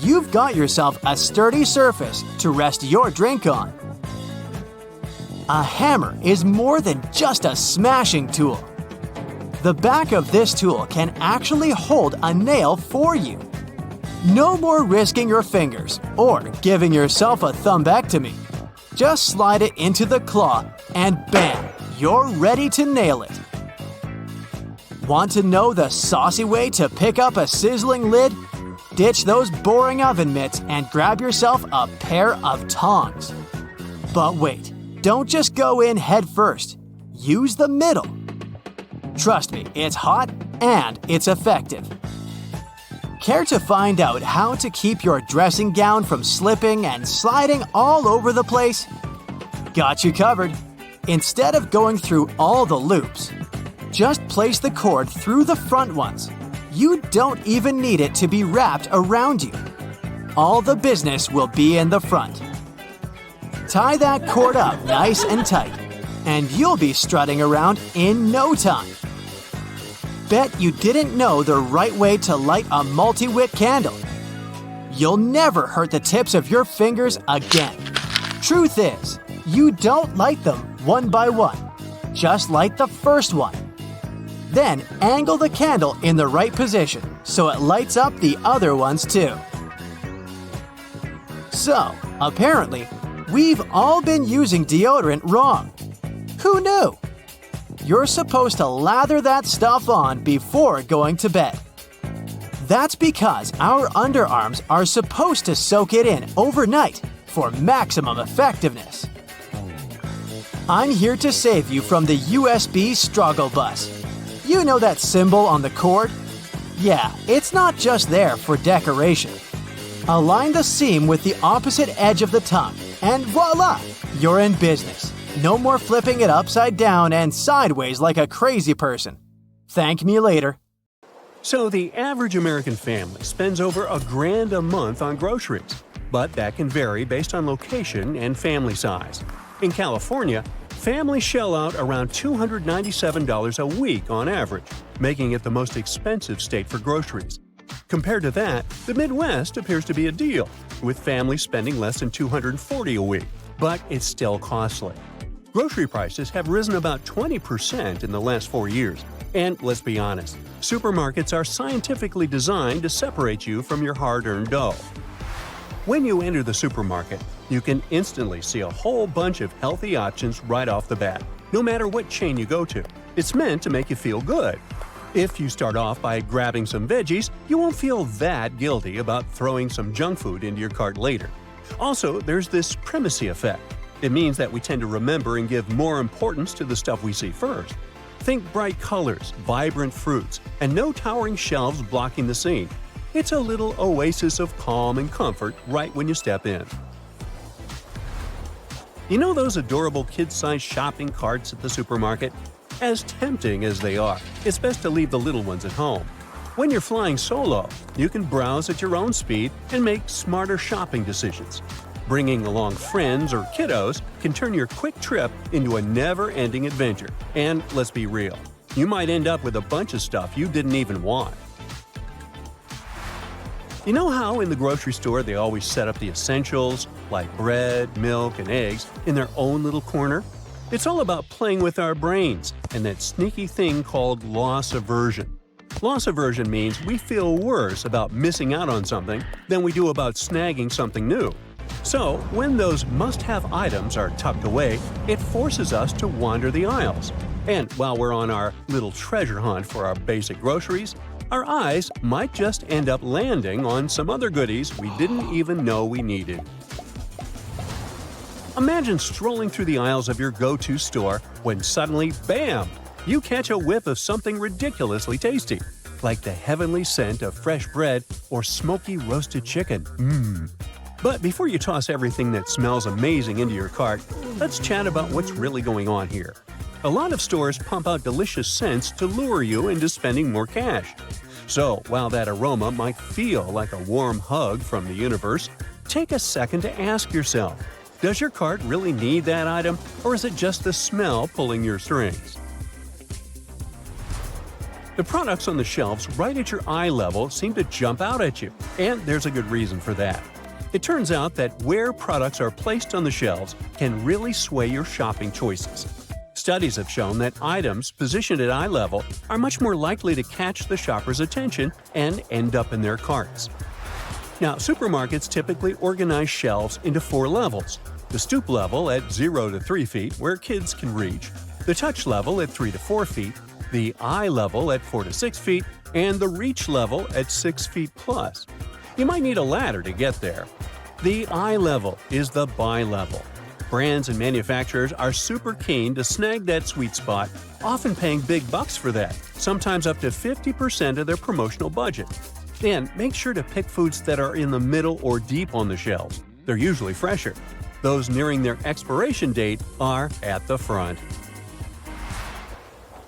You've got yourself a sturdy surface to rest your drink on. A hammer is more than just a smashing tool. The back of this tool can actually hold a nail for you. No more risking your fingers or giving yourself a thumbectomy. Just slide it into the claw and bam, you're ready to nail it. Want to know the saucy way to pick up a sizzling lid? Ditch those boring oven mitts and grab yourself a pair of tongs. But wait, don't just go in head first. Use the middle. Trust me, it's hot and it's effective. Care to find out how to keep your dressing gown from slipping and sliding all over the place? Got you covered. Instead of going through all the loops, just place the cord through the front ones. You don't even need it to be wrapped around you. All the business will be in the front. Tie that cord up nice and tight, and you'll be strutting around in no time. Bet you didn't know the right way to light a multi-wick candle. You'll never hurt the tips of your fingers again. Truth is, you don't light them one by one. Just light the first one. Then angle the candle in the right position so it lights up the other ones too. So, apparently, we've all been using deodorant wrong. Who knew? You're supposed to lather that stuff on before going to bed. That's because our underarms are supposed to soak it in overnight for maximum effectiveness. I'm here to save you from the USB struggle bus. You know that symbol on the cord? Yeah, it's not just there for decoration. Align the seam with the opposite edge of the tongue, and voila! You're in business. No more flipping it upside down and sideways like a crazy person. Thank me later. So the average American family spends over $1,000 a month on groceries, but that can vary based on location and family size. In California, families shell out around $297 a week on average, making it the most expensive state for groceries. Compared to that, the Midwest appears to be a deal, with families spending less than $240 a week, but it's still costly. Grocery prices have risen about 20% in the last 4 years. And let's be honest, supermarkets are scientifically designed to separate you from your hard-earned dough. When you enter the supermarket, you can instantly see a whole bunch of healthy options right off the bat, no matter what chain you go to. It's meant to make you feel good. If you start off by grabbing some veggies, you won't feel that guilty about throwing some junk food into your cart later. Also, there's this primacy effect. It means that we tend to remember and give more importance to the stuff we see first. Think bright colors, vibrant fruits, and no towering shelves blocking the scene. It's a little oasis of calm and comfort right when you step in. You know those adorable kid-sized shopping carts at the supermarket? As tempting as they are, it's best to leave the little ones at home. When you're flying solo, you can browse at your own speed and make smarter shopping decisions. Bringing along friends or kiddos can turn your quick trip into a never-ending adventure. And let's be real, you might end up with a bunch of stuff you didn't even want. You know how in the grocery store they always set up the essentials, like bread, milk, and eggs, in their own little corner? It's all about playing with our brains and that sneaky thing called loss aversion. Loss aversion means we feel worse about missing out on something than we do about snagging something new. So, when those must-have items are tucked away, it forces us to wander the aisles. And while we're on our little treasure hunt for our basic groceries, our eyes might just end up landing on some other goodies we didn't even know we needed. Imagine strolling through the aisles of your go-to store when suddenly, bam! You catch a whiff of something ridiculously tasty, like the heavenly scent of fresh bread or smoky roasted chicken. But before you toss everything that smells amazing into your cart, let's chat about what's really going on here. A lot of stores pump out delicious scents to lure you into spending more cash. So, while that aroma might feel like a warm hug from the universe, take a second to ask yourself, does your cart really need that item, or is it just the smell pulling your strings? The products on the shelves right at your eye level seem to jump out at you, and there's a good reason for that. It turns out that where products are placed on the shelves can really sway your shopping choices. Studies have shown that items positioned at eye level are much more likely to catch the shopper's attention and end up in their carts. Now, supermarkets typically organize shelves into 4 levels: the stoop level at 0 to 3 feet, where kids can reach, the touch level at 3 to 4 feet, the eye level at 4 to 6 feet, and the reach level at 6 feet plus. You might need a ladder to get there. The eye level is the buy level. Brands and manufacturers are super keen to snag that sweet spot, often paying big bucks for that, sometimes up to 50% of their promotional budget. And make sure to pick foods that are in the middle or deep on the shelves. They're usually fresher. Those nearing their expiration date are at the front.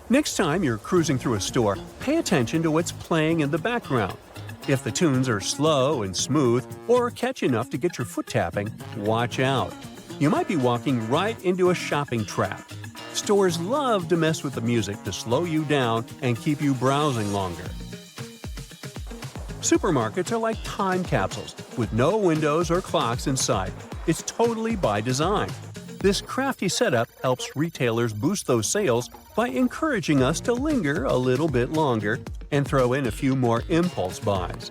Next time you're cruising through a store, pay attention to what's playing in the background. If the tunes are slow and smooth or catchy enough to get your foot tapping, watch out. You might be walking right into a shopping trap. Stores love to mess with the music to slow you down and keep you browsing longer. Supermarkets are like time capsules, with no windows or clocks inside. It's totally by design. This crafty setup helps retailers boost those sales by encouraging us to linger a little bit longer and throw in a few more impulse buys.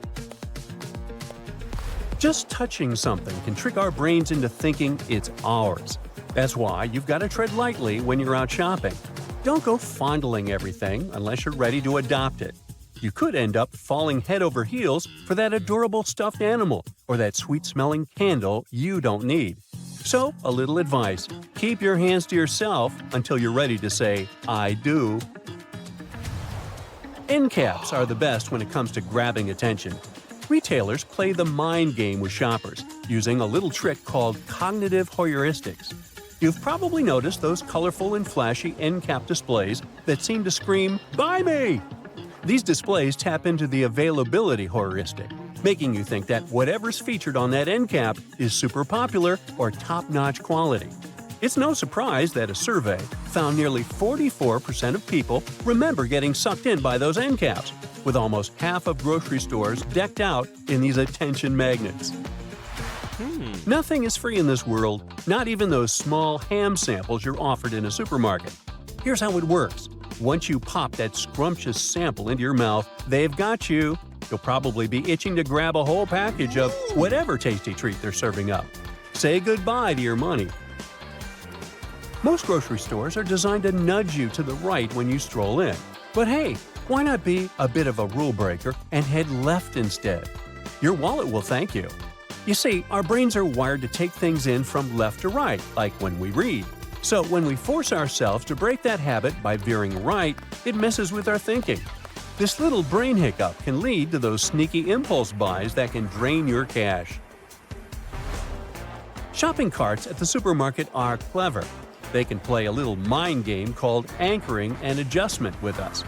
Just touching something can trick our brains into thinking it's ours. That's why you've got to tread lightly when you're out shopping. Don't go fondling everything unless you're ready to adopt it. You could end up falling head over heels for that adorable stuffed animal or that sweet-smelling candle you don't need. So, a little advice: keep your hands to yourself until you're ready to say, "I do." End caps are the best when it comes to grabbing attention. Retailers play the mind game with shoppers, using a little trick called cognitive heuristics. You've probably noticed those colorful and flashy end cap displays that seem to scream, "Buy me!" These displays tap into the availability heuristic, making you think that whatever's featured on that end cap is super popular or top-notch quality. It's no surprise that a survey found nearly 44% of people remember getting sucked in by those end caps, with almost half of grocery stores decked out in these attention magnets. Nothing is free in this world, not even those small ham samples you're offered in a supermarket. Here's how it works. Once you pop that scrumptious sample into your mouth, they've got you. You'll probably be itching to grab a whole package of whatever tasty treat they're serving up. Say goodbye to your money. Most grocery stores are designed to nudge you to the right when you stroll in. But hey, why not be a bit of a rule breaker and head left instead? Your wallet will thank you. You see, our brains are wired to take things in from left to right, like when we read. So when we force ourselves to break that habit by veering right, it messes with our thinking. This little brain hiccup can lead to those sneaky impulse buys that can drain your cash. Shopping carts at the supermarket are clever. They can play a little mind game called anchoring and adjustment with us.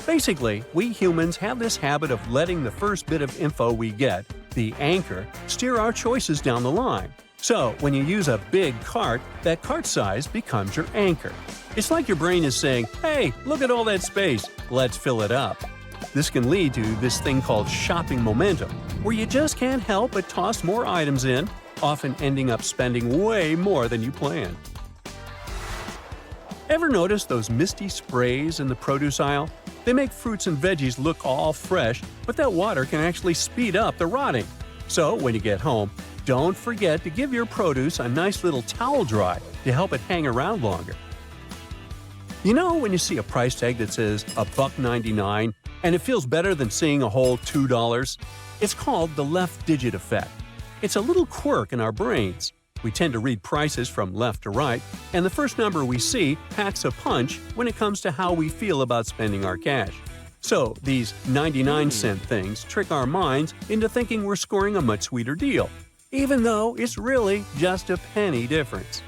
Basically, we humans have this habit of letting the first bit of info we get, the anchor, steer our choices down the line. So, when you use a big cart, that cart size becomes your anchor. It's like your brain is saying, "Hey, look at all that space, let's fill it up." This can lead to this thing called shopping momentum, where you just can't help but toss more items in, often ending up spending way more than you planned. Ever notice those misty sprays in the produce aisle? They make fruits and veggies look all fresh, but that water can actually speed up the rotting. So, when you get home, don't forget to give your produce a nice little towel dry to help it hang around longer. You know when you see a price tag that says $1.99 And it feels better than seeing a whole $2. It's called the left digit effect. It's a little quirk in our brains. We tend to read prices from left to right, and the first number we see packs a punch when it comes to how we feel about spending our cash. So, these 99-cent things trick our minds into thinking we're scoring a much sweeter deal, even though it's really just a penny difference.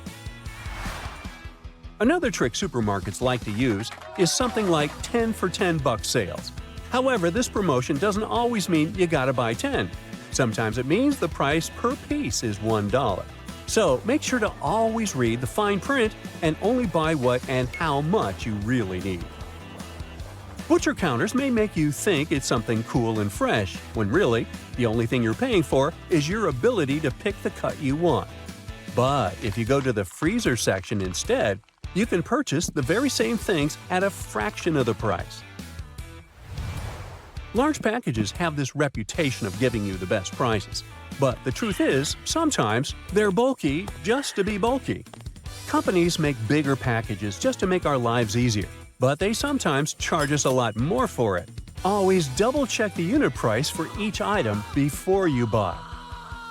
Another trick supermarkets like to use is something like 10 for $10 sales. However, this promotion doesn't always mean you gotta buy 10. Sometimes it means the price per piece is $1. So make sure to always read the fine print and only buy what and how much you really need. Butcher counters may make you think it's something cool and fresh, when really, the only thing you're paying for is your ability to pick the cut you want. But if you go to the freezer section instead, you can purchase the very same things at a fraction of the price. Large packages have this reputation of giving you the best prices. But the truth is, sometimes they're bulky just to be bulky. Companies make bigger packages just to make our lives easier, but they sometimes charge us a lot more for it. Always double-check the unit price for each item before you buy.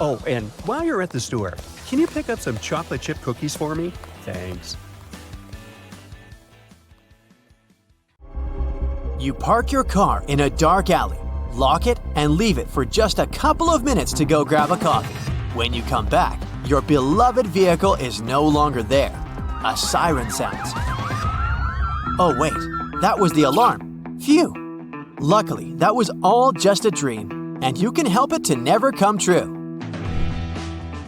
Oh, and while you're at the store, can you pick up some chocolate chip cookies for me? Thanks. You park your car in a dark alley, lock it, and leave it for just a couple of minutes to go grab a coffee. When you come back, your beloved vehicle is no longer there. A siren sounds. Oh wait, that was the alarm. Phew! Luckily, that was all just a dream, and you can help it to never come true.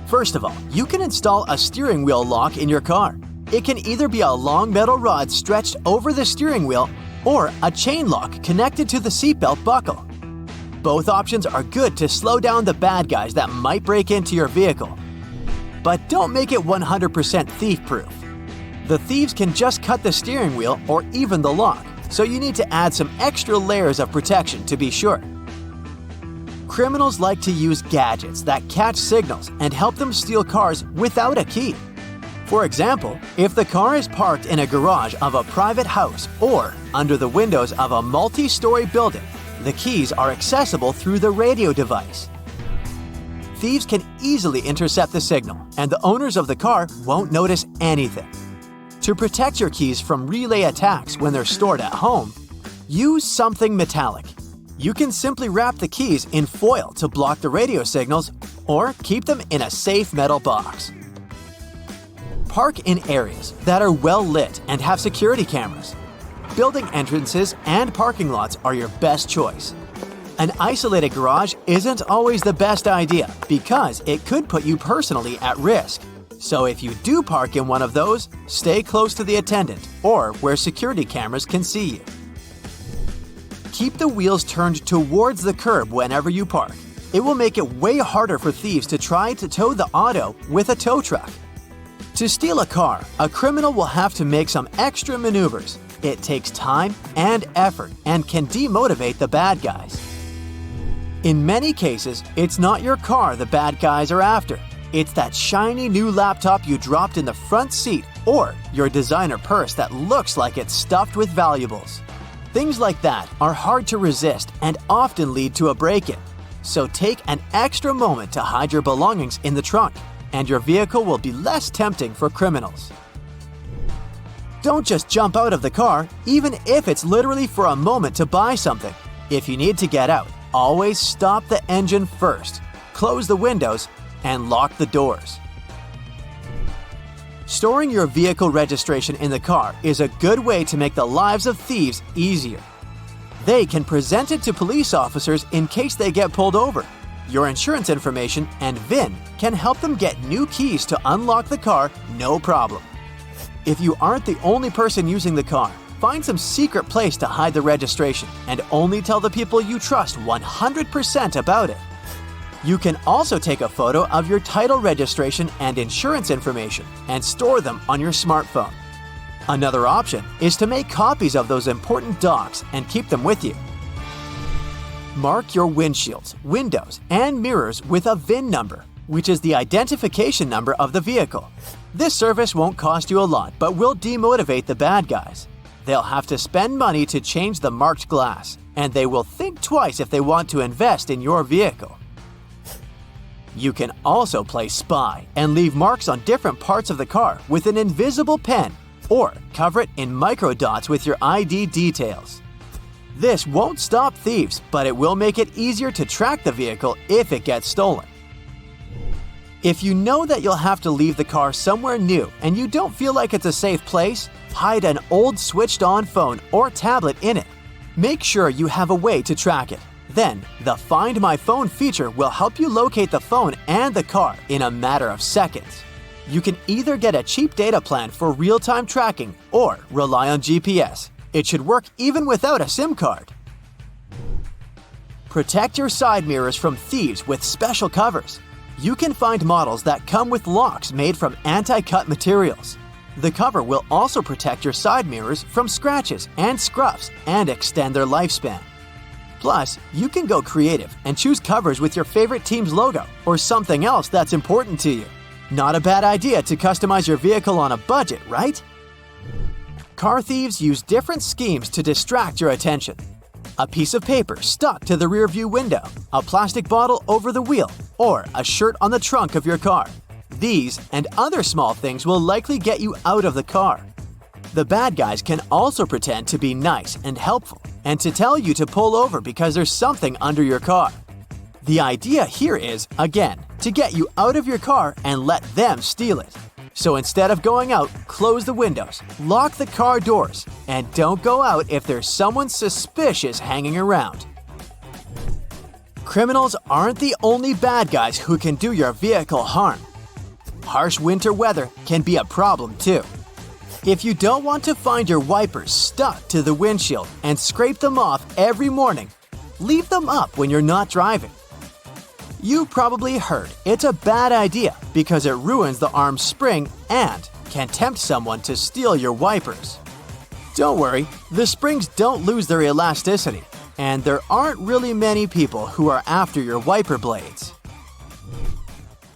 First of all, you can install a steering wheel lock in your car. It can either be a long metal rod stretched over the steering wheel or a chain lock connected to the seatbelt buckle. Both options are good to slow down the bad guys that might break into your vehicle. But don't make it 100% thief-proof. The thieves can just cut the steering wheel or even the lock, so you need to add some extra layers of protection to be sure. Criminals like to use gadgets that catch signals and help them steal cars without a key. For example, if the car is parked in a garage of a private house or under the windows of a multi-story building, the keys are accessible through the radio device. Thieves can easily intercept the signal, and the owners of the car won't notice anything. To protect your keys from relay attacks when they're stored at home, use something metallic. You can simply wrap the keys in foil to block the radio signals or keep them in a safe metal box. Park in areas that are well lit and have security cameras. Building entrances and parking lots are your best choice. An isolated garage isn't always the best idea because it could put you personally at risk. So if you do park in one of those, stay close to the attendant or where security cameras can see you. Keep the wheels turned towards the curb whenever you park. It will make it way harder for thieves to try to tow the auto with a tow truck. To steal a car, a criminal will have to make some extra maneuvers. It takes time and effort and can demotivate the bad guys. In many cases, it's not your car the bad guys are after. It's that shiny new laptop you dropped in the front seat or your designer purse that looks like it's stuffed with valuables. Things like that are hard to resist and often lead to a break-in. So take an extra moment to hide your belongings in the trunk, and your vehicle will be less tempting for criminals. Don't just jump out of the car, even if it's literally for a moment to buy something. If you need to get out, always stop the engine first, close the windows, and lock the doors. Storing your vehicle registration in the car is a good way to make the lives of thieves easier. They can present it to police officers in case they get pulled over. Your insurance information and VIN can help them get new keys to unlock the car, no problem. If you aren't the only person using the car, find some secret place to hide the registration and only tell the people you trust 100% about it. You can also take a photo of your title registration and insurance information and store them on your smartphone. Another option is to make copies of those important docs and keep them with you. Mark your windshields, windows, and mirrors with a VIN number, which is the identification number of the vehicle. This service won't cost you a lot but will demotivate the bad guys. they'll have to spend money to change the marked glass, and they will think twice if they want to invest in your vehicle. You can also play spy and leave marks on different parts of the car with an invisible pen, or cover it in microdots with your ID details. This won't stop thieves, but it will make it easier to track the vehicle if it gets stolen. If you know that you'll have to leave the car somewhere new and you don't feel like it's a safe place, hide an old switched-on phone or tablet in it. Make sure you have a way to track it. Then, the Find My Phone feature will help you locate the phone and the car in a matter of seconds. You can either get a cheap data plan for real-time tracking or rely on GPS. It should work even without a SIM card. Protect your side mirrors from thieves with special covers. You can find models that come with locks made from anti-cut materials. The cover will also protect your side mirrors from scratches and scuffs and extend their lifespan. Plus, you can go creative and choose covers with your favorite team's logo or something else that's important to you. Not a bad idea to customize your vehicle on a budget, right? Car thieves use different schemes to distract your attention. A piece of paper stuck to the rearview window, a plastic bottle over the wheel, or a shirt on the trunk of your car. These and other small things will likely get you out of the car. The bad guys can also pretend to be nice and helpful and to tell you to pull over because there's something under your car. The idea here is, again, to get you out of your car and let them steal it. So instead of going out, close the windows, lock the car doors, and don't go out if there's someone suspicious hanging around. Criminals aren't the only bad guys who can do your vehicle harm. Harsh winter weather can be a problem too. If you don't want to find your wipers stuck to the windshield and scrape them off every morning, leave them up when you're not driving. You probably heard it's a bad idea because it ruins the arm's spring and can tempt someone to steal your wipers. Don't worry, the springs don't lose their elasticity, and there aren't really many people who are after your wiper blades.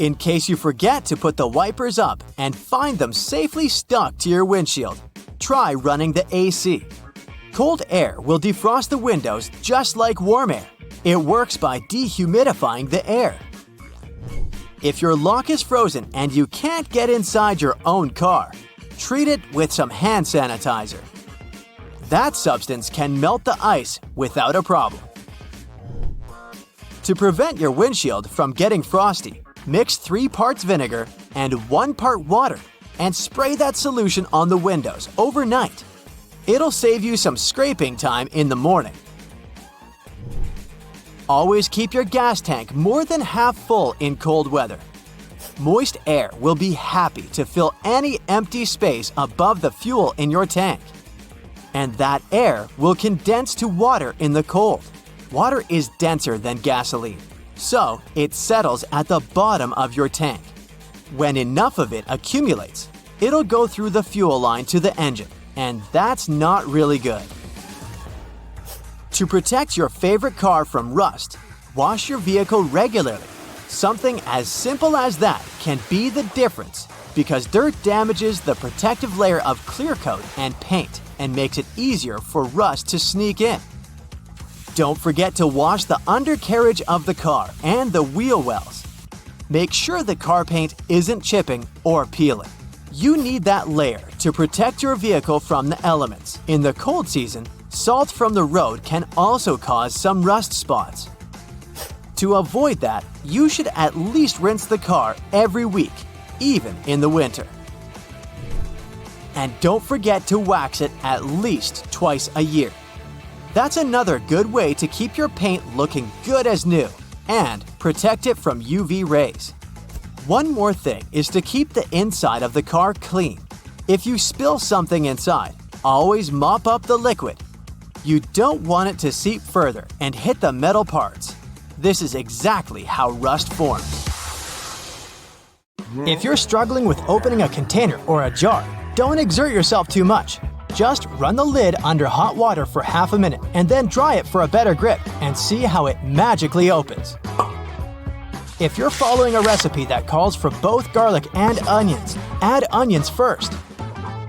In case you forget to put the wipers up and find them safely stuck to your windshield, try running the AC. Cold air will defrost the windows just like warm air. It works by dehumidifying the air. If your lock is frozen and you can't get inside your own car, treat it with some hand sanitizer. That substance can melt the ice without a problem. To prevent your windshield from getting frosty, mix 3 parts vinegar and 1 part water and spray that solution on the windows overnight. It'll save you some scraping time in the morning. Always keep your gas tank more than half full in cold weather. Moist air will be happy to fill any empty space above the fuel in your tank. And that air will condense to water in the cold. Water is denser than gasoline, so it settles at the bottom of your tank. When enough of it accumulates, it'll go through the fuel line to the engine, and that's not really good. To protect your favorite car from rust, wash your vehicle regularly. Something as simple as that can be the difference because dirt damages the protective layer of clear coat and paint and makes it easier for rust to sneak in. Don't forget to wash the undercarriage of the car and the wheel wells. Make sure the car paint isn't chipping or peeling. You need that layer to protect your vehicle from the elements. In the cold season, salt from the road can also cause some rust spots. To avoid that, you should at least rinse the car every week, even in the winter. And don't forget to wax it at least twice a year. That's another good way to keep your paint looking good as new and protect it from UV rays. One more thing is to keep the inside of the car clean. If you spill something inside, always mop up the liquid. You don't want it to seep further and hit the metal parts. This is exactly how rust forms. If you're struggling with opening a container or a jar, don't exert yourself too much. Just run the lid under hot water for half a minute and then dry it for a better grip and see how it magically opens. If you're following a recipe that calls for both garlic and onions, add onions first.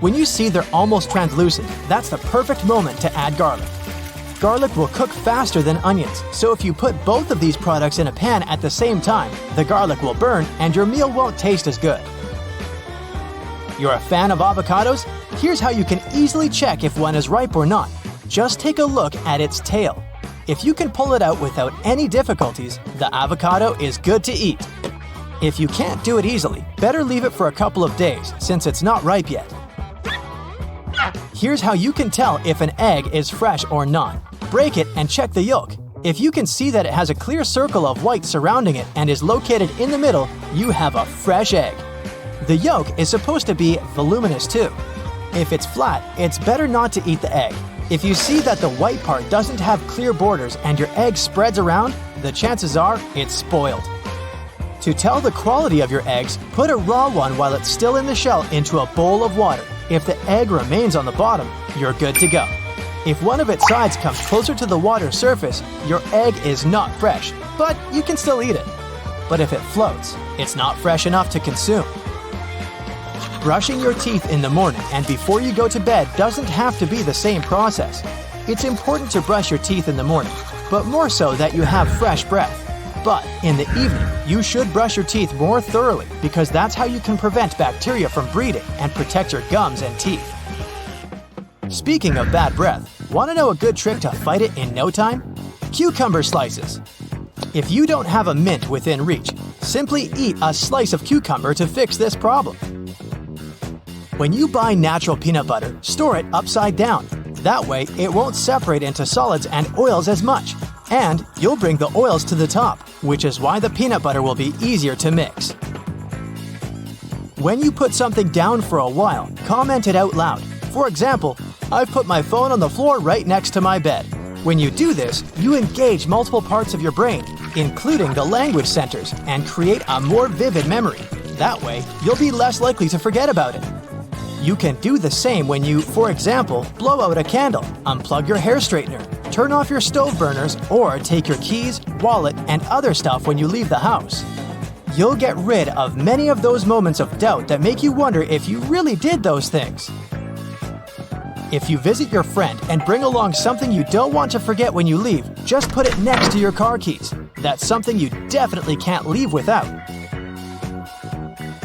When you see they're almost translucent, that's the perfect moment to add garlic. Garlic will cook faster than onions, so if you put both of these products in a pan at the same time, the garlic will burn and your meal won't taste as good. You're a fan of avocados? Here's how you can easily check if one is ripe or not. Just take a look at its tail. If you can pull it out without any difficulties, the avocado is good to eat. If you can't do it easily, better leave it for a couple of days since it's not ripe yet. Here's how you can tell if an egg is fresh or not. Break it and check the yolk. If you can see that it has a clear circle of white surrounding it and is located in the middle, you have a fresh egg. The yolk is supposed to be voluminous too. If it's flat, it's better not to eat the egg. If you see that the white part doesn't have clear borders and your egg spreads around, the chances are it's spoiled. To tell the quality of your eggs, put a raw one while it's still in the shell into a bowl of water. If the egg remains on the bottom, you're good to go. If one of its sides comes closer to the water surface, your egg is not fresh, but you can still eat it. But if it floats, it's not fresh enough to consume. Brushing your teeth in the morning and before you go to bed doesn't have to be the same process. It's important to brush your teeth in the morning, but more so that you have fresh breath. But in the evening, you should brush your teeth more thoroughly because that's how you can prevent bacteria from breeding and protect your gums and teeth. Speaking of bad breath, want to know a good trick to fight it in no time? Cucumber slices. If you don't have a mint within reach, simply eat a slice of cucumber to fix this problem. When you buy natural peanut butter, store it upside down. That way, it won't separate into solids and oils as much. And you'll bring the oils to the top, which is why the peanut butter will be easier to mix. When you put something down for a while, comment it out loud. For example, I've put my phone on the floor right next to my bed. When you do this, you engage multiple parts of your brain, including the language centers, and create a more vivid memory. That way, you'll be less likely to forget about it. You can do the same when you, for example, blow out a candle, unplug your hair straightener, turn off your stove burners, or take your keys, wallet, and other stuff when you leave the house. You'll get rid of many of those moments of doubt that make you wonder if you really did those things. If you visit your friend and bring along something you don't want to forget when you leave, just put it next to your car keys. That's something you definitely can't leave without.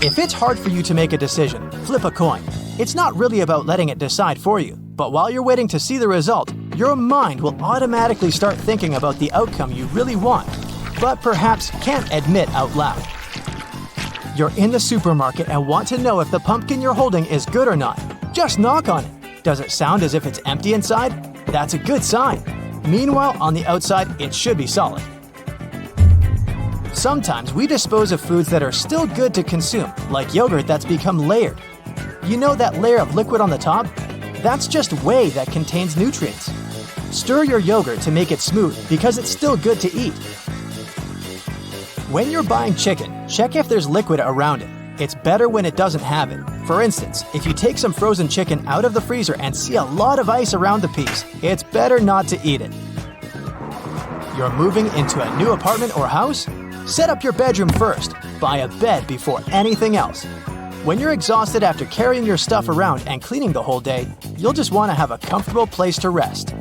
If it's hard for you to make a decision, flip a coin. It's not really about letting it decide for you, but while you're waiting to see the result, your mind will automatically start thinking about the outcome you really want, but perhaps can't admit out loud. You're in the supermarket and want to know if the pumpkin you're holding is good or not. Just knock on it. Does it sound as if it's empty inside? That's a good sign. Meanwhile, on the outside, it should be solid. Sometimes we dispose of foods that are still good to consume, like yogurt that's become layered. You know that layer of liquid on the top? That's just whey that contains nutrients. Stir your yogurt to make it smooth because it's still good to eat. When you're buying chicken, check if there's liquid around it. It's better when it doesn't have it. For instance, if you take some frozen chicken out of the freezer and see a lot of ice around the piece, it's better not to eat it. You're moving into a new apartment or house? Set up your bedroom first. Buy a bed before anything else. When you're exhausted after carrying your stuff around and cleaning the whole day, you'll just want to have a comfortable place to rest.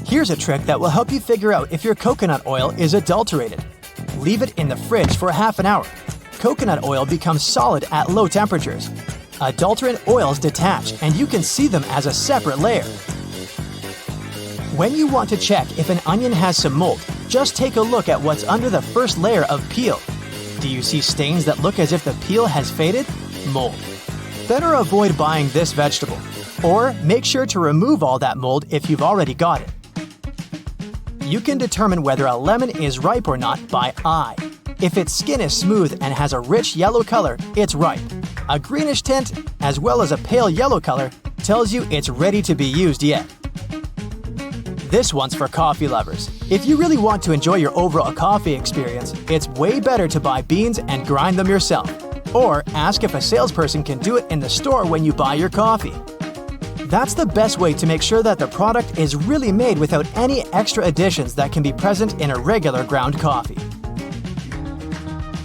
Here's a trick that will help you figure out if your coconut oil is adulterated. Leave it in the fridge for half an hour. Coconut oil becomes solid at low temperatures. Adulterant oils detach, and you can see them as a separate layer. When you want to check if an onion has some mold, just take a look at what's under the first layer of peel. Do you see stains that look as if the peel has faded? Mold. Better avoid buying this vegetable. Or make sure to remove all that mold if you've already got it. You can determine whether a lemon is ripe or not by eye. If its skin is smooth and has a rich yellow color, it's ripe. A greenish tint, as well as a pale yellow color, tells you it's ready to be used yet. This one's for coffee lovers. If you really want to enjoy your overall coffee experience, it's way better to buy beans and grind them yourself. Or ask if a salesperson can do it in the store when you buy your coffee. That's the best way to make sure that the product is really made without any extra additions that can be present in a regular ground coffee.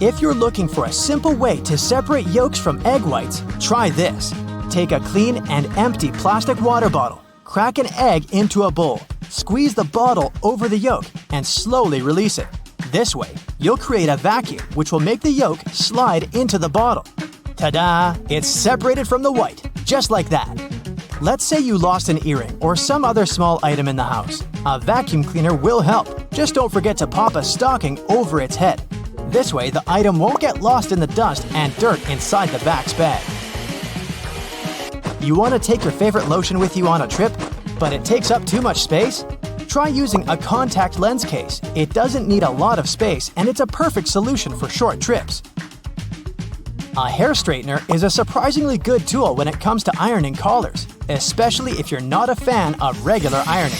If you're looking for a simple way to separate yolks from egg whites, try this. take a clean and empty plastic water bottle, crack an egg into a bowl, squeeze the bottle over the yolk, and slowly release it. This way, you'll create a vacuum which will make the yolk slide into the bottle. Ta-da! It's separated from the white, just like that. Let's say you lost an earring or some other small item in the house. A vacuum cleaner will help. Just don't forget to pop a stocking over its head. This way, the item won't get lost in the dust and dirt inside the Vax bag. You want to take your favorite lotion with you on a trip, but it takes up too much space? Try using a contact lens case. It doesn't need a lot of space and it's a perfect solution for short trips. A hair straightener is a surprisingly good tool when it comes to ironing collars, especially if you're not a fan of regular ironing.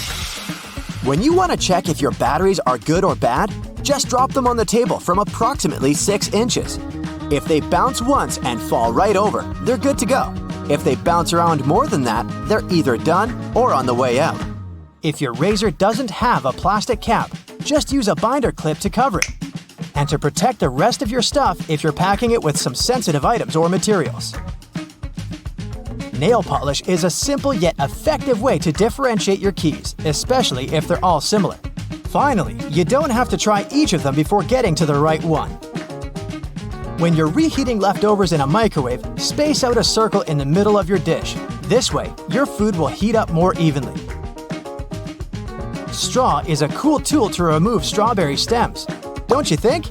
When you want to check if your batteries are good or bad, just drop them on the table from approximately 6 inches. If they bounce once and fall right over, they're good to go. If they bounce around more than that, they're either done or on the way out. If your razor doesn't have a plastic cap, just use a binder clip to cover it. And to protect the rest of your stuff if you're packing it with some sensitive items or materials. Nail polish is a simple yet effective way to differentiate your keys, especially if they're all similar. Finally, you don't have to try each of them before getting to the right one. When you're reheating leftovers in a microwave, space out a circle in the middle of your dish. This way, your food will heat up more evenly. Straw is a cool tool to remove strawberry stems, don't you think?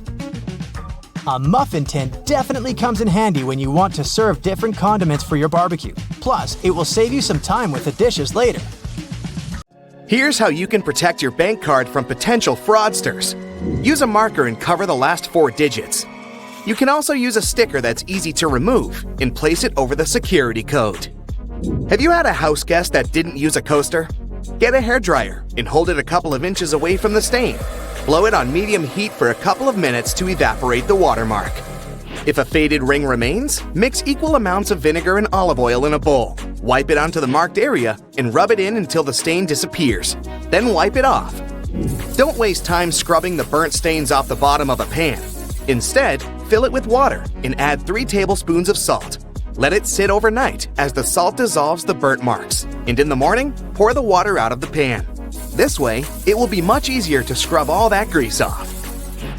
A muffin tin definitely comes in handy when you want to serve different condiments for your barbecue. Plus, it will save you some time with the dishes later. Here's how you can protect your bank card from potential fraudsters. Use a marker and cover the last 4 digits. You can also use a sticker that's easy to remove and place it over the security code. Have you had a house guest that didn't use a coaster? Get a hairdryer and hold it a couple of inches away from the stain. Blow it on medium heat for a couple of minutes to evaporate the watermark. If a faded ring remains, mix equal amounts of vinegar and olive oil in a bowl. Wipe it onto the marked area and rub it in until the stain disappears. Then wipe it off. Don't waste time scrubbing the burnt stains off the bottom of a pan. Instead, fill it with water and add 3 tablespoons of salt. Let it sit overnight as the salt dissolves the burnt marks. And in the morning, pour the water out of the pan. This way, it will be much easier to scrub all that grease off.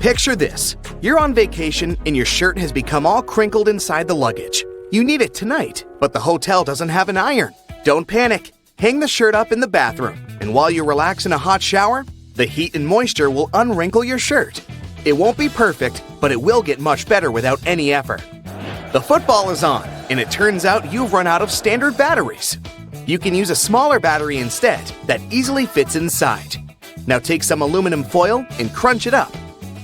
Picture this. You're on vacation and your shirt has become all crinkled inside the luggage. You need it tonight, but the hotel doesn't have an iron. Don't panic. Hang the shirt up in the bathroom, and while you relax in a hot shower, the heat and moisture will unwrinkle your shirt. It won't be perfect, but it will get much better without any effort. The football is on, and it turns out you've run out of standard batteries. You can use a smaller battery instead that easily fits inside. Now take some aluminum foil and crunch it up.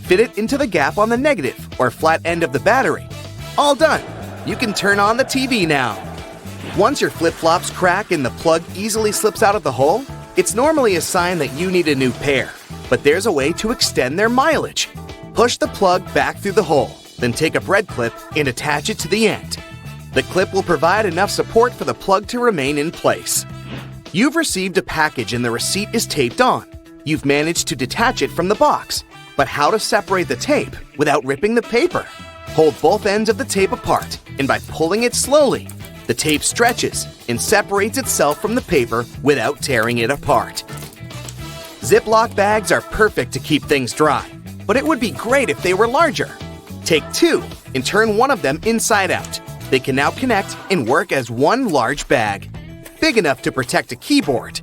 Fit it into the gap on the negative or flat end of the battery. All done! You can turn on the TV now. Once your flip-flops crack and the plug easily slips out of the hole, it's normally a sign that you need a new pair. But there's a way to extend their mileage. Push the plug back through the hole, then take a bread clip and attach it to the end. The clip will provide enough support for the plug to remain in place. You've received a package and the receipt is taped on. You've managed to detach it from the box. But how to separate the tape without ripping the paper? Hold both ends of the tape apart, and by pulling it slowly, the tape stretches and separates itself from the paper without tearing it apart. Ziploc bags are perfect to keep things dry, but it would be great if they were larger. Take 2 and turn one of them inside out. They can now connect and work as one large bag, big enough to protect a keyboard.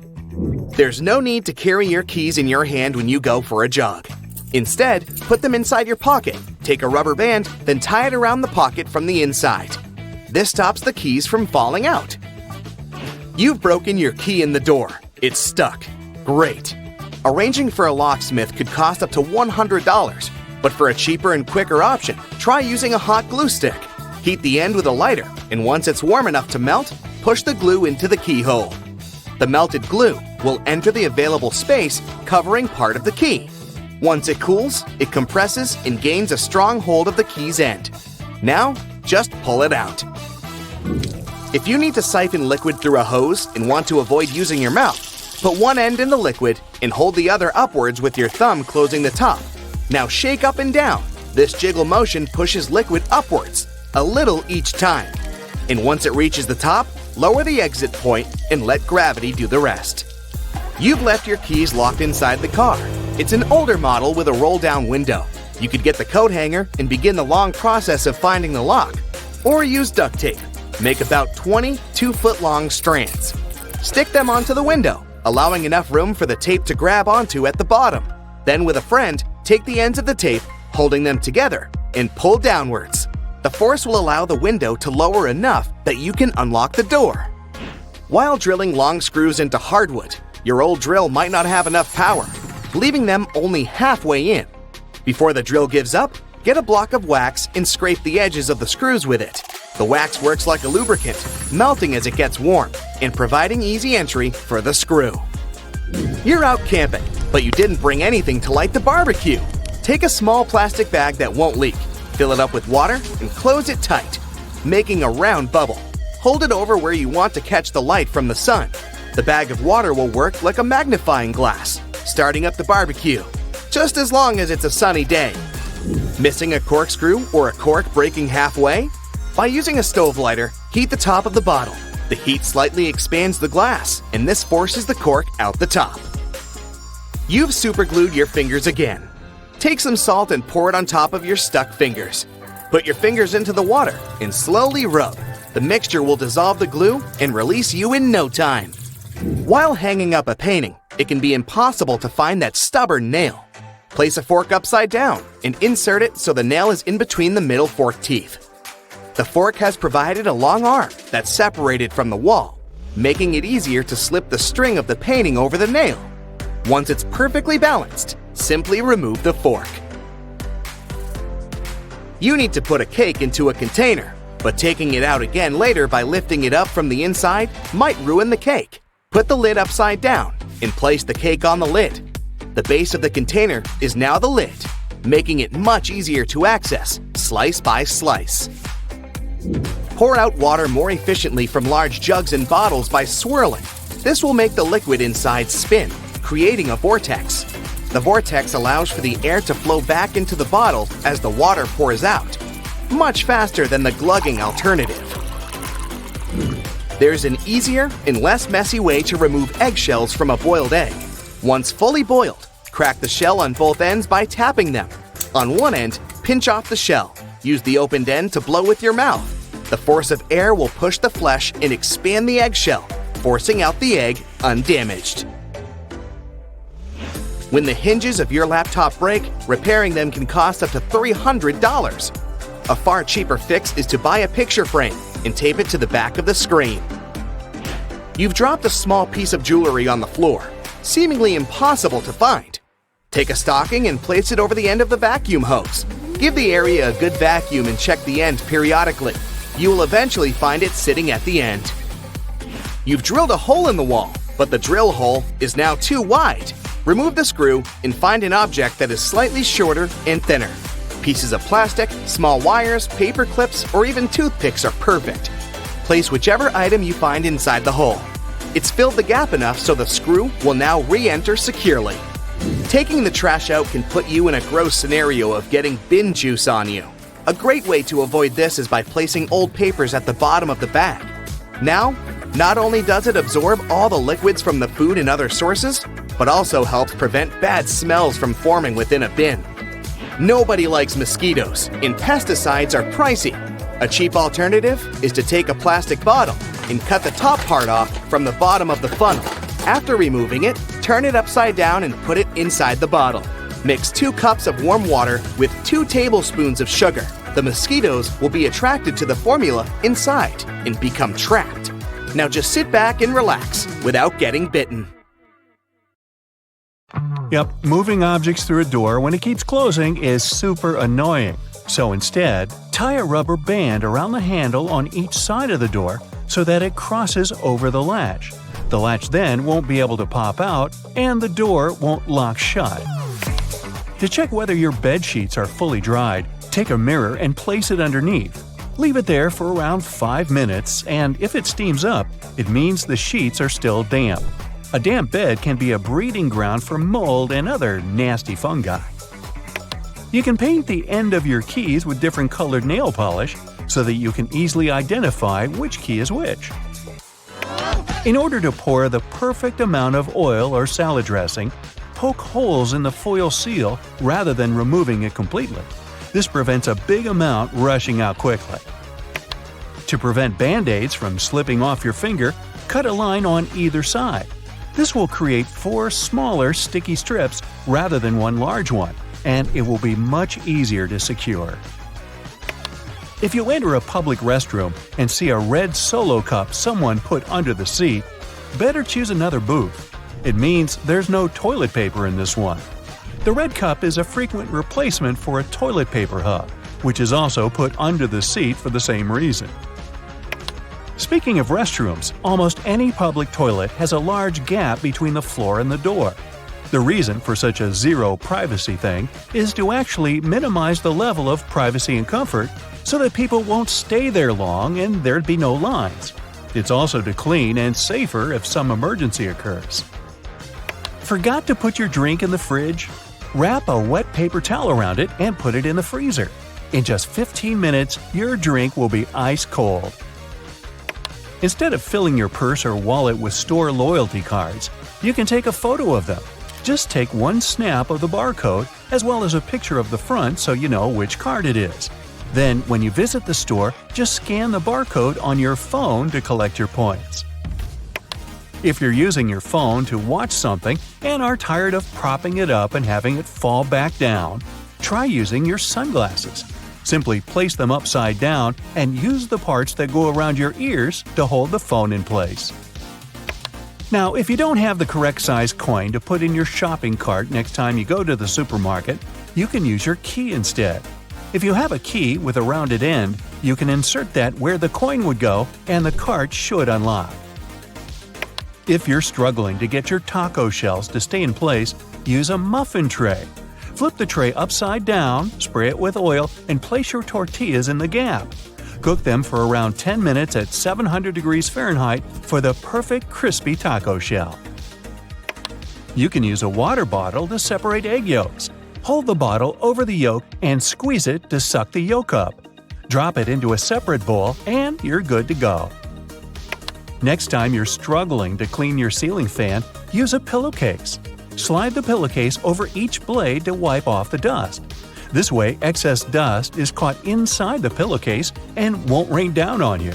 There's no need to carry your keys in your hand when you go for a jog. Instead, put them inside your pocket, take a rubber band, then tie it around the pocket from the inside. This stops the keys from falling out. You've broken your key in the door. It's stuck. Great. Arranging for a locksmith could cost up to $100, but for a cheaper and quicker option, try using a hot glue stick. Heat the end with a lighter, and once it's warm enough to melt, push the glue into the keyhole. The melted glue will enter the available space, covering part of the key. Once it cools, it compresses and gains a strong hold of the key's end. Now, just pull it out. If you need to siphon liquid through a hose and want to avoid using your mouth, put one end in the liquid and hold the other upwards with your thumb closing the top. Now shake up and down. This jiggle motion pushes liquid upwards, a little each time. And once it reaches the top, lower the exit point, and let gravity do the rest. You've left your keys locked inside the car. It's an older model with a roll-down window. You could get the coat hanger and begin the long process of finding the lock, or use duct tape. Make about 20 2-foot-long strands. Stick them onto the window, allowing enough room for the tape to grab onto at the bottom. Then with a friend, take the ends of the tape, holding them together, and pull downwards. The force will allow the window to lower enough that you can unlock the door. While drilling long screws into hardwood, your old drill might not have enough power, leaving them only halfway in. Before the drill gives up, get a block of wax and scrape the edges of the screws with it. The wax works like a lubricant, melting as it gets warm and providing easy entry for the screw. You're out camping, but you didn't bring anything to light the barbecue. Take a small plastic bag that won't leak, fill it up with water, and close it tight, making a round bubble. Hold it over where you want to catch the light from the sun. The bag of water will work like a magnifying glass, starting up the barbecue, just as long as it's a sunny day. Missing a corkscrew or a cork breaking halfway? By using a stove lighter, heat the top of the bottle. The heat slightly expands the glass, and this forces the cork out the top. You've superglued your fingers again. Take some salt and pour it on top of your stuck fingers. Put your fingers into the water and slowly rub. The mixture will dissolve the glue and release you in no time. While hanging up a painting, it can be impossible to find that stubborn nail. Place a fork upside down and insert it so the nail is in between the middle fork teeth. The fork has provided a long arm that's separated from the wall, making it easier to slip the string of the painting over the nail. Once it's perfectly balanced, simply remove the fork. You need to put a cake into a container, but taking it out again later by lifting it up from the inside might ruin the cake. Put the lid upside down and place the cake on the lid. The base of the container is now the lid, making it much easier to access, slice by slice. Pour out water more efficiently from large jugs and bottles by swirling. This will make the liquid inside spin, creating a vortex. The vortex allows for the air to flow back into the bottle as the water pours out, much faster than the glugging alternative. There's an easier and less messy way to remove eggshells from a boiled egg. Once fully boiled, crack the shell on both ends by tapping them. On one end, pinch off the shell. Use the opened end to blow with your mouth. The force of air will push the flesh and expand the eggshell, forcing out the egg undamaged. When the hinges of your laptop break, repairing them can cost up to $300. A far cheaper fix is to buy a picture frame and tape it to the back of the screen. You've dropped a small piece of jewelry on the floor, seemingly impossible to find. Take a stocking and place it over the end of the vacuum hose. Give the area a good vacuum and check the end periodically. You will eventually find it sitting at the end. You've drilled a hole in the wall, but the drill hole is now too wide. Remove the screw and find an object that is slightly shorter and thinner. Pieces of plastic, small wires, paper clips, or even toothpicks are perfect. Place whichever item you find inside the hole. It's filled the gap enough so the screw will now re-enter securely. Taking the trash out can put you in a gross scenario of getting bin juice on you. A great way to avoid this is by placing old papers at the bottom of the bag. Now, not only does it absorb all the liquids from the food and other sources, but also helps prevent bad smells from forming within a bin. Nobody likes mosquitoes, and pesticides are pricey. A cheap alternative is to take a plastic bottle and cut the top part off from the bottom of the funnel. After removing it, turn it upside down and put it inside the bottle. Mix 2 cups of warm water with 2 tablespoons of sugar. The mosquitoes will be attracted to the formula inside and become trapped. Now just sit back and relax without getting bitten. Yep, moving objects through a door when it keeps closing is super annoying. So instead, tie a rubber band around the handle on each side of the door so that it crosses over the latch. The latch then won't be able to pop out, and the door won't lock shut. To check whether your bed sheets are fully dried, take a mirror and place it underneath. Leave it there for around 5 minutes, and if it steams up, it means the sheets are still damp. A damp bed can be a breeding ground for mold and other nasty fungi. You can paint the end of your keys with different colored nail polish so that you can easily identify which key is which. In order to pour the perfect amount of oil or salad dressing, poke holes in the foil seal rather than removing it completely. This prevents a big amount rushing out quickly. To prevent Band-Aids from slipping off your finger, cut a line on either side. This will create 4 smaller sticky strips rather than one large one, and it will be much easier to secure. If you enter a public restroom and see a red Solo cup someone put under the seat, better choose another booth. It means there's no toilet paper in this one. The red cup is a frequent replacement for a toilet paper hub, which is also put under the seat for the same reason. Speaking of restrooms, almost any public toilet has a large gap between the floor and the door. The reason for such a zero privacy thing is to actually minimize the level of privacy and comfort so that people won't stay there long and there'd be no lines. It's also to clean and safer if some emergency occurs. Forgot to put your drink in the fridge? Wrap a wet paper towel around it and put it in the freezer. In just 15 minutes, your drink will be ice cold. Instead of filling your purse or wallet with store loyalty cards, you can take a photo of them. Just take one snap of the barcode as well as a picture of the front so you know which card it is. Then, when you visit the store, just scan the barcode on your phone to collect your points. If you're using your phone to watch something and are tired of propping it up and having it fall back down, try using your sunglasses. Simply place them upside down and use the parts that go around your ears to hold the phone in place. Now, if you don't have the correct size coin to put in your shopping cart next time you go to the supermarket, you can use your key instead. If you have a key with a rounded end, you can insert that where the coin would go and the cart should unlock. If you're struggling to get your taco shells to stay in place, use a muffin tray. Flip the tray upside down, spray it with oil, and place your tortillas in the gap. Cook them for around 10 minutes at 700 degrees Fahrenheit for the perfect crispy taco shell. You can use a water bottle to separate egg yolks. Hold the bottle over the yolk and squeeze it to suck the yolk up. Drop it into a separate bowl and you're good to go. Next time you're struggling to clean your ceiling fan, use a pillowcase. Slide the pillowcase over each blade to wipe off the dust. This way, excess dust is caught inside the pillowcase and won't rain down on you.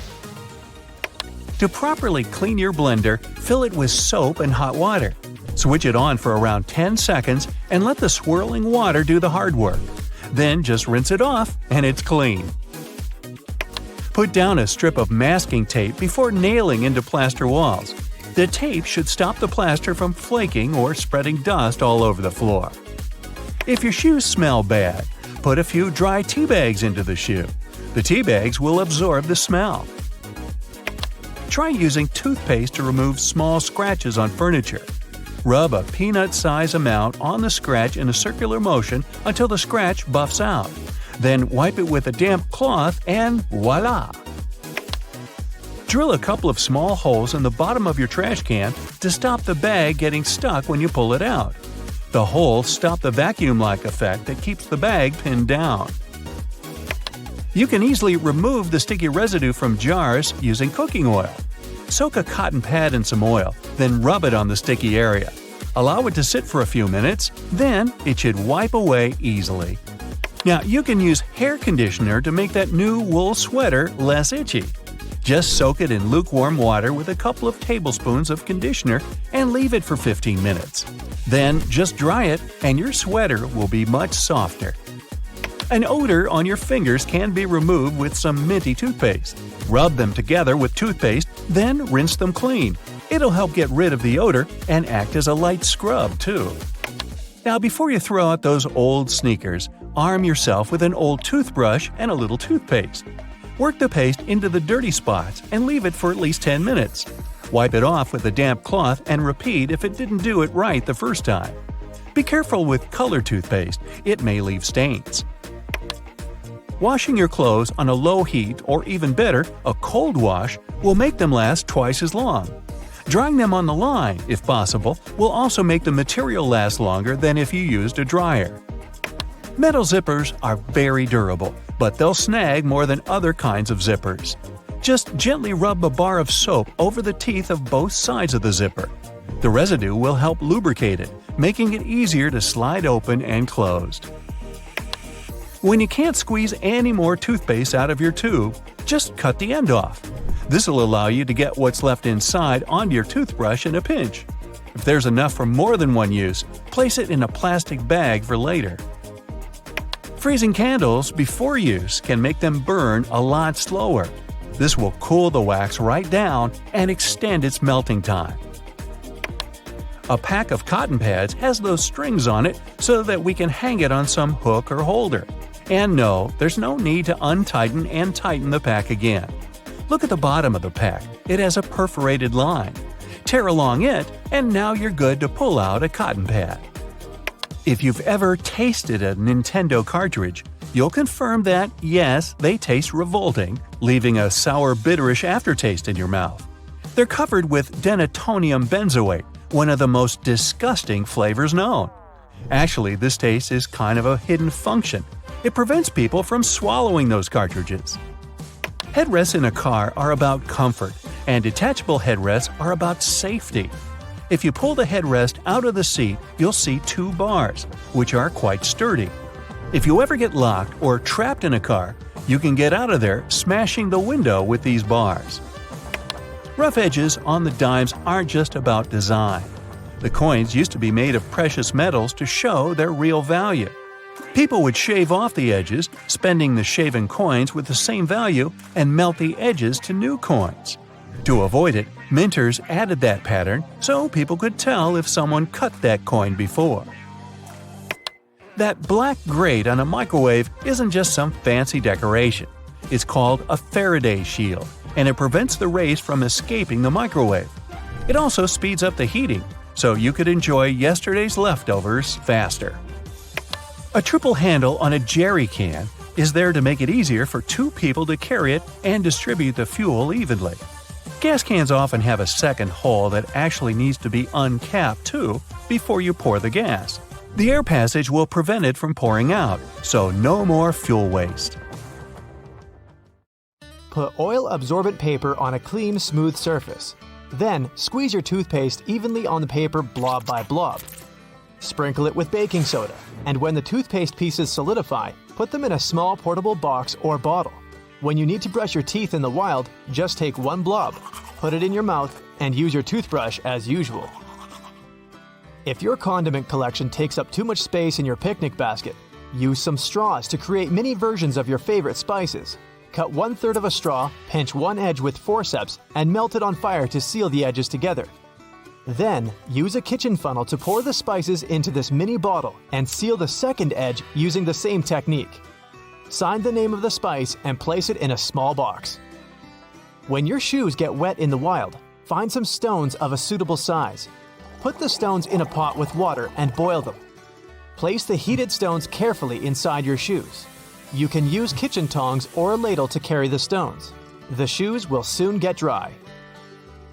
To properly clean your blender, fill it with soap and hot water. Switch it on for around 10 seconds and let the swirling water do the hard work. Then just rinse it off and it's clean. Put down a strip of masking tape before nailing into plaster walls. The tape should stop the plaster from flaking or spreading dust all over the floor. If your shoes smell bad, put a few dry tea bags into the shoe. The tea bags will absorb the smell. Try using toothpaste to remove small scratches on furniture. Rub a peanut-size amount on the scratch in a circular motion until the scratch buffs out. Then wipe it with a damp cloth and voila! Drill a couple of small holes in the bottom of your trash can to stop the bag getting stuck when you pull it out. The holes stop the vacuum-like effect that keeps the bag pinned down. You can easily remove the sticky residue from jars using cooking oil. Soak a cotton pad in some oil, then rub it on the sticky area. Allow it to sit for a few minutes, then it should wipe away easily. Now, you can use hair conditioner to make that new wool sweater less itchy. Just soak it in lukewarm water with a couple of tablespoons of conditioner and leave it for 15 minutes. Then just dry it and your sweater will be much softer. An odor on your fingers can be removed with some minty toothpaste. Rub them together with toothpaste, then rinse them clean. It'll help get rid of the odor and act as a light scrub, too. Now, before you throw out those old sneakers, arm yourself with an old toothbrush and a little toothpaste. Work the paste into the dirty spots and leave it for at least 10 minutes. Wipe it off with a damp cloth and repeat if it didn't do it right the first time. Be careful with colored toothpaste, it may leave stains. Washing your clothes on a low heat, or even better, a cold wash, will make them last twice as long. Drying them on the line, if possible, will also make the material last longer than if you used a dryer. Metal zippers are very durable, but they'll snag more than other kinds of zippers. Just gently rub a bar of soap over the teeth of both sides of the zipper. The residue will help lubricate it, making it easier to slide open and closed. When you can't squeeze any more toothpaste out of your tube, just cut the end off. This will allow you to get what's left inside onto your toothbrush in a pinch. If there's enough for more than one use, place it in a plastic bag for later. Freezing candles before use can make them burn a lot slower. This will cool the wax right down and extend its melting time. A pack of cotton pads has those strings on it so that we can hang it on some hook or holder. And no, there's no need to untighten and tighten the pack again. Look at the bottom of the pack. It has a perforated line. Tear along it, and now you're good to pull out a cotton pad. If you've ever tasted a Nintendo cartridge, you'll confirm that, yes, they taste revolting, leaving a sour, bitterish aftertaste in your mouth. They're covered with denatonium benzoate, one of the most disgusting flavors known. Actually, this taste is kind of a hidden function. It prevents people from swallowing those cartridges. Headrests in a car are about comfort, and detachable headrests are about safety. If you pull the headrest out of the seat, you'll see two bars, which are quite sturdy. If you ever get locked or trapped in a car, you can get out of there smashing the window with these bars. Rough edges on the dimes aren't just about design. The coins used to be made of precious metals to show their real value. People would shave off the edges, spending the shaven coins with the same value, and melt the edges to new coins. To avoid it, minters added that pattern so people could tell if someone cut that coin before. That black grate on a microwave isn't just some fancy decoration. It's called a Faraday shield, and it prevents the rays from escaping the microwave. It also speeds up the heating, so you could enjoy yesterday's leftovers faster. A triple handle on a jerry can is there to make it easier for two people to carry it and distribute the fuel evenly. Gas cans often have a second hole that actually needs to be uncapped too before you pour the gas. The air passage will prevent it from pouring out, so no more fuel waste. Put oil-absorbent paper on a clean, smooth surface. Then, squeeze your toothpaste evenly on the paper blob by blob. Sprinkle it with baking soda, and when the toothpaste pieces solidify, put them in a small portable box or bottle. When you need to brush your teeth in the wild, just take one blob, put it in your mouth, and use your toothbrush as usual. If your condiment collection takes up too much space in your picnic basket, use some straws to create mini versions of your favorite spices. Cut 1/3 of a straw, pinch one edge with forceps, and melt it on fire to seal the edges together. Then, use a kitchen funnel to pour the spices into this mini bottle and seal the second edge using the same technique. Sign the name of the spice and place it in a small box. When your shoes get wet in the wild, find some stones of a suitable size. Put the stones in a pot with water and boil them. Place the heated stones carefully inside your shoes. You can use kitchen tongs or a ladle to carry the stones. The shoes will soon get dry.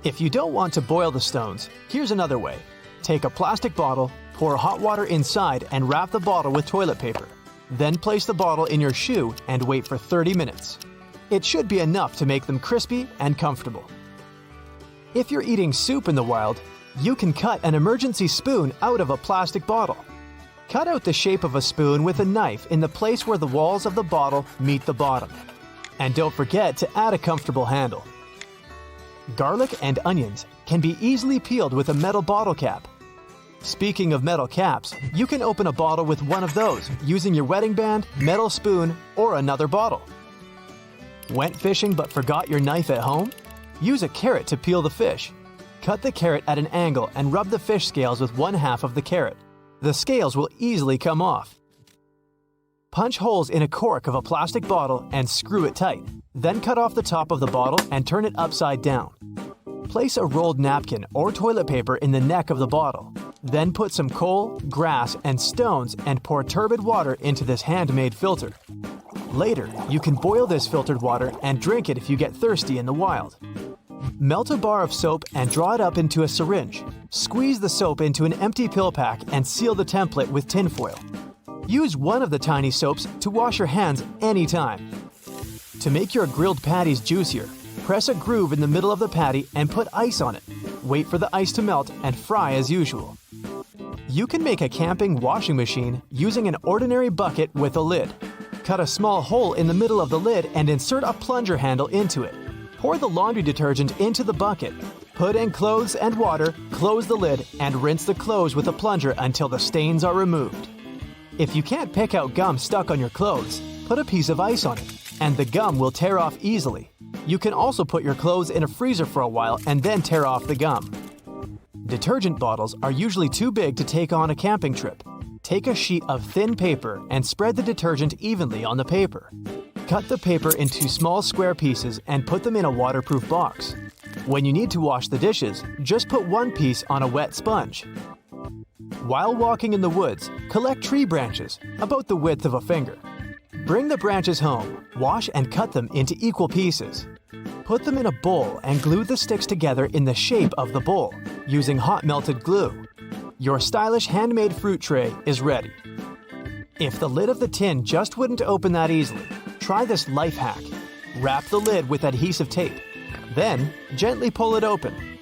If you don't want to boil the stones, here's another way. Take a plastic bottle, pour hot water inside, and wrap the bottle with toilet paper. Then place the bottle in your shoe and wait for 30 minutes. It should be enough to make them crispy and comfortable. If you're eating soup in the wild, you can cut an emergency spoon out of a plastic bottle. Cut out the shape of a spoon with a knife in the place where the walls of the bottle meet the bottom. And don't forget to add a comfortable handle. Garlic and onions can be easily peeled with a metal bottle cap. Speaking of metal caps, you can open a bottle with one of those using your wedding band, metal spoon, or another bottle. Went fishing but forgot your knife at home? Use a carrot to peel the fish. Cut the carrot at an angle and rub the fish scales with 1/2 of the carrot. The scales will easily come off. Punch holes in a cork of a plastic bottle and screw it tight. Then cut off the top of the bottle and turn it upside down. Place a rolled napkin or toilet paper in the neck of the bottle. Then put some coal, grass, and stones and pour turbid water into this handmade filter. Later, you can boil this filtered water and drink it if you get thirsty in the wild. Melt a bar of soap and draw it up into a syringe. Squeeze the soap into an empty pill pack and seal the template with tinfoil. Use one of the tiny soaps to wash your hands anytime. To make your grilled patties juicier, Press a groove in the middle of the patty and put ice on it. Wait for the ice to melt and fry as usual. You can make a camping washing machine using an ordinary bucket with a lid. Cut a small hole in the middle of the lid and insert a plunger handle into it. Pour the laundry detergent into the bucket. Put in clothes and water, close the lid, and rinse the clothes with a plunger until the stains are removed. If you can't pick out gum stuck on your clothes, put a piece of ice on it, and the gum will tear off easily. You can also put your clothes in a freezer for a while and then tear off the gum. Detergent bottles are usually too big to take on a camping trip. Take a sheet of thin paper and spread the detergent evenly on the paper. Cut the paper into small square pieces and put them in a waterproof box. When you need to wash the dishes, just put one piece on a wet sponge. While walking in the woods, collect tree branches, about the width of a finger. Bring the branches home, wash and cut them into equal pieces. Put them in a bowl and glue the sticks together in the shape of the bowl, using hot melted glue. Your stylish handmade fruit tray is ready. If the lid of the tin just wouldn't open that easily, try this life hack. Wrap the lid with adhesive tape. Then, gently pull it open.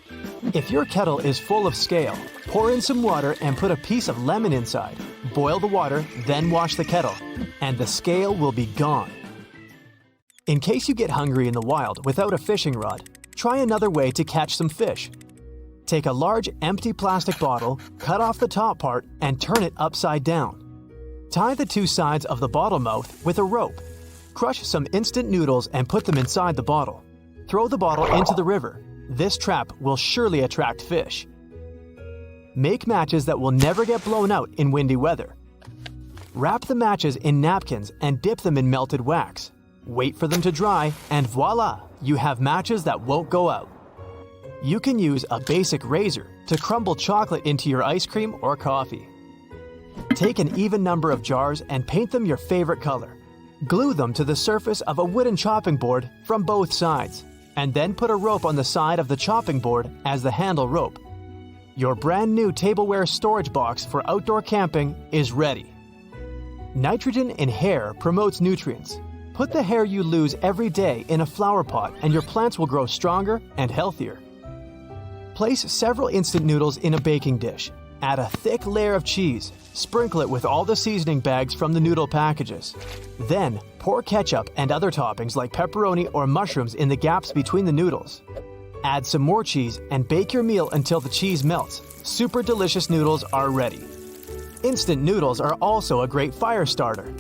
If your kettle is full of scale, pour in some water and put a piece of lemon inside. Boil the water, then wash the kettle, and the scale will be gone. In case you get hungry in the wild without a fishing rod, try another way to catch some fish. Take a large empty plastic bottle, cut off the top part, and turn it upside down. Tie the two sides of the bottle mouth with a rope. Crush some instant noodles and put them inside the bottle. Throw the bottle into the river. This trap will surely attract fish. Make matches that will never get blown out in windy weather. Wrap the matches in napkins and dip them in melted wax. Wait for them to dry, and voila! You have matches that won't go out. You can use a basic razor to crumble chocolate into your ice cream or coffee. Take an even number of jars and paint them your favorite color. Glue them to the surface of a wooden chopping board from both sides, and then put a rope on the side of the chopping board as the handle rope. Your brand new tableware storage box for outdoor camping is ready. Nitrogen in hair promotes nutrients. Put the hair you lose every day in a flower pot and your plants will grow stronger and healthier. Place several instant noodles in a baking dish. Add a thick layer of cheese. Sprinkle it with all the seasoning bags from the noodle packages. Then, pour ketchup and other toppings like pepperoni or mushrooms in the gaps between the noodles. Add some more cheese and bake your meal until the cheese melts. Super delicious noodles are ready. Instant noodles are also a great fire starter.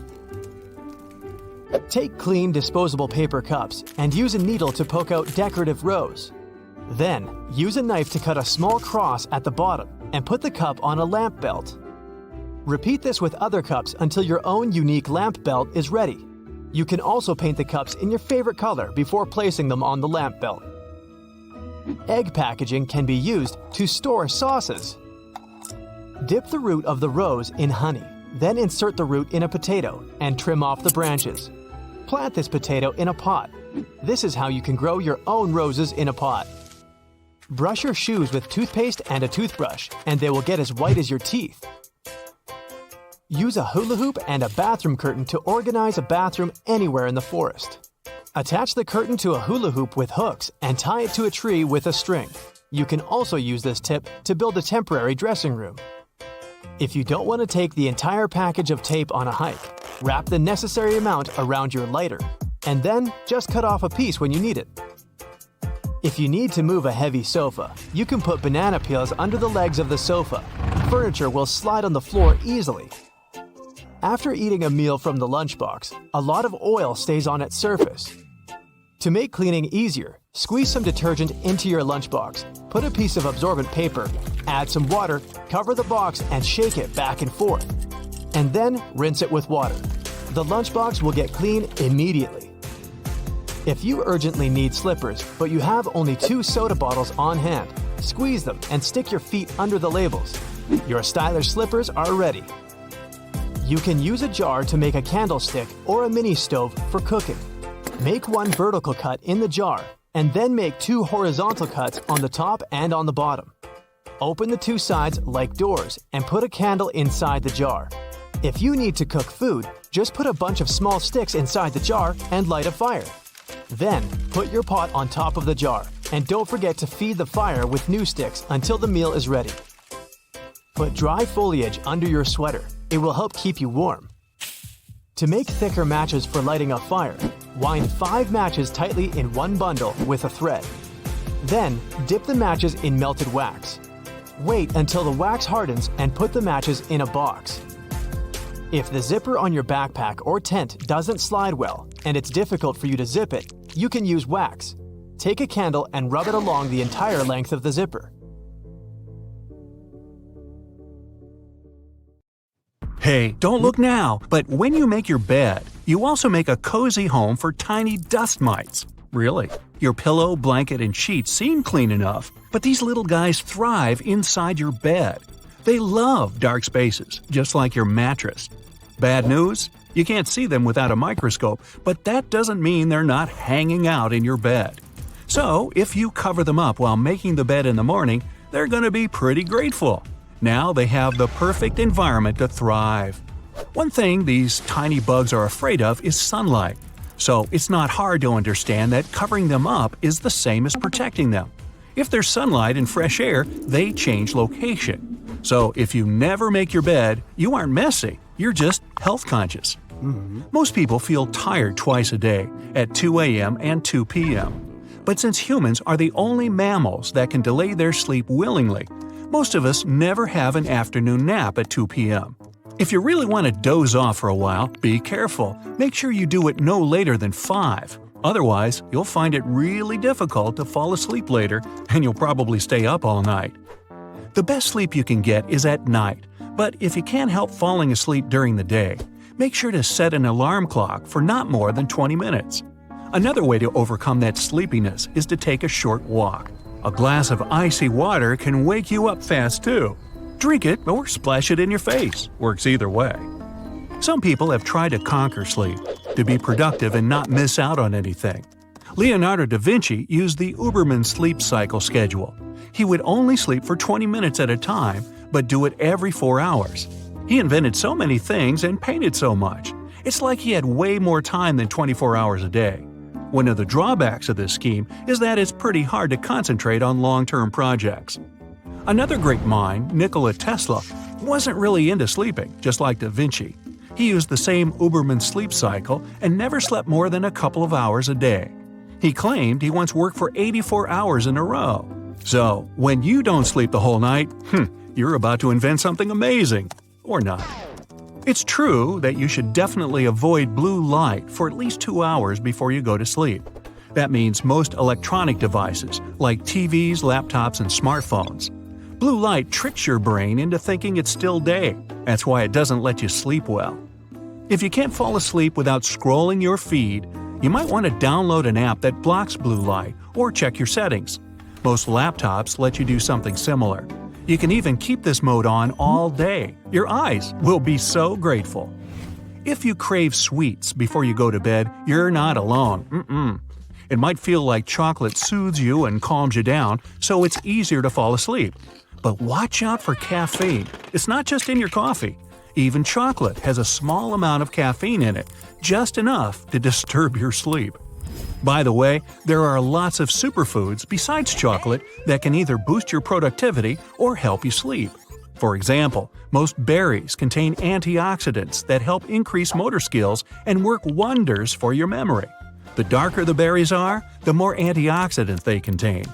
Take clean disposable paper cups and use a needle to poke out decorative rows. Then, use a knife to cut a small cross at the bottom and put the cup on a lamp belt. Repeat this with other cups until your own unique lamp belt is ready. You can also paint the cups in your favorite color before placing them on the lamp belt. Egg packaging can be used to store sauces. Dip the root of the rose in honey, then insert the root in a potato and trim off the branches. Plant this potato in a pot. This is how you can grow your own roses in a pot. Brush your shoes with toothpaste and a toothbrush, and they will get as white as your teeth. Use a hula hoop and a bathroom curtain to organize a bathroom anywhere in the forest. Attach the curtain to a hula hoop with hooks and tie it to a tree with a string. You can also use this tip to build a temporary dressing room. If you don't want to take the entire package of tape on a hike, wrap the necessary amount around your lighter, and then just cut off a piece when you need it. If you need to move a heavy sofa, you can put banana peels under the legs of the sofa. Furniture will slide on the floor easily. After eating a meal from the lunchbox, a lot of oil stays on its surface. To make cleaning easier, squeeze some detergent into your lunchbox, put a piece of absorbent paper, add some water, cover the box and shake it back and forth. And then rinse it with water. The lunchbox will get clean immediately. If you urgently need slippers, but you have only 2 soda bottles on hand, squeeze them and stick your feet under the labels. Your stylish slippers are ready. You can use a jar to make a candlestick or a mini stove for cooking. Make one vertical cut in the jar, and then make 2 horizontal cuts on the top and on the bottom. Open the 2 sides like doors and put a candle inside the jar. If you need to cook food, just put a bunch of small sticks inside the jar and light a fire. Then, put your pot on top of the jar, and don't forget to feed the fire with new sticks until the meal is ready. Put dry foliage under your sweater. It will help keep you warm. To make thicker matches for lighting a fire, wind 5 matches tightly in one bundle with a thread. Then, dip the matches in melted wax. Wait until the wax hardens and put the matches in a box. If the zipper on your backpack or tent doesn't slide well and it's difficult for you to zip it, you can use wax. Take a candle and rub it along the entire length of the zipper. Hey, don't look now, but when you make your bed, you also make a cozy home for tiny dust mites. Really? Your pillow, blanket, and sheets seem clean enough, but these little guys thrive inside your bed. They love dark spaces, just like your mattress. Bad news? You can't see them without a microscope, but that doesn't mean they're not hanging out in your bed. So, if you cover them up while making the bed in the morning, they're going to be pretty grateful. Now they have the perfect environment to thrive. One thing these tiny bugs are afraid of is sunlight. So it's not hard to understand that covering them up is the same as protecting them. If there's sunlight and fresh air, they change location. So if you never make your bed, you aren't messy, you're just health conscious. Most people feel tired twice a day, at 2 a.m. and 2 p.m. But since humans are the only mammals that can delay their sleep willingly, most of us never have an afternoon nap at 2 p.m. If you really want to doze off for a while, be careful. Make sure you do it no later than 5. Otherwise, you'll find it really difficult to fall asleep later, and you'll probably stay up all night. The best sleep you can get is at night, but if you can't help falling asleep during the day, make sure to set an alarm clock for not more than 20 minutes. Another way to overcome that sleepiness is to take a short walk. A glass of icy water can wake you up fast too. Drink it or splash it in your face. Works either way. Some people have tried to conquer sleep, to be productive and not miss out on anything. Leonardo da Vinci used the Uberman sleep cycle schedule. He would only sleep for 20 minutes at a time, but do it every 4 hours. He invented so many things and painted so much. It's like he had way more time than 24 hours a day. One of the drawbacks of this scheme is that it's pretty hard to concentrate on long-term projects. Another great mind, Nikola Tesla, wasn't really into sleeping, just like Da Vinci. He used the same Uberman sleep cycle and never slept more than a couple of hours a day. He claimed he once worked for 84 hours in a row. So, when you don't sleep the whole night, you're about to invent something amazing. Or not. It's true that you should definitely avoid blue light for at least 2 hours before you go to sleep. That means most electronic devices, like TVs, laptops, and smartphones. Blue light tricks your brain into thinking it's still day. That's why it doesn't let you sleep well. If you can't fall asleep without scrolling your feed, you might want to download an app that blocks blue light or check your settings. Most laptops let you do something similar. You can even keep this mode on all day. Your eyes will be so grateful. If you crave sweets before you go to bed, you're not alone. It might feel like chocolate soothes you and calms you down, so it's easier to fall asleep. But watch out for caffeine. It's not just in your coffee. Even chocolate has a small amount of caffeine in it, just enough to disturb your sleep. By the way, there are lots of superfoods besides chocolate that can either boost your productivity or help you sleep. For example, most berries contain antioxidants that help increase motor skills and work wonders for your memory. The darker the berries are, the more antioxidants they contain.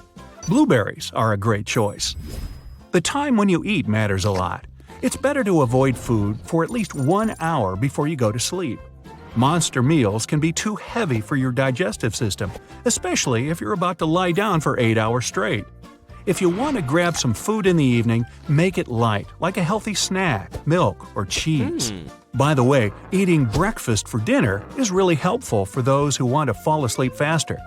Blueberries are a great choice. The time when you eat matters a lot. It's better to avoid food for at least 1 hour before you go to sleep. Monster meals can be too heavy for your digestive system, especially if you're about to lie down for 8 hours straight. If you want to grab some food in the evening, make it light, like a healthy snack, milk, or cheese. By the way, eating breakfast for dinner is really helpful for those who want to fall asleep faster.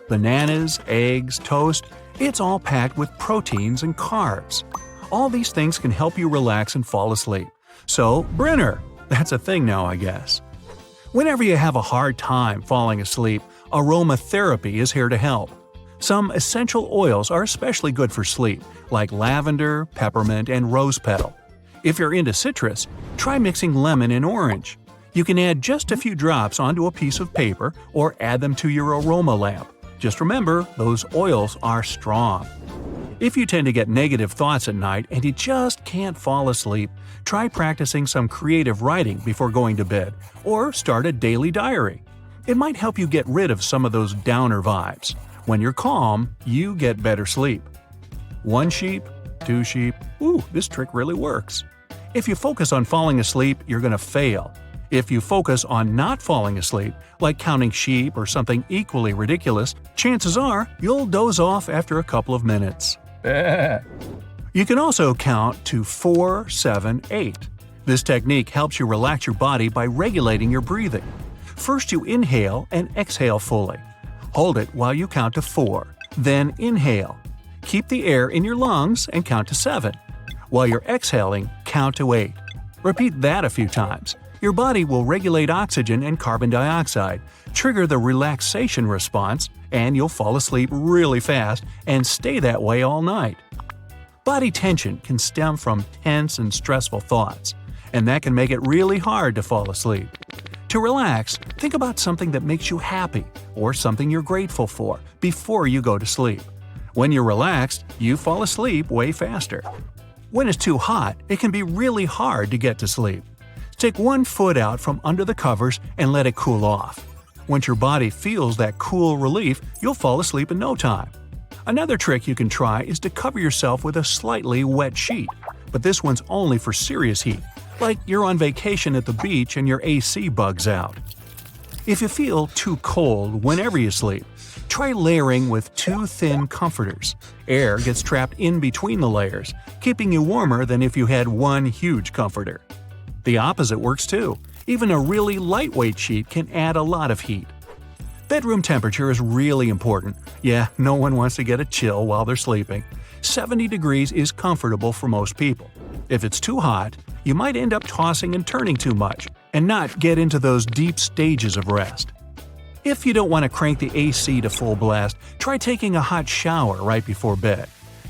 Bananas, eggs, toast, it's all packed with proteins and carbs. All these things can help you relax and fall asleep. So, Brenner, that's a thing now, I guess. Whenever you have a hard time falling asleep, aromatherapy is here to help. Some essential oils are especially good for sleep, like lavender, peppermint, and rose petal. If you're into citrus, try mixing lemon and orange. You can add just a few drops onto a piece of paper or add them to your aroma lamp. Just remember, those oils are strong. If you tend to get negative thoughts at night and you just can't fall asleep, try practicing some creative writing before going to bed, or start a daily diary. It might help you get rid of some of those downer vibes. When you're calm, you get better sleep. 1 sheep, 2 sheep, ooh, this trick really works. If you focus on falling asleep, you're going to fail. If you focus on not falling asleep, like counting sheep or something equally ridiculous, chances are you'll doze off after a couple of minutes. You can also count to 4, 7, 8. This technique helps you relax your body by regulating your breathing. First you inhale and exhale fully. Hold it while you count to 4. Then inhale. Keep the air in your lungs and count to 7. While you're exhaling, count to 8. Repeat that a few times. Your body will regulate oxygen and carbon dioxide, trigger the relaxation response, and you'll fall asleep really fast and stay that way all night. Body tension can stem from tense and stressful thoughts, and that can make it really hard to fall asleep. To relax, think about something that makes you happy or something you're grateful for before you go to sleep. When you're relaxed, you fall asleep way faster. When it's too hot, it can be really hard to get to sleep. Stick 1 foot out from under the covers and let it cool off. Once your body feels that cool relief, you'll fall asleep in no time. Another trick you can try is to cover yourself with a slightly wet sheet, but this one's only for serious heat, like you're on vacation at the beach and your AC bugs out. If you feel too cold whenever you sleep, try layering with 2 thin comforters. Air gets trapped in between the layers, keeping you warmer than if you had 1 huge comforter. The opposite works too. Even a really lightweight sheet can add a lot of heat. Bedroom temperature is really important. Yeah, no one wants to get a chill while they're sleeping. 70 degrees is comfortable for most people. If it's too hot, you might end up tossing and turning too much and not get into those deep stages of rest. If you don't want to crank the AC to full blast, try taking a hot shower right before bed.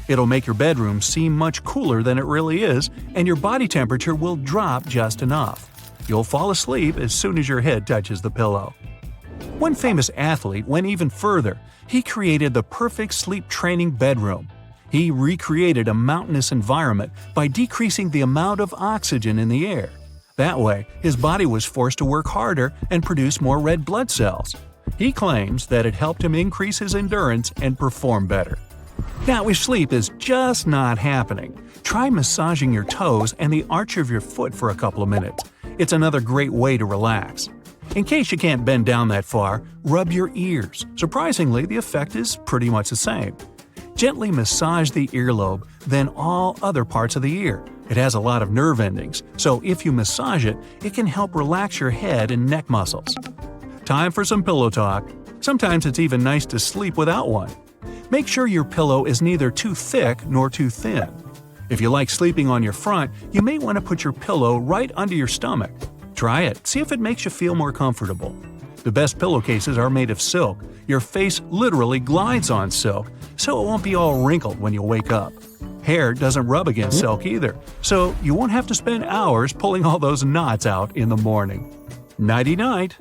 It'll make your bedroom seem much cooler than it really is, and your body temperature will drop just enough. You'll fall asleep as soon as your head touches the pillow. One famous athlete went even further. He created the perfect sleep training bedroom. He recreated a mountainous environment by decreasing the amount of oxygen in the air. That way, his body was forced to work harder and produce more red blood cells. He claims that it helped him increase his endurance and perform better. Now, if sleep is just not happening, try massaging your toes and the arch of your foot for a couple of minutes. It's another great way to relax. In case you can't bend down that far, rub your ears. Surprisingly, the effect is pretty much the same. Gently massage the earlobe, then all other parts of the ear. It has a lot of nerve endings, so if you massage it, it can help relax your head and neck muscles. Time for some pillow talk. Sometimes it's even nice to sleep without one. Make sure your pillow is neither too thick nor too thin. If you like sleeping on your front, you may want to put your pillow right under your stomach. Try it, see if it makes you feel more comfortable. The best pillowcases are made of silk. Your face literally glides on silk, so it won't be all wrinkled when you wake up. Hair doesn't rub against silk either, so you won't have to spend hours pulling all those knots out in the morning. Nighty-night.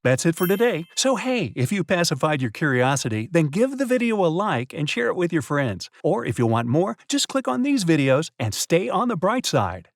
That's it for today. So hey, if you pacified your curiosity, then give the video a like and share it with your friends. Or if you want more, just click on these videos and stay on the bright side.